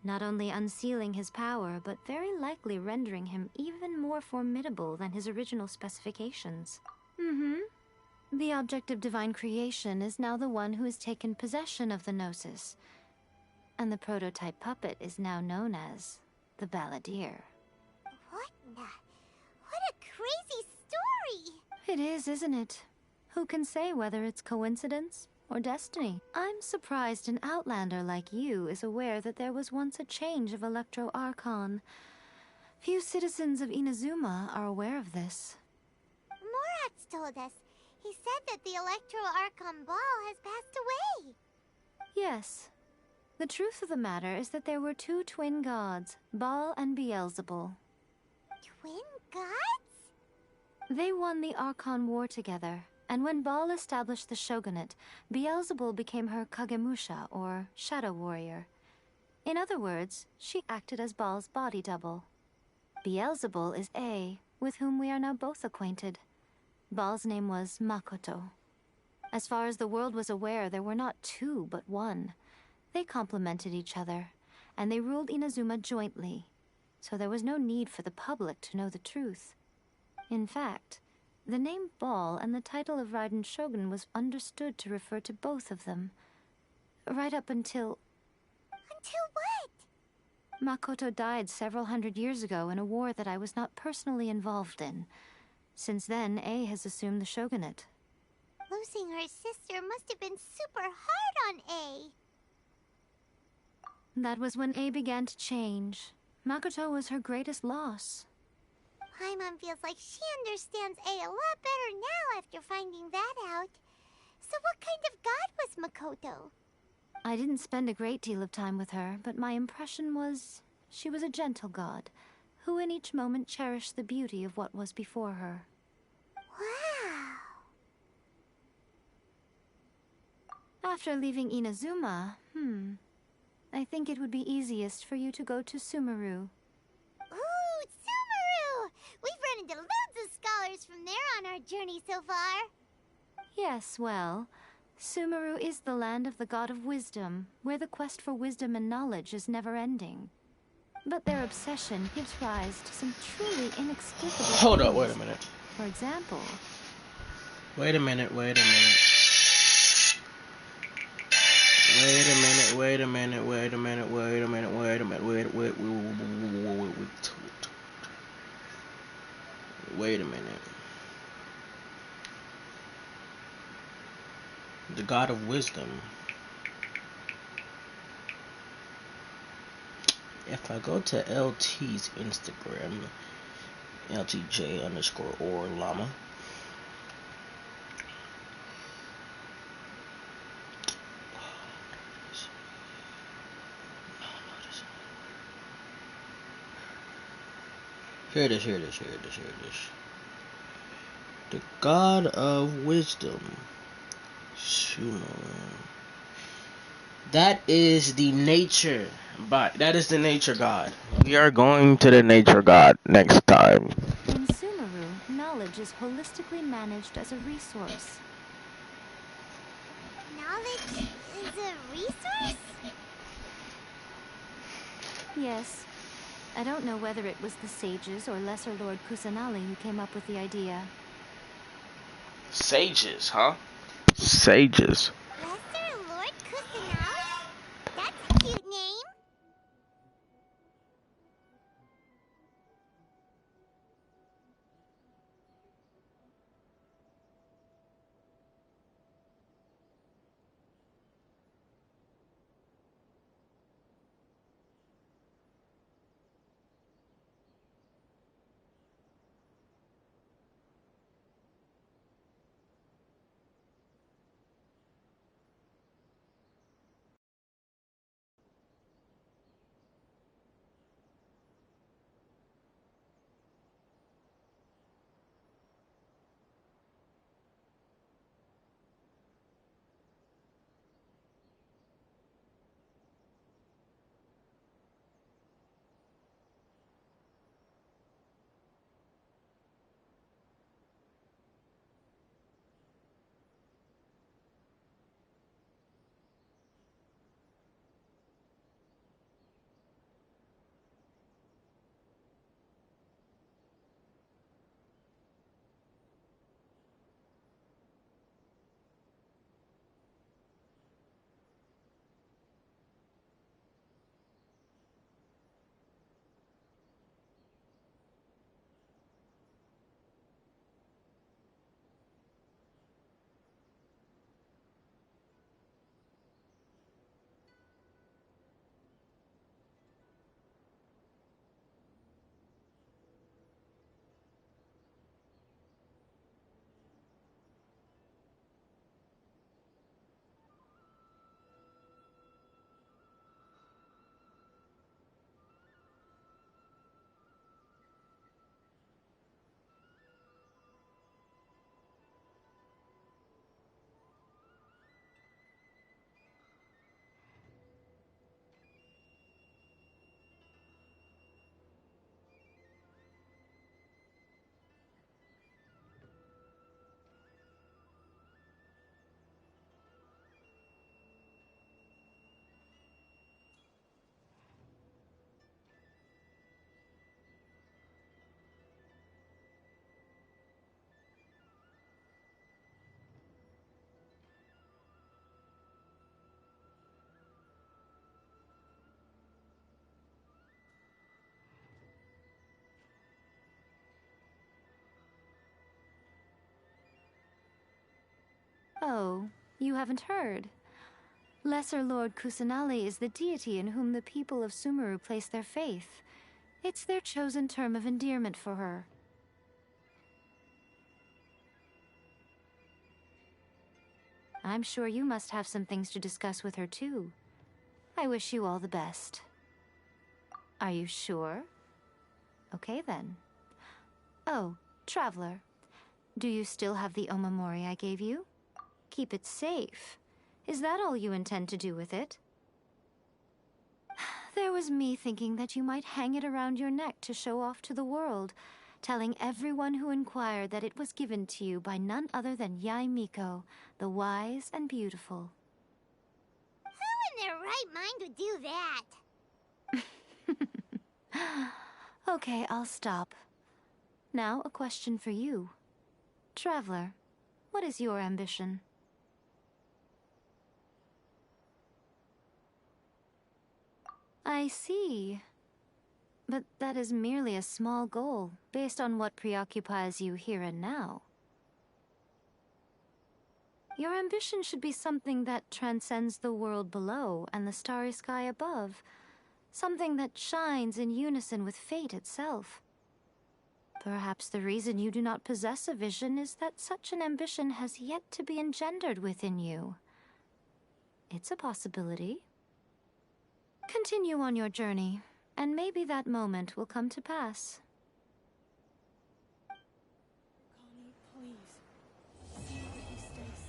not only unsealing his power, but very likely rendering him even more formidable than his original specifications. The object of divine creation is now the one who has taken possession of the Gnosis, and the prototype puppet is now known as the Balladeer. What a crazy story! It is, isn't it? Who can say whether it's coincidence or destiny? I'm surprised an outlander like you is aware that there was once a change of Electro Archon. Few citizens of Inazuma are aware of this. Morat's told us. He said that the Electro Archon Ball has passed away. Yes. The truth of the matter is that there were 2 twin gods, Baal and Beelzebul. Twin gods? They won the Archon War together, and when Baal established the shogunate, Beelzebul became her Kagemusha, or shadow warrior. In other words, she acted as Baal's body double. Beelzebul is A, with whom we are now both acquainted. Baal's name was Makoto. As far as the world was aware, there were not two, but one. They complemented each other, and they ruled Inazuma jointly, so there was no need for the public to know the truth. In fact, the name Baal and the title of Raiden Shogun was understood to refer to both of them. Right up until... Until what? Makoto died several hundred years ago in a war that I was not personally involved in. Since then, A has assumed the shogunate. Losing her sister must have been super hard on A. That was when A began to change. Makoto was her greatest loss. Paimon feels like she understands A a lot better now after finding that out. So what kind of god was Makoto? I didn't spend a great deal of time with her, but my impression was she was a gentle god, who in each moment cherished the beauty of what was before her. Wow. After leaving Inazuma, I think it would be easiest for you to go to Sumeru. Ooh, Sumeru! We've run into loads of scholars from there on our journey so far. Yes, well, Sumeru is the land of the god of wisdom, where the quest for wisdom and knowledge is never-ending. But their obsession gives rise to some truly inexplicable Hold up, things. wait a minute. For example... Wait a minute. Wait a minute. The god of wisdom. If I go to LT's Instagram, LTJ_or llama. Here it is. The god of wisdom. Sumeru. That is the nature, but that is the nature god. We are going to the nature god next time. In Sumeru, knowledge is holistically managed as a resource. Knowledge is a resource? Yes. I don't know whether it was the sages or Lesser Lord Kusanali who came up with the idea. Sages, huh? Sages. Lesser Lord Kusanali? That's a cute name. Oh, you haven't heard? Lesser Lord Kusanali is the deity in whom the people of Sumeru place their faith. It's their chosen term of endearment for her. I'm sure you must have some things to discuss with her too. I wish you all the best. Are you sure? Okay then. Oh, Traveler. Do you still have the omamori I gave you? Keep it safe. Is that all you intend to do with it? There was me thinking that you might hang it around your neck to show off to the world, telling everyone who inquired that it was given to you by none other than Yae Miko, the wise and beautiful. Who in their right mind would do that? Okay, I'll stop. Now, a question for you. Traveler, what is your ambition? I see. But that is merely a small goal, based on what preoccupies you here and now. Your ambition should be something that transcends the world below and the starry sky above. Something that shines in unison with fate itself. Perhaps the reason you do not possess a vision is that such an ambition has yet to be engendered within you. It's a possibility. Continue on your journey, and maybe that moment will come to pass. Connie, please. See that you stay safe.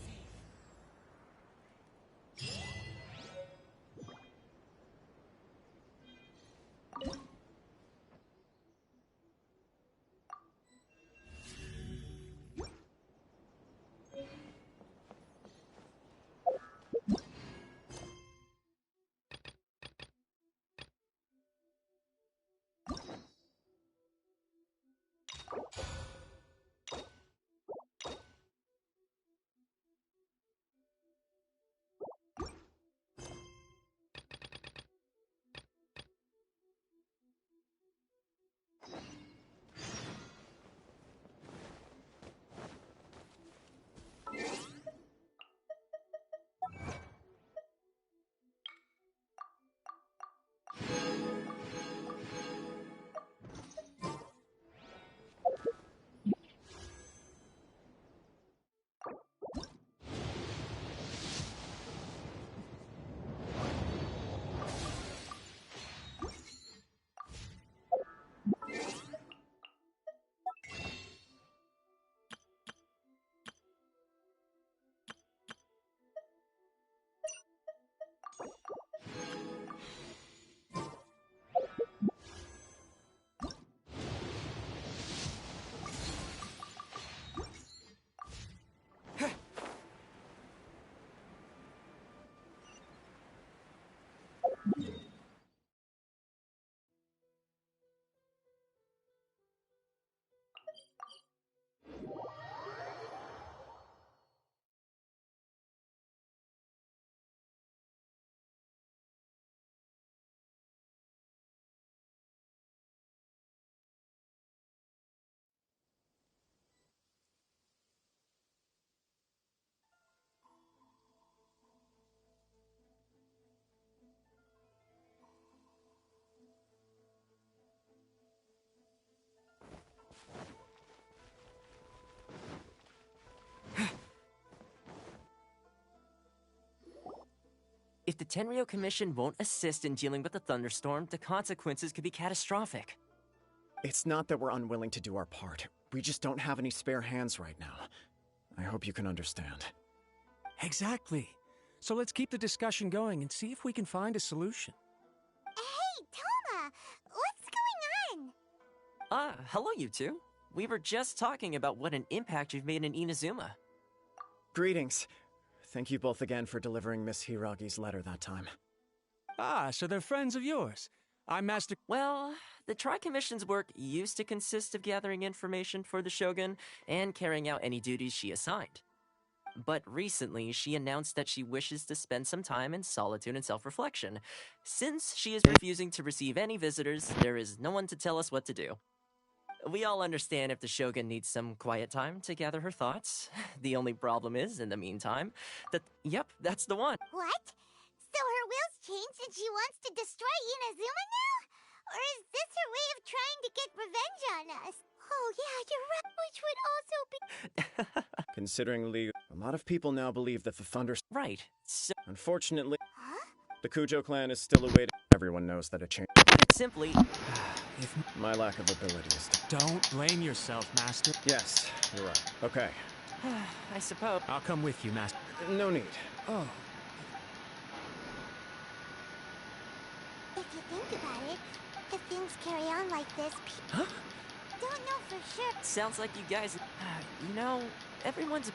If the Tenryo Commission won't assist in dealing with the thunderstorm, the consequences could be catastrophic. It's not that we're unwilling to do our part. We just don't have any spare hands right now. I hope you can understand. Exactly. So let's keep the discussion going and see if we can find a solution. Hey, Toma! What's going on? Hello you two. We were just talking about what an impact you've made in Inazuma. Greetings. Thank you both again for delivering Miss Hiragi's letter that time. Ah, so they're friends of yours. I'm Master... Well, the Tri-Commission's work used to consist of gathering information for the Shogun and carrying out any duties she assigned. But recently, she announced that she wishes to spend some time in solitude and self-reflection. Since she is refusing to receive any visitors, there is no one to tell us what to do. We all understand if the Shogun needs some quiet time to gather her thoughts. The only problem is, in the meantime, yep, that's the one. What? So her will's changed and she wants to destroy Inazuma now? Or is this her way of trying to get revenge on us? Oh yeah, you're right, which would also be... Considering Lee, a lot of people now believe that the Thunder... Right, so... Unfortunately, Huh? the Kujo clan is still awaiting... Everyone knows that a change... Simply... My lack of ability is... Don't blame yourself, Master. Yes, you're right. Okay. I suppose... I'll come with you, Master. No need. Oh. If you think about it, if things carry on like this, people don't know for sure. Sounds like you guys... you know, everyone's...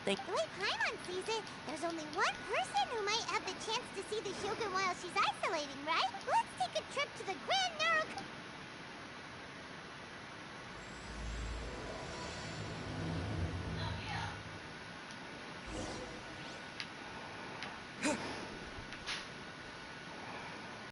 The way Paimon sees it, there's only one person who might have the chance to see the Shogun while she's isolating, right? Let's take a trip to the Grand Narok...